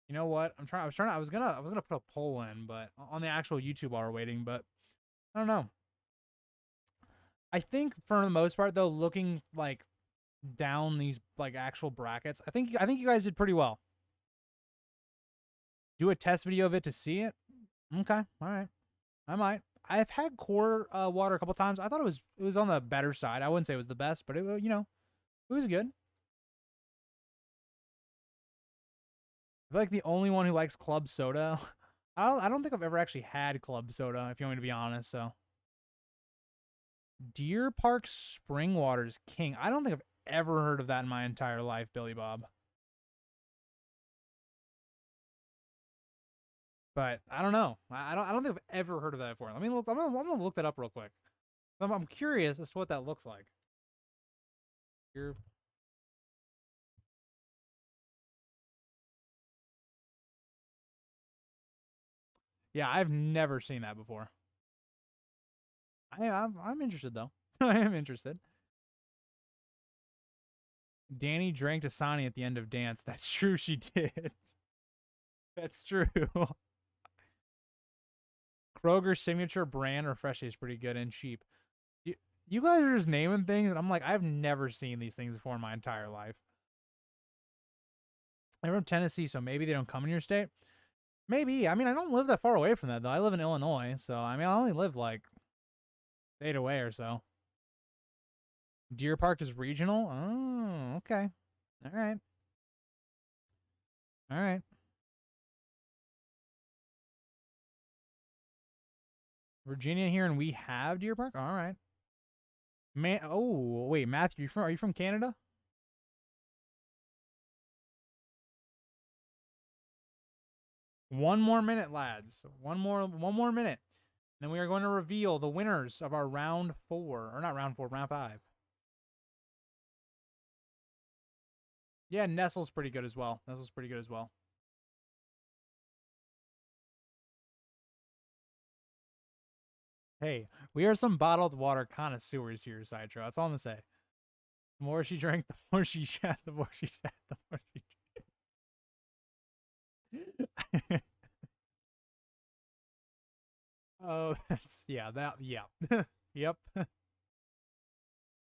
You know what? I was gonna put a poll in, but on the actual YouTube while we're waiting, but I don't know. I think for the most part though, looking like down these like actual brackets, I think you guys did pretty well. Do a test video of it to see it. Okay, all right. I might. I've had core water a couple times. I thought it was on the better side. I wouldn't say it was the best, but it was good. I feel like the only one who likes club soda. I don't think I've ever actually had club soda, if you want me to be honest. So, Deer Park Spring Water's king. I don't think I've ever heard of that in my entire life, Billy Bob. But I don't know. I don't think I've ever heard of that before. Let me look. I'm gonna look that up real quick. I'm curious as to what that looks like. Here. Yeah, I've never seen that before. I'm interested though. I am interested. Dany drank Dasani at the end of Dance. That's true, she did. That's true. Kroger's signature brand refresh is pretty good and cheap. You guys are just naming things, and I'm like, I've never seen these things before in my entire life. I'm from Tennessee, so maybe they don't come in your state. Maybe. I mean, I don't live that far away from that, though. I live in Illinois, so, I mean, I only live, like, 8 away or so. Deer Park is regional? Oh, okay. All right. All right. Virginia here, and we have Deer Park? All right. Oh, wait, Matthew, are you from Canada? One more minute, lads. One more minute. Then we are going to reveal the winners of our round 4. Or not round 4, round 5. Yeah, Nestle's pretty good as well. Hey, we are some bottled water connoisseurs here, Sideshow. That's all I'm going to say. The more she drank, the more she shat, the more she shat, the more she drank. Oh, that's, yeah, yep.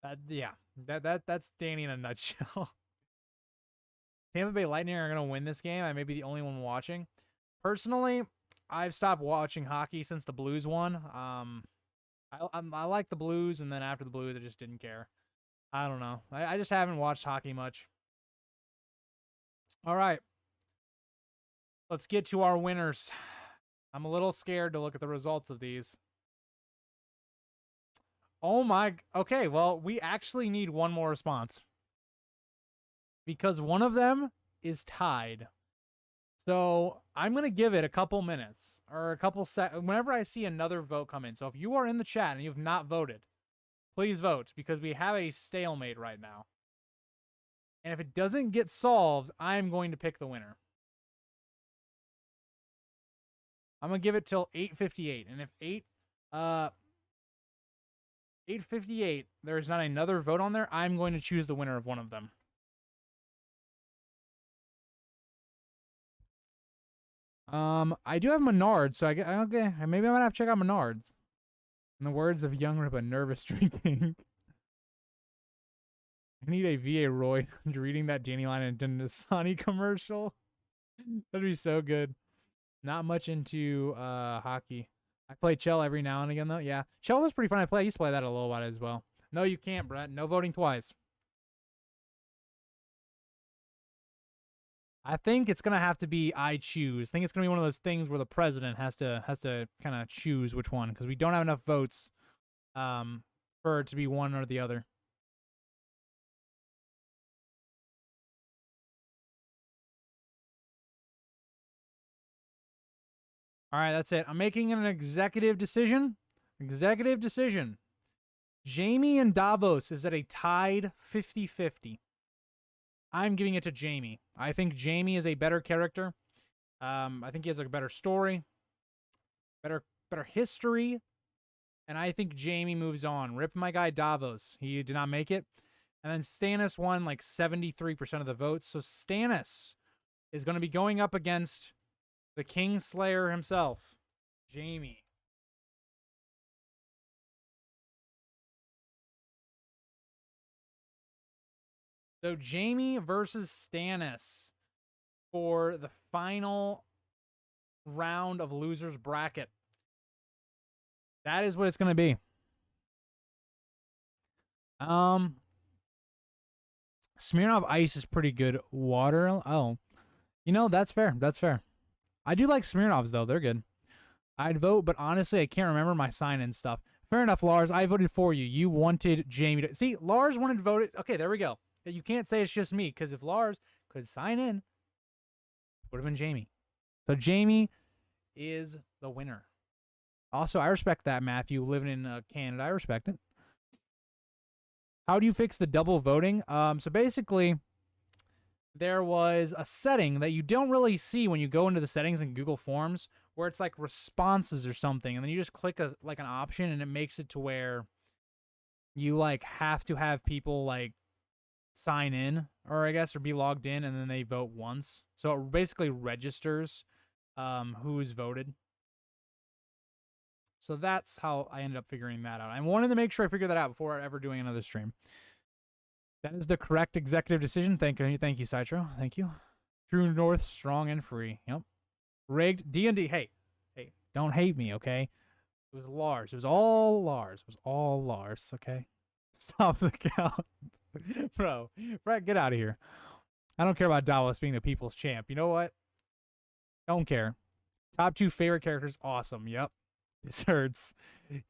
That's Dany in a nutshell. Tampa Bay Lightning are going to win this game. I may be the only one watching. Personally, I've stopped watching hockey since the Blues won. I like the Blues, and then after the Blues, I just didn't care. I don't know. I just haven't watched hockey much. All right. Let's get to our winners. I'm a little scared to look at the results of these. Oh my... Okay, well, we actually need one more response. Because one of them is tied. So I'm going to give it a couple minutes or a couple seconds whenever I see another vote come in. So if you are in the chat and you have not voted, please vote because we have a stalemate right now. And if it doesn't get solved, I'm going to pick the winner. I'm going to give it till 8:58. And if 8:58 there's not another vote on there, I'm going to choose the winner of one of them. I do have Menards, so okay, maybe I'm gonna have to check out Menards. In the words of Young Griff, nervous drinking. I need a VA Roy reading that Danny line in a Dasani commercial. That'd be so good. Not much into hockey. I play Chell every now and again though. Yeah, Chell was pretty fun. I used to play that a little bit as well. No, you can't, Brett. No voting twice. I think it's gonna have to be I choose. I think it's gonna be one of those things where the president has to kind of choose which one because we don't have enough votes for it to be one or the other. All right, that's it. I'm making an executive decision. Executive decision. Jaime and Davos is at a tied 50-50. I'm giving it to Jaime. I think Jaime is a better character. I think he has a better story, better history, and I think Jaime moves on. Rip my guy Davos. He did not make it. And then Stannis won like 73% of the votes. So Stannis is going to be going up against the Kingslayer himself, Jaime. So Jaime versus Stannis for the final round of losers bracket. That is what it's going to be. Smirnoff Ice is pretty good. Water. Oh, you know, that's fair. That's fair. I do like Smirnoffs though. They're good. I'd vote, but honestly, I can't remember my sign-in stuff. Fair enough, Lars. I voted for you. You wanted Jaime to... See, Lars wanted to vote it. Okay, there we go. You can't say it's just me, because if Lars could sign in, would have been Jaime. So Jaime is the winner. Also, I respect that, Matthew, living in Canada. I respect it. How do you fix the double voting? So basically, there was a setting that you don't really see when you go into the settings in Google Forms, where it's like responses or something, and then you just click an option, and it makes it to where you like have to have people like sign in, or I guess, or be logged in, and then they vote once. So it basically registers who's voted. So that's how I ended up figuring that out. I wanted to make sure I figured that out before ever doing another stream. That is the correct executive decision. Thank you, Citro. Thank you. True North, strong and free. Yep. Rigged. D&D. Hey, don't hate me, okay? It was Lars. It was all Lars. It was all Lars, okay? Stop the count. Bro, Brett, get out of here. I don't care about Davos being the people's champ. You know what? Don't care. Top 2 favorite characters. Awesome. Yep. This hurts.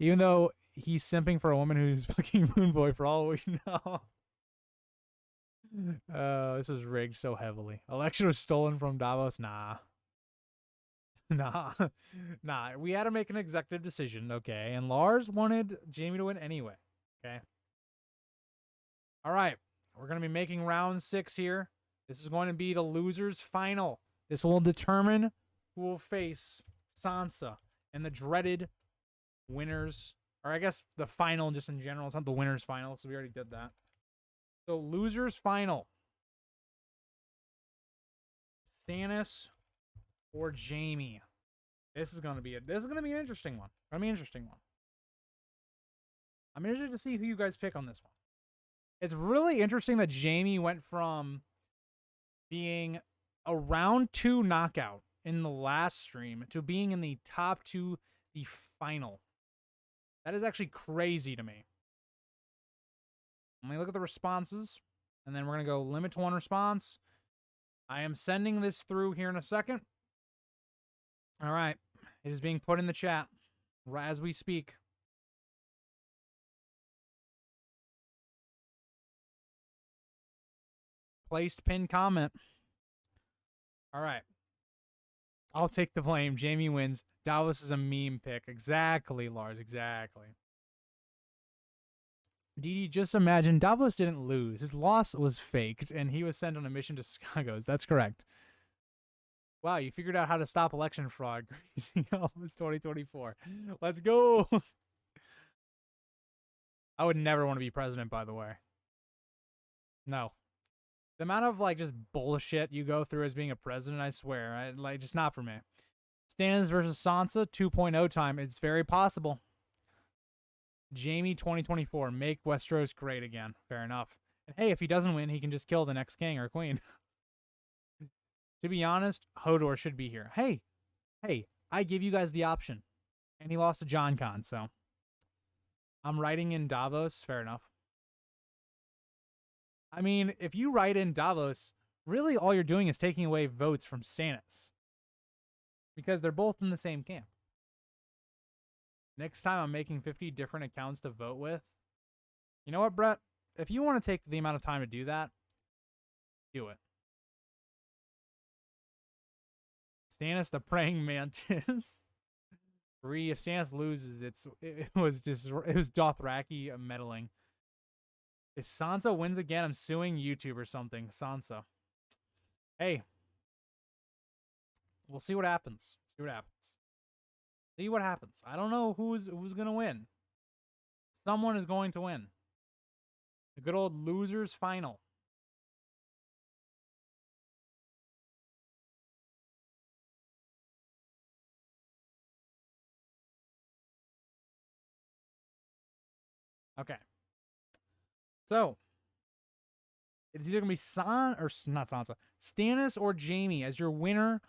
Even though he's simping for a woman who's fucking Moon Boy for all we know. This is rigged so heavily. Election was stolen from Davos. Nah. We had to make an executive decision, okay? And Lars wanted Jaime to win anyway, okay? All right. We're going to be making round 6 here. This is going to be the losers final. This will determine who will face Sansa and the dreaded winners, or I guess the final just in general. It's not the winners final because we already did that. So losers final. Stannis or Jaime. This is gonna be an interesting one. I'm interested to see who you guys pick on this one. It's really interesting that Jaime went from being a round 2 knockout in the last stream to being in the top 2, the final. That is actually crazy to me. Let me look at the responses, and then we're going to go limit to 1 response. I am sending this through here in a second. All right. It is being put in the chat as we speak. Placed pinned comment. All right. I'll take the blame. Jamie wins. Davos is a meme pick. Exactly, Lars. Exactly. DD, just imagine Davos didn't lose. His loss was faked, and he was sent on a mission to Skagos. That's correct. Wow, you figured out how to stop election fraud. It's 2024. Let's go. I would never want to be president, by the way. No. The amount of, like, just bullshit you go through as being a president, I swear. Like, just not for me. Stannis versus Sansa, 2.0 time. It's very possible. Jamie 2024. Make Westeros great again. Fair enough. And hey, if he doesn't win, he can just kill the next king or queen. To be honest, Hodor should be here. Hey, I give you guys the option. And he lost to John Con, so. I'm writing in Davos. Fair enough. I mean, if you write in Davos, really all you're doing is taking away votes from Stannis. Because they're both in the same camp. Next time I'm making 50 different accounts to vote with. You know what, Brett? If you want to take the amount of time to do that, do it. Stannis the praying mantis. If Stannis loses, it was Dothraki meddling. If Sansa wins again, I'm suing YouTube or something. Sansa. Hey. We'll see what happens. See what happens. I don't know who's gonna win. Someone is going to win. The good old losers final. Okay. So, it's either going to be Stannis or Jamie as your winner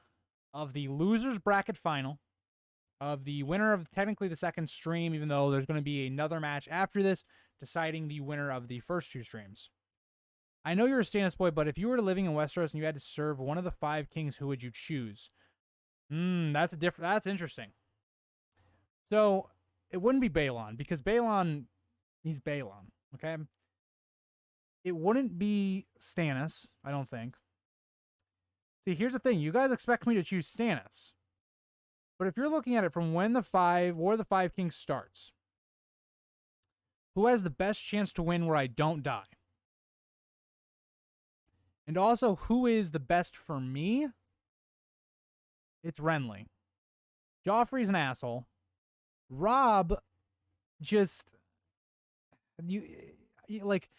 of the losers bracket final, of the winner of technically the second stream, even though there's going to be another match after this, deciding the winner of the first 2 streams. I know you're a Stannis boy, but if you were living in Westeros and you had to serve one of the 5 kings, who would you choose? That's interesting. So, it wouldn't be Baylon, because he's Baylon, okay? It wouldn't be Stannis, I don't think. See, here's the thing. You guys expect me to choose Stannis. But if you're looking at it from when War of the Five Kings starts, who has the best chance to win where I don't die? And also, who is the best for me? It's Renly. Joffrey's an asshole. Robb just... like,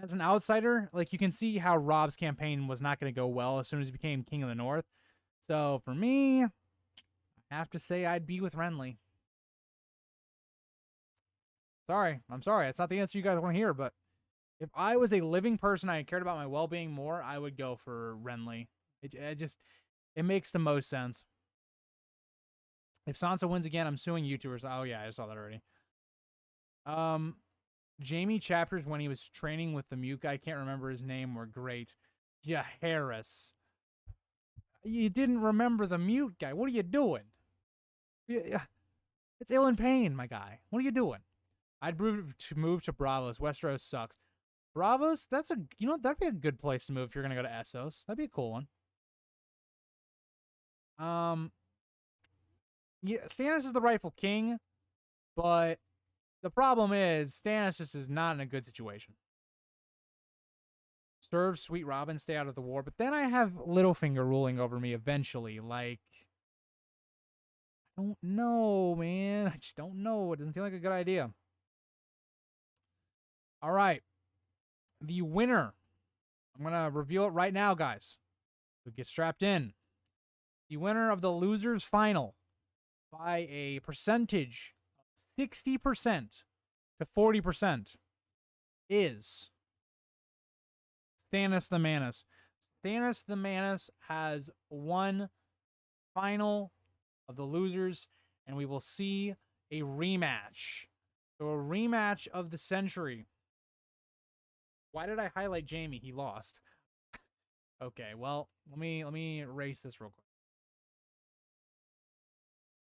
as an outsider, like, you can see how Robb's campaign was not going to go well as soon as he became King of the North. So, for me, I have to say I'd be with Renly. I'm sorry. It's not the answer you guys want to hear, but if I was a living person and I cared about my well-being more, I would go for Renly. It makes the most sense. If Sansa wins again, I'm suing YouTubers. Oh, yeah, I saw that already. Jamie chapters when he was training with the mute guy, I can't remember his name, were great. Yeah, Harris. You didn't remember the mute guy. What are you doing? Yeah, it's ill and pain, my guy. What are you doing? I'd move to Bravos. Westeros sucks. Bravos, that'd be a good place to move if you're gonna go to Essos. That'd be a cool one. Yeah, Stannis is the rightful king, but the problem is Stannis just is not in a good situation. Serve Sweet Robin, stay out of the war, but then I have Littlefinger ruling over me eventually. Like, I don't know, man. I just don't know. It doesn't seem like a good idea. All right. The winner. I'm going to reveal it right now, guys. So get strapped in. The winner of the losers final by a percentage of 60% to 40% is Stannis the Manus. Stannis the Manus has won final of the losers, and we will see a rematch So a rematch of the century. Why did I highlight Jaime? He lost. Okay, well, let me erase this real quick.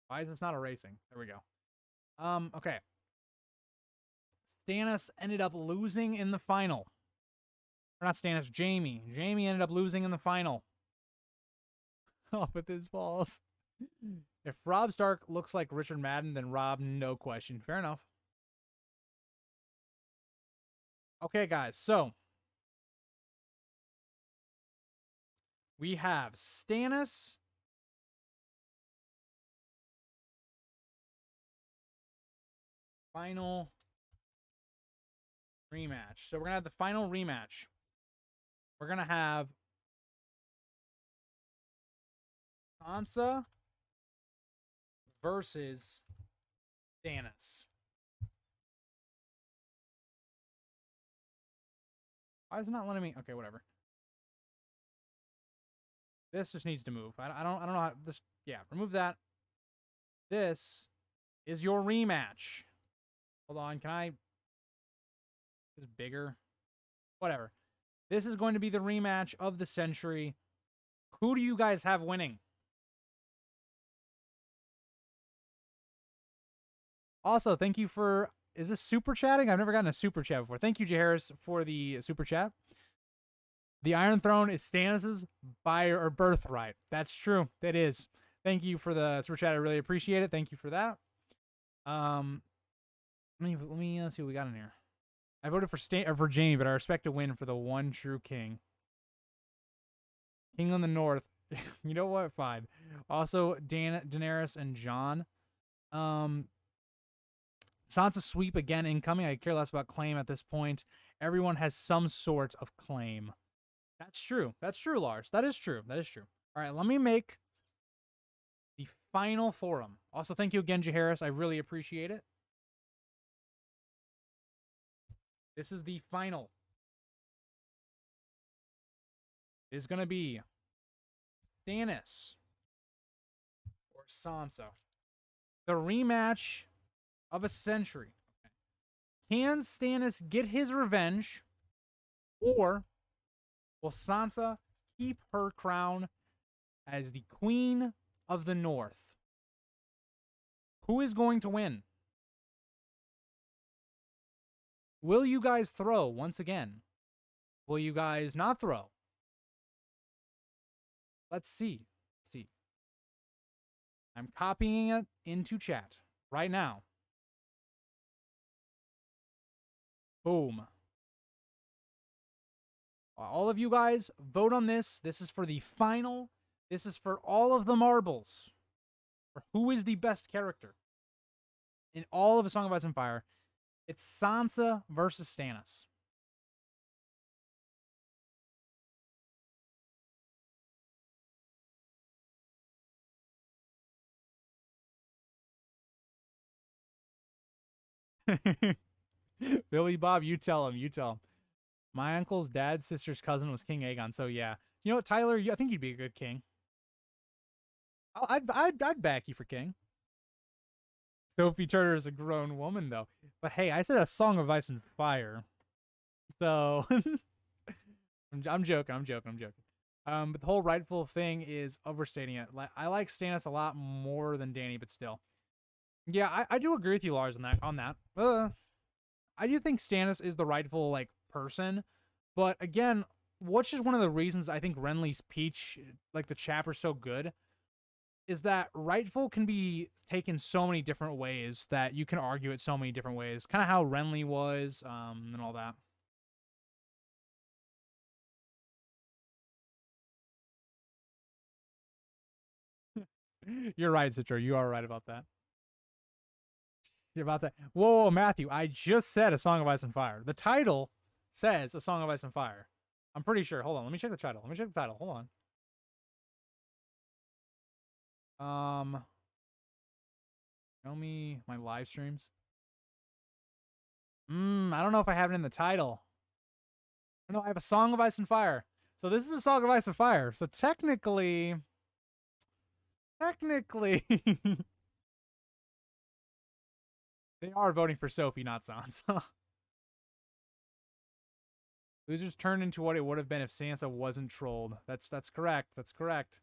Why is this not erasing? There we go. Okay. Stannis ended up losing in the final. Or not Stannis, Jaime. Jaime ended up losing in the final. Off with his balls. If Robb Stark looks like Richard Madden, then Robb, no question. Fair enough. Okay, guys, so we have Stannis final rematch. So we're going to have the final rematch. We're going to have Sansa versus Stannis. Why is it not letting me? Okay, whatever. This just needs to move. I don't know how this. Yeah, remove that. This is your rematch. Hold on, can I? It's bigger. Whatever. This is going to be the rematch of the century. Who do you guys have winning? Also, thank you for. Is this super chatting? I've never gotten a super chat before. Thank you, J. Harris, for the super chat. The Iron Throne is Stannis's birthright. That's true. That is. Thank you for the super chat. I really appreciate it. Thank you for that. Let me see what we got in here. I voted for Jaime, but I expect to win for the one true king. King on the North. You know what? Fine. Also, Daenerys and Jon. Sansa sweep again incoming. I care less about claim at this point. Everyone has some sort of claim. That's true. That's true, Lars. That is true. That is true. All right, let me make the final forum. Also, thank you again, J. Harris. I really appreciate it. This is the final. It is going to be Stannis or Sansa. The rematch of a century. Can Stannis get his revenge, or will Sansa keep her crown as the Queen of the North? Who is going to win? Will you guys throw once again? Will you guys not throw? Let's see. Let's see. I'm copying it into chat right now. Boom. All of you guys, vote on this. This is for the final. This is for all of the marbles. For who is the best character in all of A Song of Ice and Fire. It's Sansa versus Stannis. Billy Bob, you tell him. You tell him. My uncle's dad's sister's cousin was King Aegon, so yeah. You know what, Tyler? I think you'd be a good king. I'd back you for king. Sophie Turner is a grown woman, though. But hey, I said A Song of Ice and Fire. So, I'm joking. But the whole rightful thing is overstating it. I like Stannis a lot more than Dany, but still. Yeah, I do agree with you, Lars, on that. I do think Stannis is the rightful, person. But again, which is one of the reasons I think Renly's Peach, the chapter's so good, is that rightful can be taken so many different ways that you can argue it so many different ways. Kind of how Renly was, and all that. You're right, Citro. You are right about that. You're about that. Whoa, Matthew. I just said A Song of Ice and Fire. The title says A Song of Ice and Fire. I'm pretty sure. Hold on. Let me check the title. Hold on. Show me my live streams. I don't know if I have it in the title. No, I have A Song of Ice and Fire. So this is A Song of Ice and Fire. So technically, They are voting for Sophie, not Sansa. Losers turned into what it would have been if Sansa wasn't trolled. That's correct. That's correct.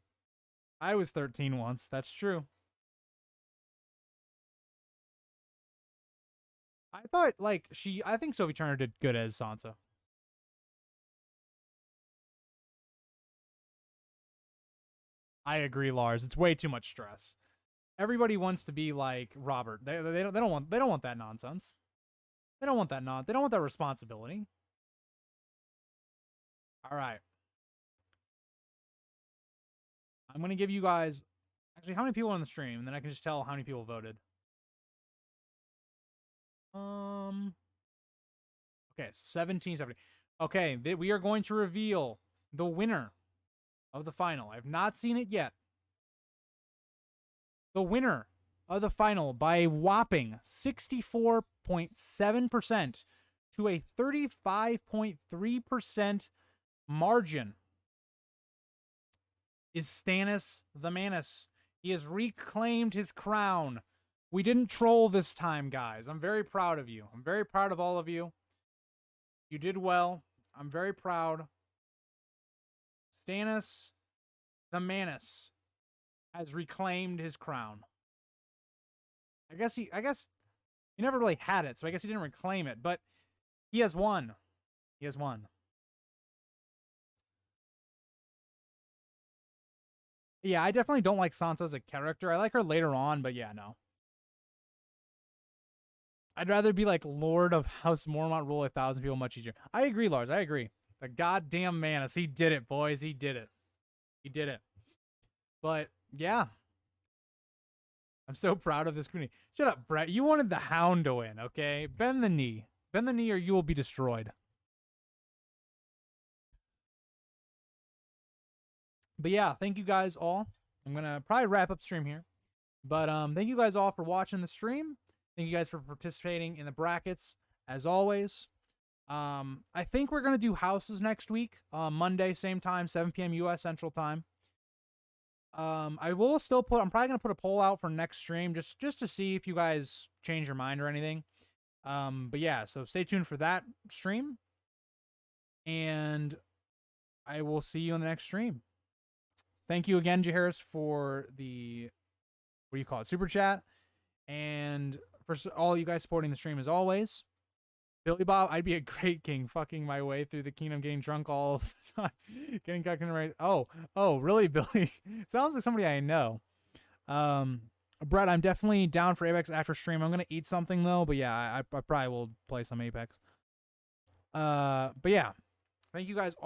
I was 13 once. That's true. I thought, like, I think Sophie Turner did good as Sansa. I agree, Lars. It's way too much stress. Everybody wants to be like Robert. They don't want that nonsense. They don't want that they don't want that responsibility. All right. I'm going to give you guys actually how many people on the stream, and then I can just tell how many people voted. Okay, 1770. Okay, we are going to reveal the winner of the final. I've not seen it yet. The winner of the final by a whopping 64.7% to a 35.3% margin is Stannis the Manus. He has reclaimed his crown. We didn't troll this time, guys. I'm very proud of you. I'm very proud of all of you. You did well. I'm very proud. Stannis the Manus has reclaimed his crown. I guess he never really had it, so I guess he didn't reclaim it, but he has won. He has won. Yeah, I definitely don't like Sansa as a character. I like her later on, but yeah, no. I'd rather be like Lord of House Mormont, rule 1,000 people much easier. I agree, Lars. I agree. The goddamn Manus. He did it, boys. He did it. He did it. But yeah. I'm so proud of this community. Shut up, Brett. You wanted the Hound to win, okay? Bend the knee. Bend the knee or you will be destroyed. But yeah, thank you guys all. I'm going to probably wrap up stream here. But thank you guys all for watching the stream. Thank you guys for participating in the brackets, as always. I think we're going to do houses next week. Monday, same time, 7 p.m. U.S. Central Time. I will still I'm probably going to put a poll out for next stream just to see if you guys change your mind or anything. But yeah, so stay tuned for that stream. And I will see you on the next stream. Thank you again, Jaharis, for the, what do you call it, super chat. And for all you guys supporting the stream as always. Billy Bob, I'd be a great king, fucking my way through the kingdom, getting drunk all the time, getting fucking right. Oh, really, Billy? Sounds like somebody I know. Brett, I'm definitely down for Apex after stream. I'm gonna eat something though, but yeah, I probably will play some Apex. But yeah, thank you guys all.